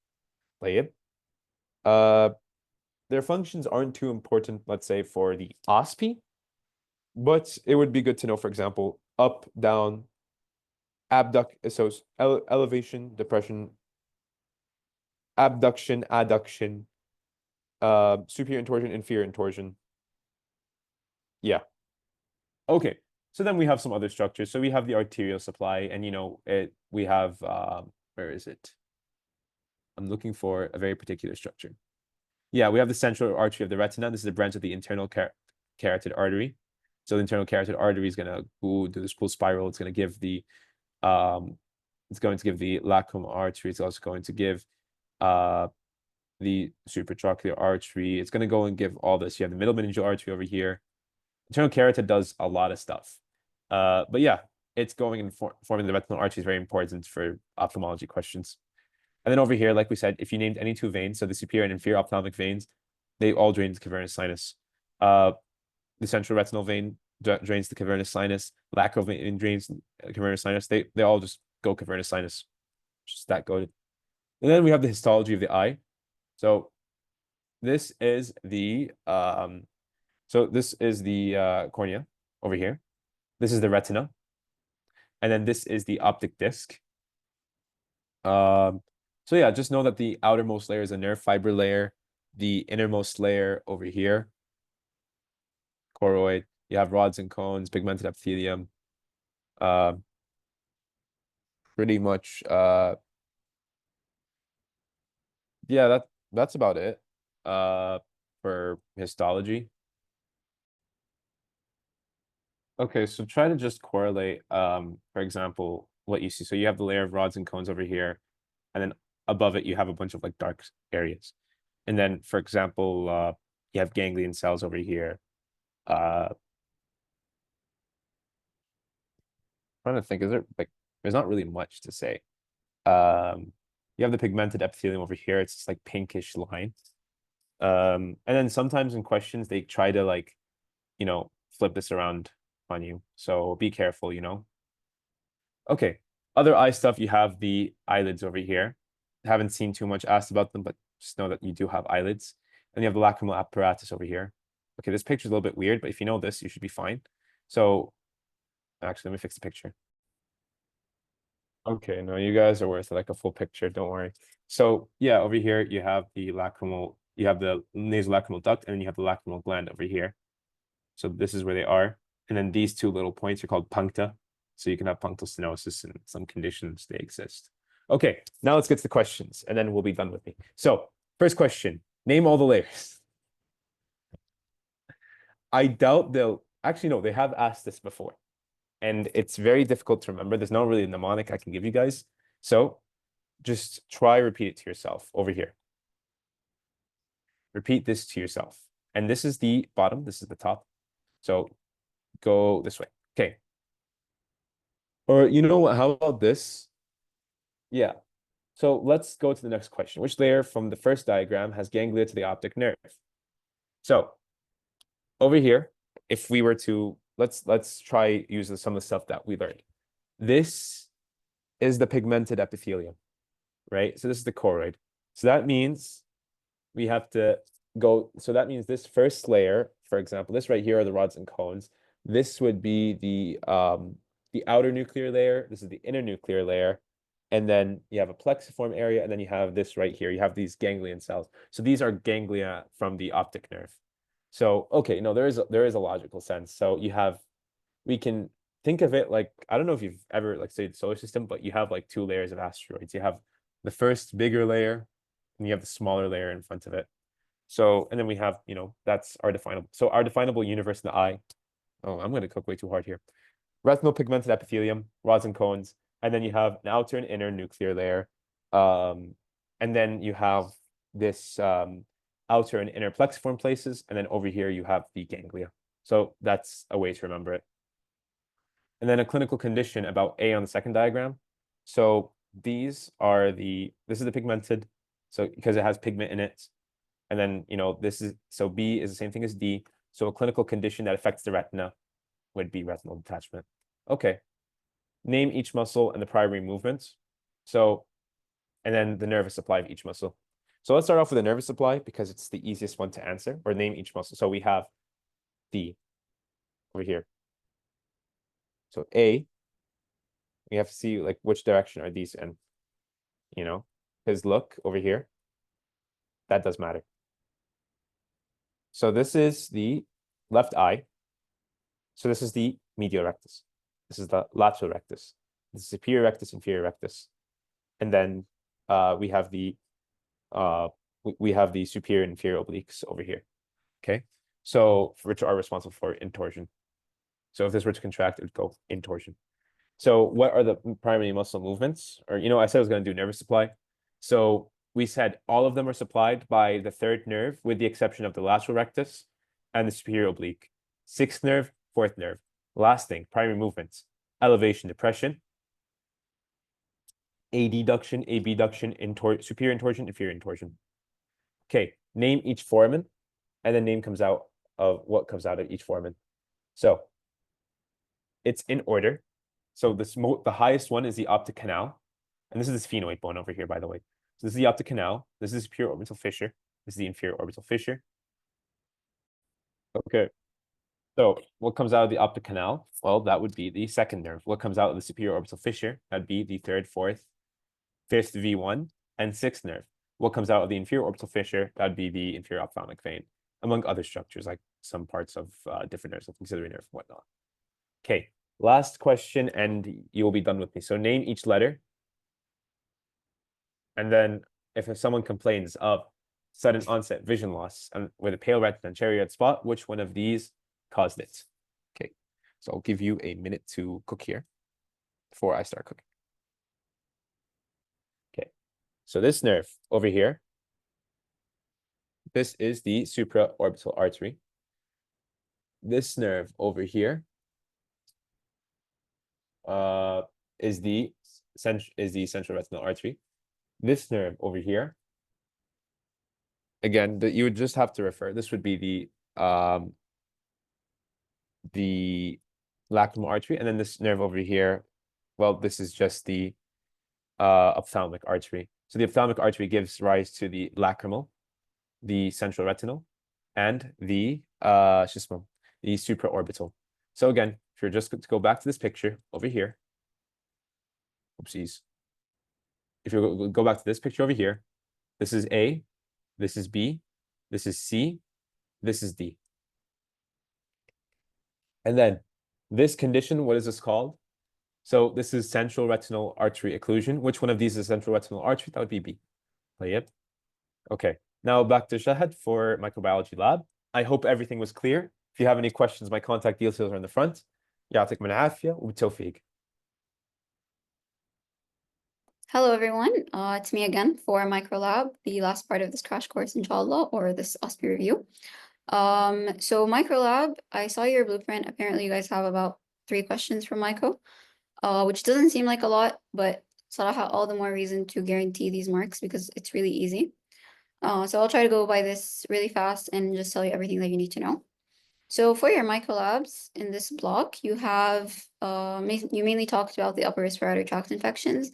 Their functions aren't too important, let's say, for the OSPE, but it would be good to know, for example, up, down, so elevation, depression, abduction, adduction, superior intorsion, inferior intorsion. Yeah. Okay. So then we have some other structures. So we have the arterial supply, and we have where is it? I'm looking for a very particular structure. Yeah, we have the central artery of the retina. This is the branch of the internal carotid artery. So the internal carotid artery is gonna do this cool spiral. It's going to give the lacrimal artery. It's also going to give the supratrochlear artery. It's going to go and give all this. You have the middle meningeal artery over here. Internal carotid does a lot of stuff. But yeah, it's going and forming the retinal artery is very important for ophthalmology questions. And then over here, like we said, if you named any 2 veins, so the superior and inferior ophthalmic veins, they all drain the cavernous sinus. The central retinal vein drains the cavernous sinus. Lateral vein drains the cavernous sinus. They all just go cavernous sinus. Just that good. And then we have the histology of the eye. So this is the cornea over here. This is the retina. And then this is the optic disc. So yeah, just know that the outermost layer is a nerve fiber layer. The innermost layer over here, choroid, you have rods and cones, pigmented epithelium. Pretty much, yeah, that's about it for histology. Okay, so try to just correlate, for example, what you see. So you have the layer of rods and cones over here, and then above it you have a bunch of like dark areas. And then, for example, you have ganglion cells over here. Trying to think, there's not really much to say. You have the pigmented epithelium over here. It's just like pinkish line. And then sometimes in questions they try to flip this around on you. So be careful, Okay. Other eye stuff, you have the eyelids over here. Haven't seen too much asked about them, but just know that you do have eyelids. And you have the lacrimal apparatus over here. Okay, this picture's a little bit weird, but if you know this, you should be fine. So actually, let me fix the picture. Okay, no, you guys are worth like a full picture, don't worry. So yeah, over here you have the nasolacrimal duct, and then you have the lacrimal gland over here. So this is where they are. And then these 2 little points are called puncta. So you can have punctal stenosis, and some conditions they exist. Okay, now let's get to the questions, and then we'll be done with me. So first question, name all the layers. I doubt actually, no, they have asked this before. And it's very difficult to remember. There's not really a mnemonic I can give you guys. So just try repeat it to yourself over here. Repeat this to yourself. And this is the bottom, this is the top. So go this way. Okay. Or you know what? How about this? Yeah. So let's go to the next question. Which layer from the first diagram has ganglia to the optic nerve? So over here, if we were to, let's try using some of the stuff that we learned. This is the pigmented epithelium, right? So this is the choroid. So that means we have to go, so that means this first layer, for example, this right here are the rods and cones. This would be the outer nuclear layer. This is the inner nuclear layer. And then you have a plexiform area, and then you have this right here. You have these ganglion cells. So these are ganglia from the optic nerve. So, okay, no, there is a logical sense. So you have, we can think of it like, I don't know if you've ever like studied the solar system, but you have like two layers of asteroids. You have the first bigger layer, and you have the smaller layer in front of it. So, and then we have, that's our definable. So our definable universe in the eye. Oh, I'm going to cook way too hard here. Retinal pigmented epithelium, rods and cones, and then you have an outer and inner nuclear layer. And then you have this outer and inner plexiform places, and then over here you have the ganglia. So that's a way to remember it. And then a clinical condition about A on the second diagram. So this is the pigmented, so because it has pigment in it. And then, so B is the same thing as D. So a clinical condition that affects the retina would be retinal detachment. Okay. Name each muscle and the primary movements. So, and then the nervous supply of each muscle. So let's start off with the nervous supply because it's the easiest one to answer, or name each muscle. So we have D over here. So A, we have to see like which direction are these in, because look over here, that does matter. So this is the left eye. So this is the medial rectus. This is the lateral rectus. This is superior rectus, inferior rectus. And then we have the superior and inferior obliques over here. Okay. So which are responsible for intorsion. So if this were to contract, it would go intorsion. So what are the primary muscle movements? Or, I said I was going to do nervous supply. So we said all of them are supplied by the third nerve, with the exception of the lateral rectus and the superior oblique. Sixth nerve, fourth nerve. Last thing, primary movements: elevation, depression, adduction, abduction, superior intorsion, inferior intorsion. Okay, name each foramen, and then name comes out of what comes out of each foramen. So it's in order. So the highest one is the optic canal, and this is this sphenoid bone over here, by the way. So this is the optic canal. This is the superior orbital fissure. This is the inferior orbital fissure. Okay. So what comes out of the optic canal? Well, that would be the second nerve. What comes out of the superior orbital fissure? That'd be the third, fourth, fifth V1, and sixth nerve. What comes out of the inferior orbital fissure? That'd be the inferior ophthalmic vein, among other structures, like some parts of different nerves, like maxillary nerve and whatnot. Okay, last question, and you will be done with me. So name each letter. And then if someone complains of sudden onset vision loss and with a pale retina and cherry red spot, which one of these caused it? Okay, so I'll give you a minute to cook here before I start cooking. Okay, so this nerve over here, this is the supraorbital artery. This nerve over here is the central retinal artery. This nerve over here, again, you would just have to refer. This would be the lacrimal artery, and then this nerve over here, well, this is just the ophthalmic artery. So the ophthalmic artery gives rise to the lacrimal, the central retinal, and the supraorbital. So again, if you're just to go back to this picture over here, oopsies. If you go back to this picture over here, this is A, this is B, this is C, this is D. And then this condition, what is this called? So this is central retinal artery occlusion. Which one of these is central retinal artery? That would be B. Yep. Okay. Now back to Shahad for microbiology lab. I hope everything was clear. If you have any questions, my contact details are in the front. يعطيكم العافية وبالتوفيق. Hello everyone, it's me again for Microlab, the last part of this crash course, inshallah, or this OSPE review. So Microlab, I saw your blueprint. Apparently you guys have about 3 questions from Micro, which doesn't seem like a lot, but Salaha, all the more reason to guarantee these marks because it's really easy. So I'll try to go by this really fast and just tell you everything that you need to know. So for your microlabs in this block, you have you mainly talked about the upper respiratory tract infections,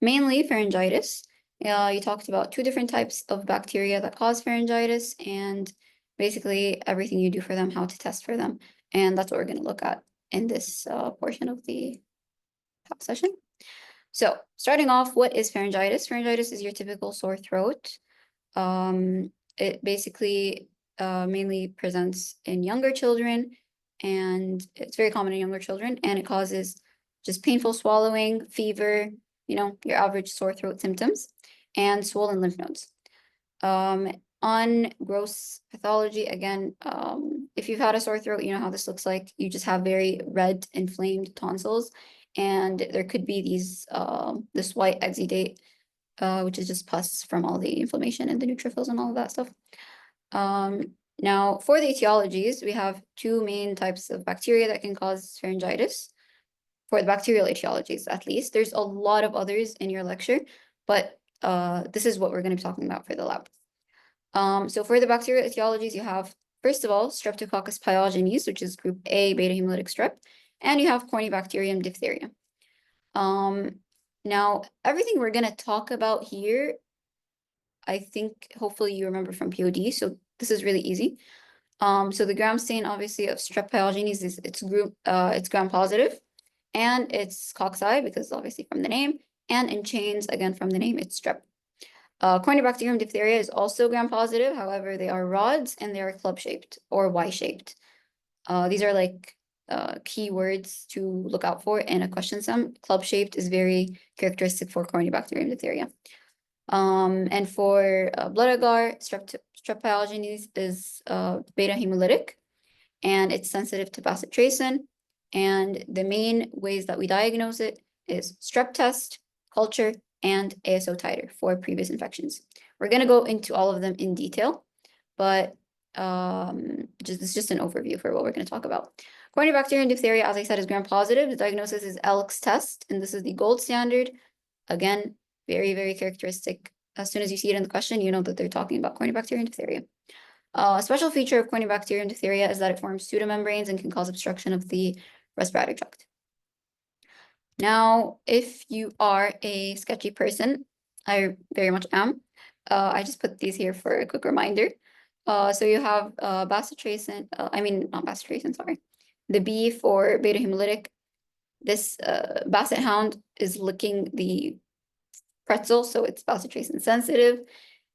mainly pharyngitis. You talked about 2 different types of bacteria that cause pharyngitis and basically everything you do for them, how to test for them. And that's what we're going to look at in this portion of the session. So starting off, what is pharyngitis? Pharyngitis is your typical sore throat. It basically mainly presents in younger children, and it's very common in younger children, and it causes just painful swallowing, fever, your average sore throat symptoms, and swollen lymph nodes. On gross pathology, again, if you've had a sore throat, you know how this looks like. You just have very red, inflamed tonsils, and there could be this white exudate, which is just pus from all the inflammation and the neutrophils and all of that stuff. Now, for the etiologies, we have 2 main types of bacteria that can cause pharyngitis. For the bacterial etiologies, at least. There's a lot of others in your lecture, but this is what we're going to be talking about for the lab. So for the bacterial etiologies, you have, first of all, Streptococcus pyogenes, which is group A, beta hemolytic strep, and you have Corynebacterium diphtheria. Now, everything we're going to talk about here, I think hopefully you remember from POD, so this is really easy. So the gram stain, obviously, of Strep pyogenes is it's gram positive, and it's cocci because obviously from the name, and in chains, again from the name, it's strep. Corynebacterium diphtheria is also gram positive, however, they are rods and they are club-shaped or Y-shaped. These are like key words to look out for in a question sum. Club-shaped is very characteristic for Corynebacterium diphtheria. And for blood agar, strep pyogenes is beta hemolytic, and it's sensitive to bacitracin. And the main ways that we diagnose it is strep test, culture, and ASO titer for previous infections. We're going to go into all of them in detail, but it's just an overview for what we're going to talk about. Corynebacterium diphtheria, as I said, is gram positive. The diagnosis is Elk's test, and this is the gold standard. Again, very, very characteristic. As soon as you see it in the question, you know that they're talking about Corynebacterium diphtheria. A special feature of Corynebacterium diphtheria is that it forms pseudomembranes and can cause obstruction of the respiratory tract. Now, if you are a sketchy person, I very much am. I just put these here for a quick reminder. So you have bacitracin, not bacitracin, sorry. The B for beta hemolytic. This basset hound is licking the pretzel, so it's bacitracin sensitive.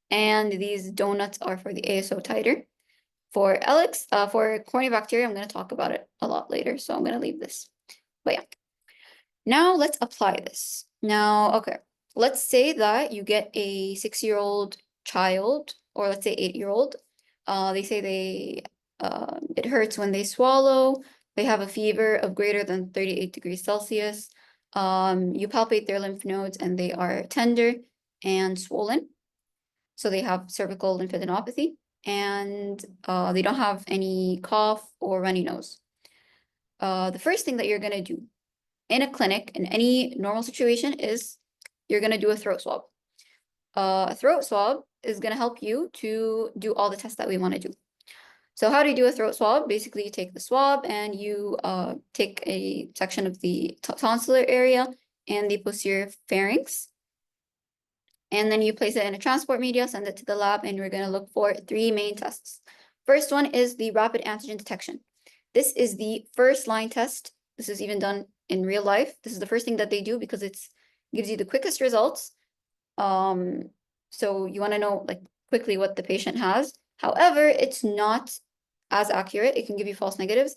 And these donuts are for the ASO titer. For Elix, for Corynebacteria, I'm going to talk about it a lot later, so I'm going to leave this. But yeah. Now let's apply this. Now, okay, let's say that you get a 6-year-old child, or let's say 8-year-old. They say it hurts when they swallow. They have a fever of greater than 38 degrees Celsius. You palpate their lymph nodes and they are tender and swollen. So they have cervical lymphadenopathy, and they don't have any cough or runny nose. The first thing that you're going to do in a clinic, in any normal situation, is you're going to do a throat swab. A throat swab is going to help you to do all the tests that we want to do. So how do you do a throat swab? Basically, you take the swab and you take a section of the tonsillar area and the posterior pharynx. And then you place it in a transport media, send it to the lab, and we're going to look for 3 main tests. First one is the rapid antigen detection. This is the first line test. This is even done in real life. This is the first thing that they do because it gives you the quickest results. So you want to know like quickly what the patient has. However, it's not as accurate. It can give you false negatives.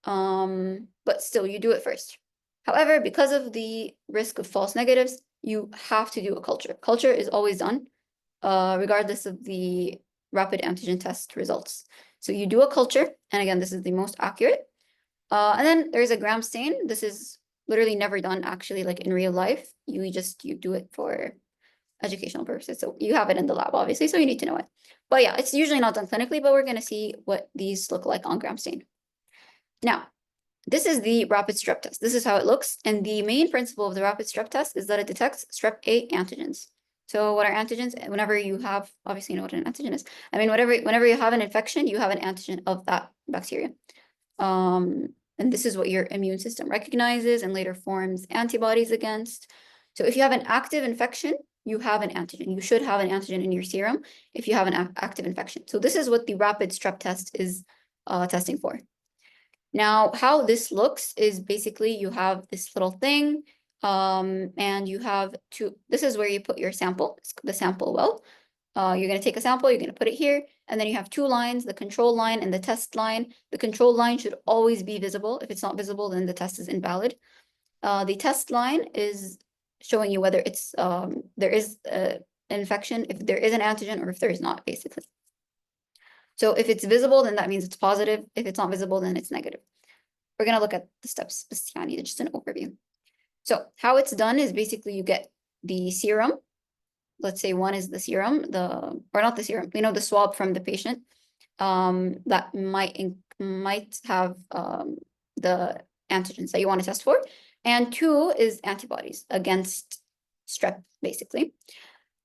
But still, you do it first. However, because of the risk of false negatives, you have to do a culture. Culture is always done, regardless of the rapid antigen test results. So you do a culture, and again, this is the most accurate. And then there's a gram stain. This is literally never done actually like in real life. You do it for educational purposes. So you have it in the lab, obviously, so you need to know it. But yeah, it's usually not done clinically, but we're going to see what these look like on gram stain. Now, This is the rapid strep test. This is how it looks. And the main principle of the rapid strep test is that it detects strep A antigens. So what are antigens? Whenever you have, obviously you know what an antigen is. I mean, whenever you have an infection, you have an antigen of that bacteria. And this is what your immune system recognizes and later forms antibodies against. So if you have an active infection, you have an antigen. You should have an antigen in your serum if you have an active infection. So this is what the rapid strep test is testing for. Now, how this looks is basically you have this little thing, and you have this is where you put your sample, the sample well. You're going to take a sample, you're going to put it here, and then you have two lines, the control line and the test line. The control line should always be visible. If it's not visible, then the test is invalid. The test line is showing you whether it's there is an infection, if there is an antigen, or if there is not, basically. So if it's visible, then that means it's positive. If it's not visible, then it's negative. We're going to look at the steps, just an overview. So how it's done is basically you get the serum. Let's say one is the serum, or not the serum, the swab from the patient that might have the antigens that you want to test for. And two is antibodies against strep, basically.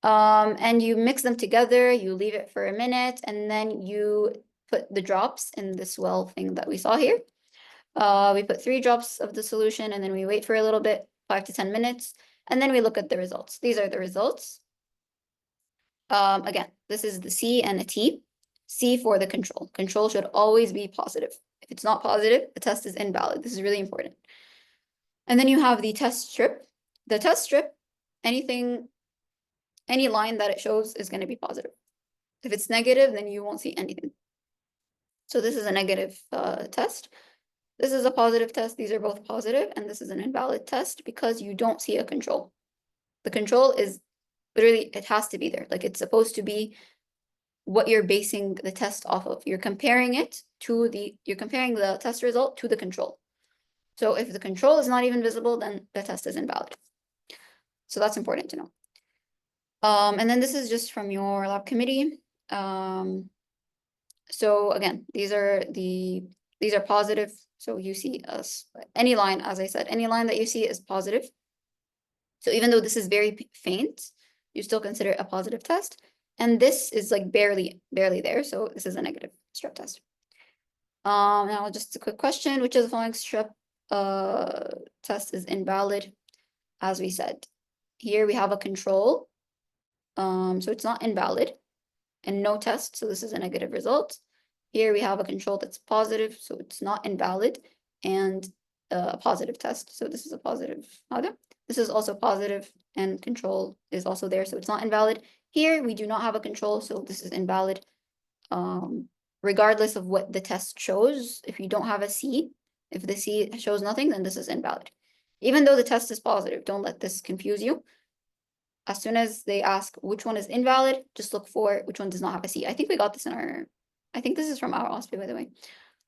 And you mix them together, you leave it for a minute, and then you put the drops in this well thing that we saw here. We put 3 drops of the solution, and then we wait for a little bit, 5 to 10 minutes, and then we look at the results. These are the results. Again, this is the C and a T. C for the control. Control should always be positive. If it's not positive, the test is invalid. This is really important. And then you have the test strip. The test strip, any line that it shows is going to be positive. If it's negative, then you won't see anything. So this is a negative test. This is a positive test. These are both positive, and this is an invalid test because you don't see a control. The control is literally, it has to be there. Like, it's supposed to be what you're basing the test off of. You're comparing the test result to the control. So if the control is not even visible, then the test is invalid. So that's important to know. And then this is just from your lab committee. So again, these are positive. So you see any line, as I said, any line that you see is positive. So even though this is very faint, you still consider it a positive test. And this is like barely there. So this is a negative strep test. Now just a quick question, which of the following strep test is invalid? As we said, here we have a control. So it's not invalid, and no test. So this is a negative result. Here we have a control that's positive, so it's not invalid, and a positive test. So this is a positive. This is also positive, and control is also there, so it's not invalid. Here we do not have a control, so this is invalid. Regardless of what the test shows, if you don't have a C, if the C shows nothing, then this is invalid. Even though the test is positive, don't let this confuse you. As soon as they ask which one is invalid, just look for which one does not have a C. I think we got this I think this is from our OSPE, by the way.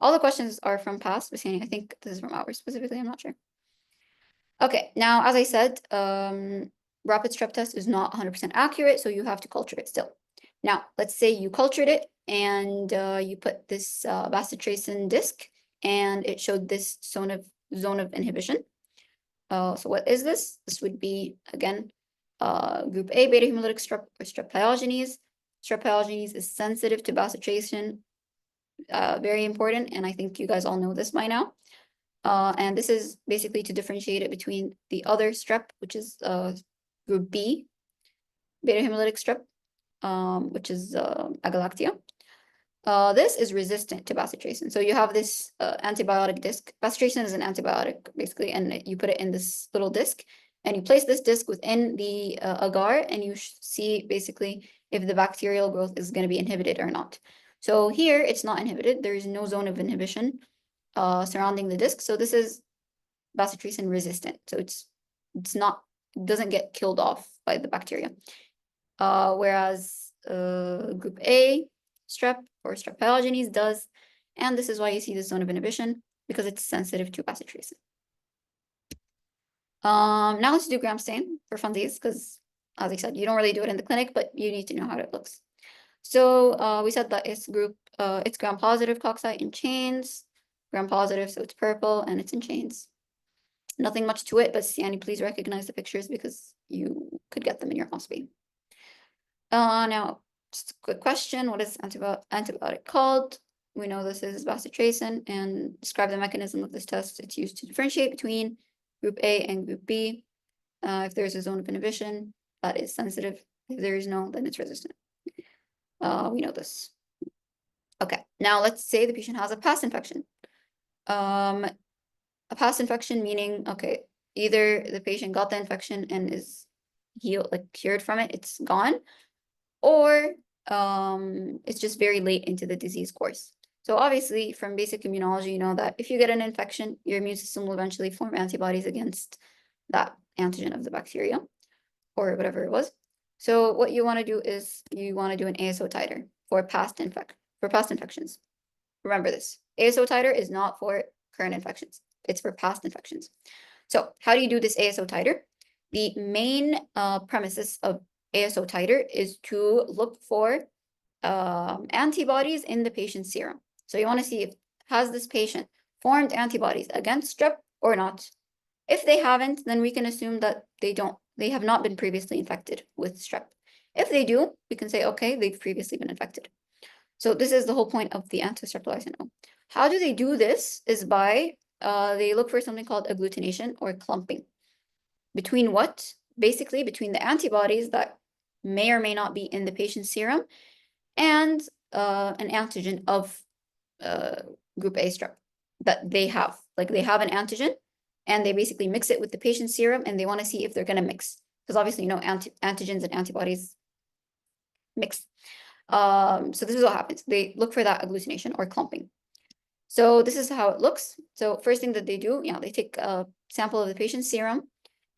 All the questions are from past, but I think this is from ours specifically, I'm not sure. Okay, now, as I said, rapid strep test is not 100% accurate, so you have to culture it still. Now, let's say you cultured it and you put this bacitracin disc, and it showed this zone of inhibition. So what is this? This would be, again, group A, beta hemolytic strep, or strep pyogenes. Strep pyogenes is sensitive to bacitracin, very important, and I think you guys all know this by now. And this is basically to differentiate it between the other strep, which is group B, beta hemolytic strep, which is Agalactia. This is resistant to bacitracin. So you have this antibiotic disc. Bacitracin is an antibiotic, basically, and you put it in this little disc, and you place this disc within the agar, and you see basically if the bacterial growth is going to be inhibited or not. So here it's not inhibited. There is no zone of inhibition surrounding the disc. So this is bacitracin resistant. So it doesn't get killed off by the bacteria. Whereas group A strep or strep pyogenes does, and this is why you see the zone of inhibition, because it's sensitive to bacitracin. Now let's do gram stain for funsies, because as I said, you don't really do it in the clinic, but you need to know how it looks. So we said that it's gram positive cocci in chains. gram-positive, so it's purple and it's in chains. Nothing much to it, but Siani, please recognize the pictures because you could get them in your OSPE. Now, just a quick question. What is antibiotic called? We know this is bacitracin, and describe the mechanism of this test. It's used to differentiate between group A and group B. If there's a zone of inhibition, that is sensitive. If there is no, then it's resistant. We know this. Okay, now let's say the patient has a past infection. A past infection meaning, okay, either the patient got the infection and is healed, like cured from it, it's gone, or it's just very late into the disease course. So obviously from basic immunology, you know that if you get an infection, your immune system will eventually form antibodies against that antigen of the bacteria or whatever it was. So what you want to do is you want to do an ASO titer for past infections. Remember this. ASO titer is not for current infections. It's for past infections. So how do you do this ASO titer? The main premises of ASO titer is to look for antibodies in the patient's serum. So you want to see if has this patient formed antibodies against strep or not. If they haven't, then we can assume that they have not been previously infected with strep. If they do, we can say, okay, they've previously been infected. So this is the whole point of the anti-streptolysin O. How do they do this is by, they look for something called agglutination or clumping. Between what? Basically between the antibodies that may or may not be in the patient's serum and an antigen of group A strep that they have. Like they have an antigen and they basically mix it with the patient's serum and they want to see if they're going to mix. Because obviously, you know, antigens and antibodies mix. So this is what happens. They look for that agglutination or clumping. So this is how it looks. So first thing that they do, yeah, they take a sample of the patient's serum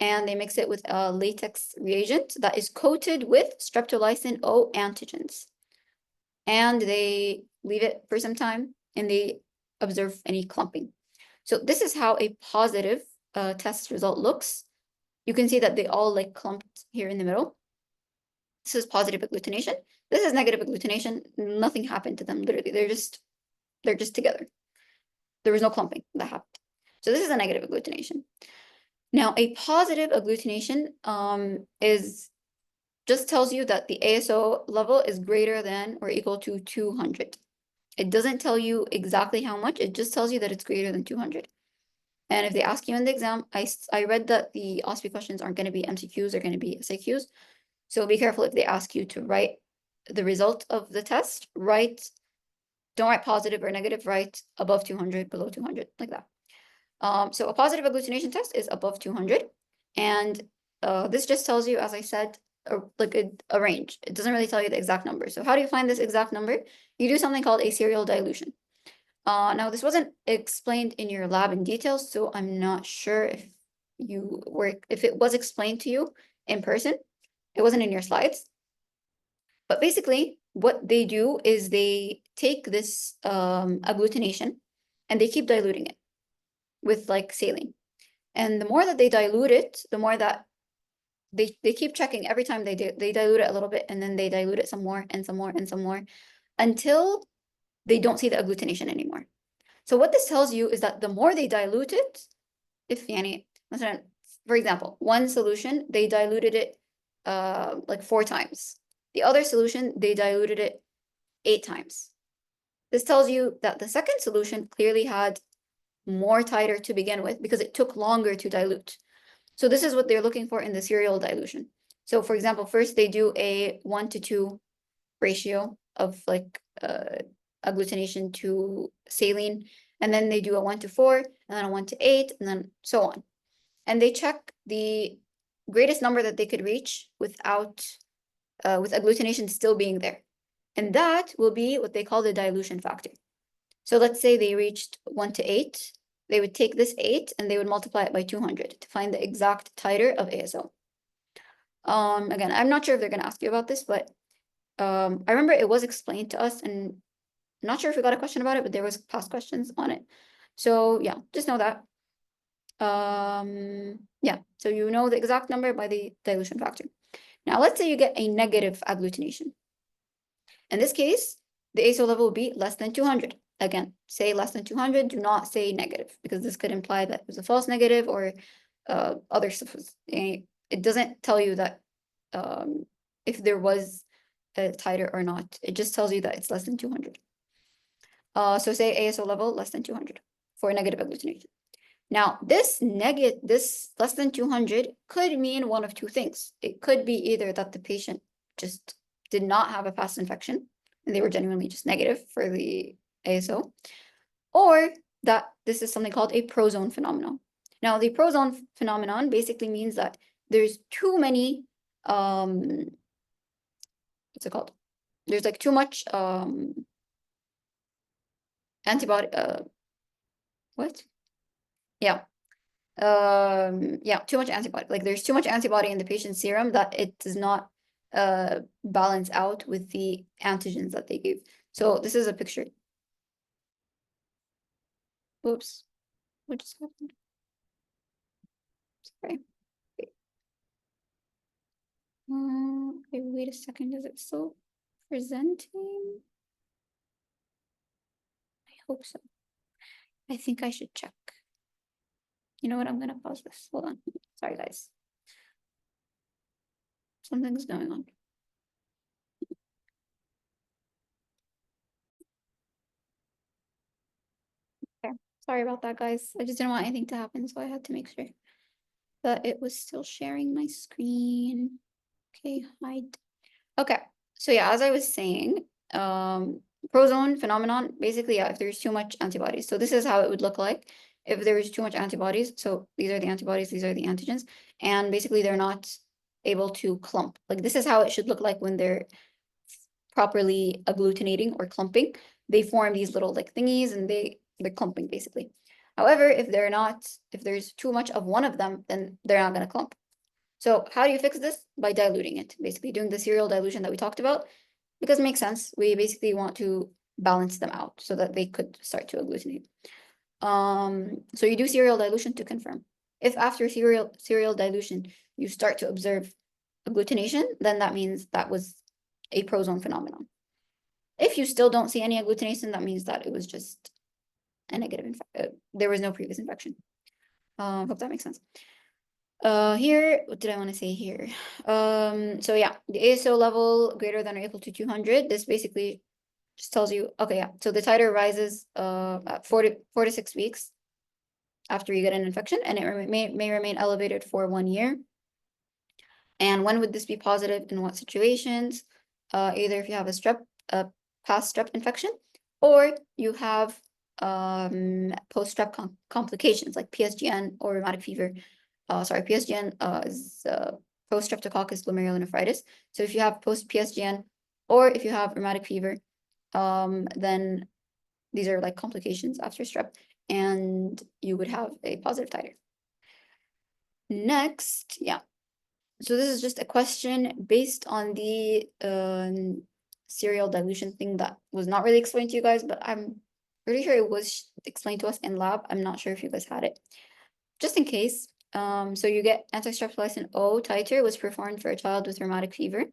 and they mix it with a latex reagent that is coated with streptolysin O antigens. And they leave it for some time and they observe any clumping. So this is how a positive test result looks. You can see that they all like clumped here in the middle. This is positive agglutination. This is negative agglutination. Nothing happened to them. Literally, they're just together. There was no clumping that happened. So this is a negative agglutination. Now, a positive agglutination is just tells you that the ASO level is greater than or equal to 200. It doesn't tell you exactly how much. It just tells you that it's greater than 200. And if they ask you in the exam, I read that the OSPE questions aren't going to be MCQs, they're going to be SAQs. So be careful if they ask you to write the result of the test, don't write positive or negative, write above 200, below 200, like that. So a positive agglutination test is above 200. And this just tells you, as I said, a range. It doesn't really tell you the exact number. So how do you find this exact number? You do something called a serial dilution. Now, this wasn't explained in your lab in detail, so I'm not sure if it was explained to you in person. It wasn't in your slides. But basically, what they do is they take this agglutination and they keep diluting it with like saline. And the more that they dilute it, the more that they keep checking every time they dilute it a little bit and then they dilute it some more and some more and some more until they don't see the agglutination anymore. So what this tells you is that the more they dilute it, for example, one solution, they diluted it like 4 times. The other solution, they diluted it 8 times. This tells you that the second solution clearly had more titer to begin with because it took longer to dilute. So this is what they're looking for in the serial dilution. So for example, first they do a 1:2 ratio of like agglutination to saline, and then they do a 1:4, and then a 1:8, and then so on. And they check the greatest number that they could reach without with agglutination still being there. And that will be what they call the dilution factor. So let's say they reached 1:8. They would take this 8 and they would multiply it by 200 to find the exact titer of ASO. Again, I'm not sure if they're going to ask you about this, but I remember it was explained to us, and I'm not sure if we got a question about it, but there was past questions on it. So yeah, just know that. Yeah, so you know the exact number by the dilution factor. Now, let's say you get a negative agglutination. In this case, the ASO level will be less than 200. again, say less than 200, do not say negative, because this could imply that it was a false negative or other stuff was, it doesn't tell you that if there was a titer or not. It just tells you that it's less than 200. So say ASO level less than 200 for negative agglutination. Now, this less than 200 could mean one of two things. It could be either that the patient just did not have a past infection and they were genuinely just negative for the ASO, or that this is something called a prozone phenomenon. Now, the prozone phenomenon basically means that there's too many, what's it called? There's like too much antibody, what? Yeah. Yeah, too much antibody. Like there's too much antibody in the patient's serum that it does not balance out with the antigens that they gave. So this is a picture. Oops, what just happened? Sorry. Wait. Okay, wait a second. Is it still presenting? I hope so. I think I should check. You know what? I'm gonna pause this. Hold on. Sorry, guys. Something's going on. Okay. Sorry about that, guys. I just didn't want anything to happen, so I had to make sure that it was still sharing my screen. Okay, hide. Okay, so yeah, as I was saying, prozone phenomenon, basically, yeah, if there's too much antibodies. So this is how it would look like if there is too much antibodies. So these are the antibodies, these are the antigens, and basically they're not able to clump. Like this is how it should look like when they're properly agglutinating or clumping. They form these little like thingies and they're clumping basically. However, if there's too much of one of them, then they're not going to clump. So how do you fix this? By diluting it, basically doing the serial dilution that we talked about, because it makes sense. We basically want to balance them out so that they could start to agglutinate. So you do serial dilution to confirm. If after serial dilution, you start to observe agglutination, then that means that was a prozone phenomenon. If you still don't see any agglutination, that means that it was just a negative infection. There was no previous infection. Hope that makes sense. Here, what did I want to say here? So yeah, the ASO level greater than or equal to 200. This basically just tells you, okay, yeah. So the titer rises at 4 to 6 weeks after you get an infection, and it may remain elevated for 1 year. And when would this be positive? In what situations? Either if you have a past strep infection, or you have post-strep complications like PSGN or rheumatic fever. PSGN is post-streptococcus glomerulonephritis. So if you have post-PSGN or if you have rheumatic fever, then these are like complications after strep, and you would have a positive titer. Next, yeah. So this is just a question based on the serial dilution thing that was not really explained to you guys, but I'm pretty sure it was explained to us in lab. I'm not sure if you guys had it. Just in case, so you get anti-streptolysin O titer was performed for a child with rheumatic fever.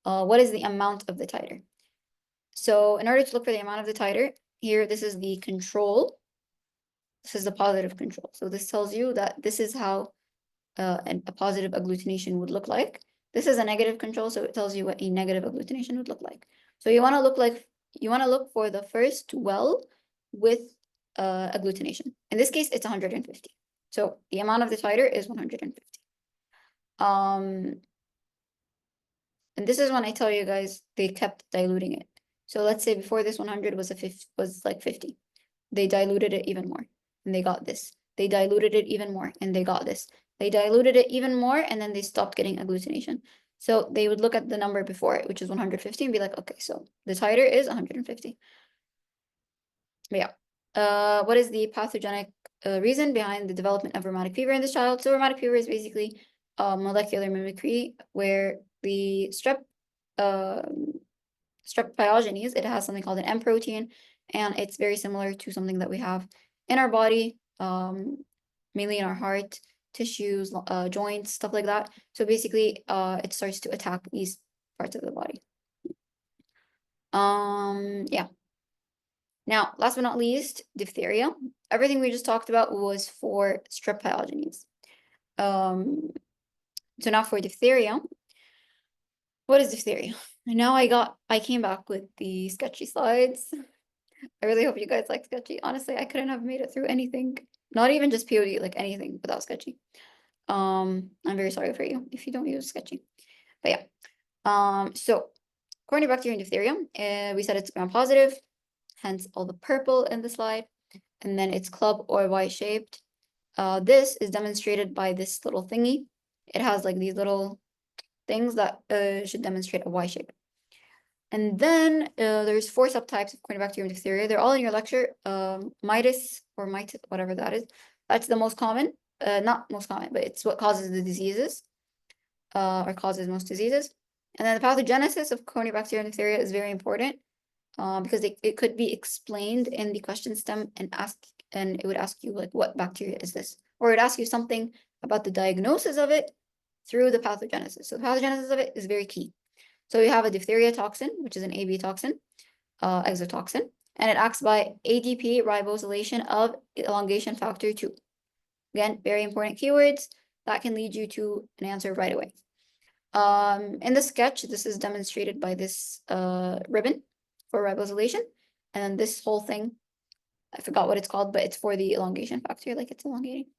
What is the amount of the titer? So in order to look for the amount of the titer, here, this is the control. This is the positive control. So this tells you that this is how a positive agglutination would look like. This is a negative control, so it tells you what a negative agglutination would look like. So you want to look for the first well with agglutination. In this case, it's 150. So the amount of the titer is 150. And this is when I tell you guys they kept diluting it. So let's say before this 100 was like 50. They diluted it even more, and they got this. They diluted it even more, and they got this. They diluted it even more, and then they stopped getting agglutination. So they would look at the number before it, which is 150, and be like, okay, so the titer is 150. But yeah, what is the pathogenic reason behind the development of rheumatic fever in this child? So rheumatic fever is basically molecular mimicry, where the strep pyogenes, it has something called an M protein, and it's very similar to something that we have in our body, mainly in our heart, tissues, joints, stuff like that. So basically, it starts to attack these parts of the body. Yeah. Now, last but not least, diphtheria. Everything we just talked about was for strep pyogenes. So now for diphtheria. What is diphtheria? And now I came back with the sketchy slides. I really hope you guys like sketchy. Honestly, I couldn't have made it through anything. Not even just POD, like anything without sketchy. I'm very sorry for you if you don't use sketchy. But yeah. So Corynebacterium diphtheria, we said it's gram-positive, hence all the purple in the slide, and then it's club or Y-shaped. This is demonstrated by this little thingy. It has like these little things that should demonstrate a Y shape. And then there's 4 subtypes of Corynebacterium diphtheria. They're all in your lecture. Mitis or mitis, whatever that is. That's the most common. Not most common, but it's what causes the diseases, or causes most diseases. And then the pathogenesis of Corynebacterium diphtheria is very important, because it could be explained in the question stem and it would ask you like, what bacteria is this? Or it would ask you something about the diagnosis of it through the pathogenesis. So the pathogenesis of it is very key. So you have a diphtheria toxin, which is an AB toxin, exotoxin, and it acts by ADP ribosylation of elongation factor 2. Again, very important keywords that can lead you to an answer right away. In the sketch, this is demonstrated by this ribbon for ribosylation, and then this whole thing, I forgot what it's called, but it's for the elongation factor, like it's elongating.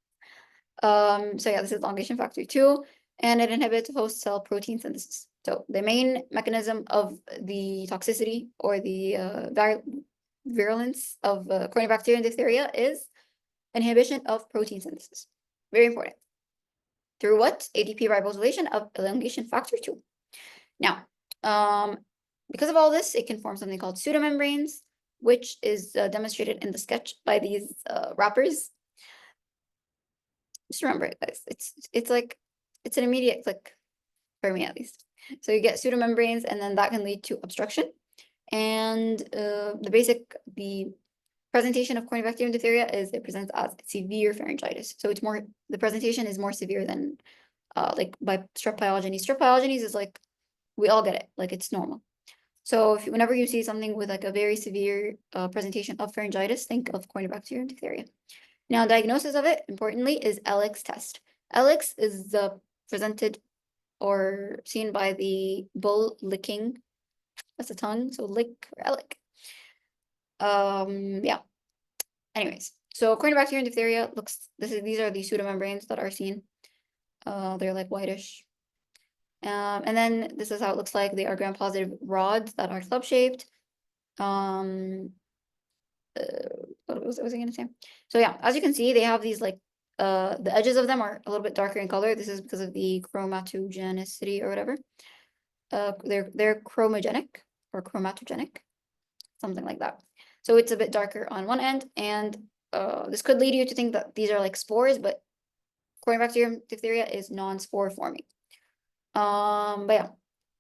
So yeah, this is elongation factor 2, and it inhibits host cell protein synthesis. So the main mechanism of the toxicity or the virulence of Corynebacterium diphtheria is inhibition of protein synthesis. Very important. Through what? ADP ribosylation of elongation factor 2. Now, because of all this, it can form something called pseudomembranes, which is demonstrated in the sketch by these wrappers. Just remember it, guys. It's like, it's an immediate click, for me at least. So you get pseudomembranes, and then that can lead to obstruction. And the presentation of Corynebacterium diphtheria is it presents as severe pharyngitis. So the presentation is more severe than like by strep pyogenes. Strep pyogenes is like, we all get it, like it's normal. So whenever you see something with like a very severe presentation of pharyngitis, think of Corynebacterium diphtheria. Now, diagnosis of it, importantly, is Alix test. Alix is presented or seen by the bull licking. That's a tongue, so lick or Alix. Yeah. Anyways, so Corynebacterium diphtheria these are the pseudomembranes that are seen. They're like whitish. And then this is how it looks like. They are gram-positive rods that are club-shaped. What was I gonna say? So yeah, as you can see, they have these like the edges of them are a little bit darker in color. This is because of the chromatogenicity or whatever. They're chromogenic or chromatogenic, something like that. So it's a bit darker on one end, and this could lead you to think that these are like spores, but Corynebacterium diphtheria is non-spore forming. But yeah,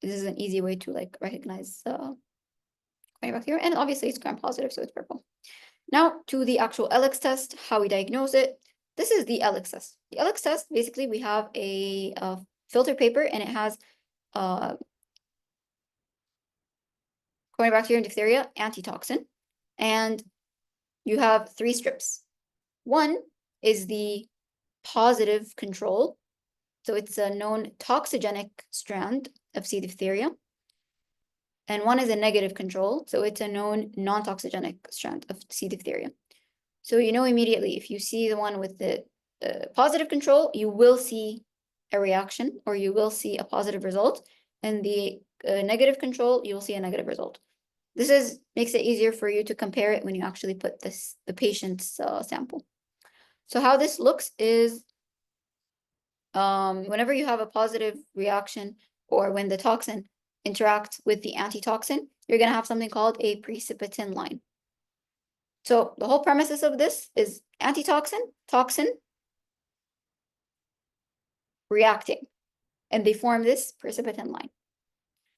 this is an easy way to like recognize Corynebacterium, and obviously it's gram-positive, so it's purple. Now to the actual Alix test, how we diagnose it. This is the Alix test. The Alix test, basically we have a filter paper, and it has Corynebacterium diphtheria antitoxin, and you have 3 strips. One is the positive control, so it's a known toxigenic strand of C. diphtheria. And one is a negative control, so it's a known non-toxigenic strand of C. diphtheria. So you know immediately if you see the one with the positive control, you will see a reaction, or you will see a positive result, and the negative control, you will see a negative result. This makes it easier for you to compare it when you actually put the patient's sample. So how this looks is whenever you have a positive reaction, or when the toxin interacts with the antitoxin, you're going to have something called a precipitin line. So the whole premises of this is antitoxin, toxin reacting, and they form this precipitin line.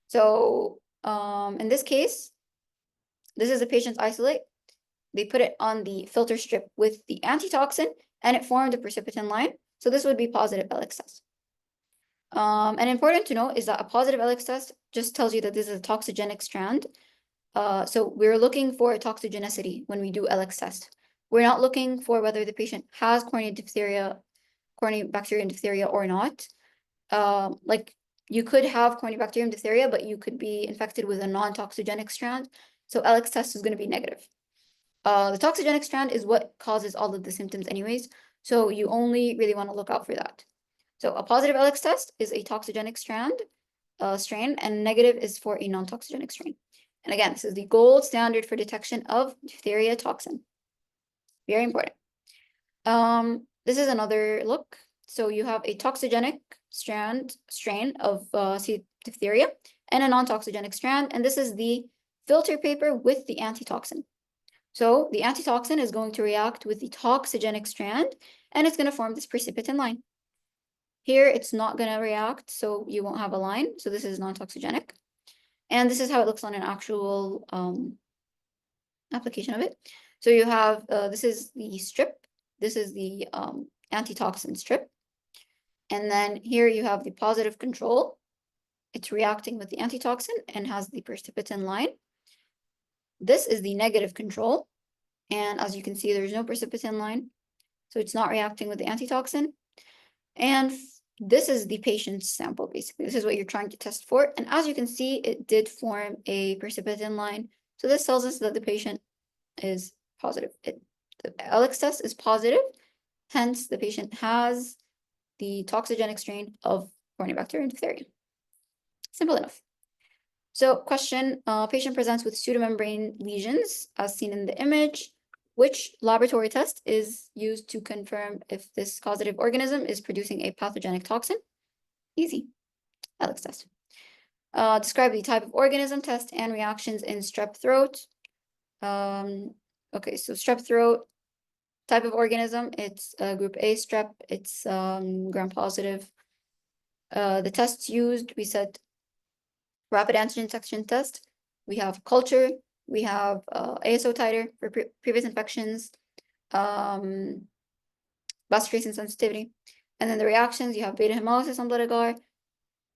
So in this case, this is a patient's isolate. They put it on the filter strip with the antitoxin, and it formed a precipitin line. So this would be positive Alix test. And important to note is that a positive Alix test just tells you that this is a toxigenic strand. So we're looking for toxigenicity when we do LX test. We're not looking for whether the patient has corneobacterial diphtheria or not. Like you could have corneobacterium diphtheria, but you could be infected with a non-toxigenic strand. So LX test is going to be negative. The toxigenic strand is what causes all of the symptoms anyways. So you only really want to look out for that. So a positive LX test is a toxigenic strain, and negative is for a non-toxigenic strain. And again, this is the gold standard for detection of diphtheria toxin. Very important. This is another look. So you have a toxigenic strain of C. diphtheria and a non-toxigenic strand, and this is the filter paper with the antitoxin. So the antitoxin is going to react with the toxigenic strand, and it's going to form this precipitin line. Here, it's not going to react, so you won't have a line. So this is non-toxigenic. And this is how it looks on an actual application of it. So you have, this is the strip. This is the antitoxin strip. And then here you have the positive control. It's reacting with the antitoxin and has the precipitin line. This is the negative control. And as you can see, there's no precipitin line. So it's not reacting with the antitoxin. And this is the patient's sample, basically. This is what you're trying to test for. And as you can see, it did form a precipitin line. So this tells us that the patient is positive. The LX test is positive. Hence, the patient has the toxigenic strain of Corynebacterium diphtheria. Simple enough. So question, patient presents with pseudomembrane lesions as seen in the image. Which laboratory test is used to confirm if this causative organism is producing a pathogenic toxin? Easy, LX test. Describe the type of organism, test, and reactions in strep throat. Okay, so strep throat, type of organism, it's group A strep, it's gram-positive. The tests used, we said rapid antigen detection test. We have culture, we have ASO titer for previous infections, bacitracin sensitivity. And then the reactions, you have beta hemolysis on blood agar.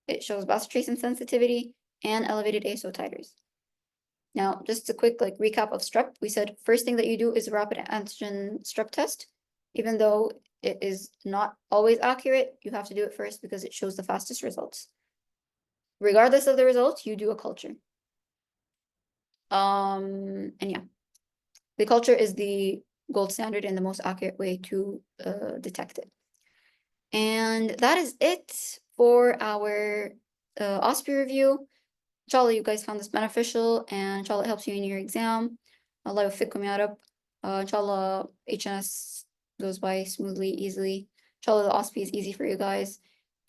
It shows bacitracin sensitivity and elevated ASO titers. Now, just a quick recap of strep. We said first thing that you do is rapid antigen strep test. Even though it is not always accurate, you have to do it first because it shows the fastest results. Regardless of the results, you do a culture. And yeah, the culture is the gold standard and the most accurate way to detect it. And that is it for our OSPE review. Inshallah, you guys found this beneficial, and inshallah, it helps you in your exam. Allah yafikum ya Rab. Inshallah, HNS goes by smoothly, easily. Inshallah, the OSPE is easy for you guys.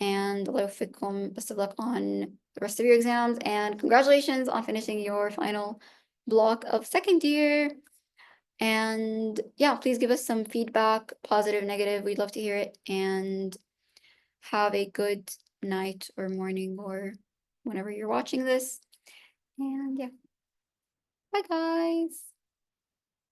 And Allah yafikum, best of luck on the rest of your exams. And congratulations on finishing your final block of second year. And yeah, please give us some feedback, positive, negative. We'd love to hear it. And have a good night or morning or whenever you're watching this. And yeah, bye guys.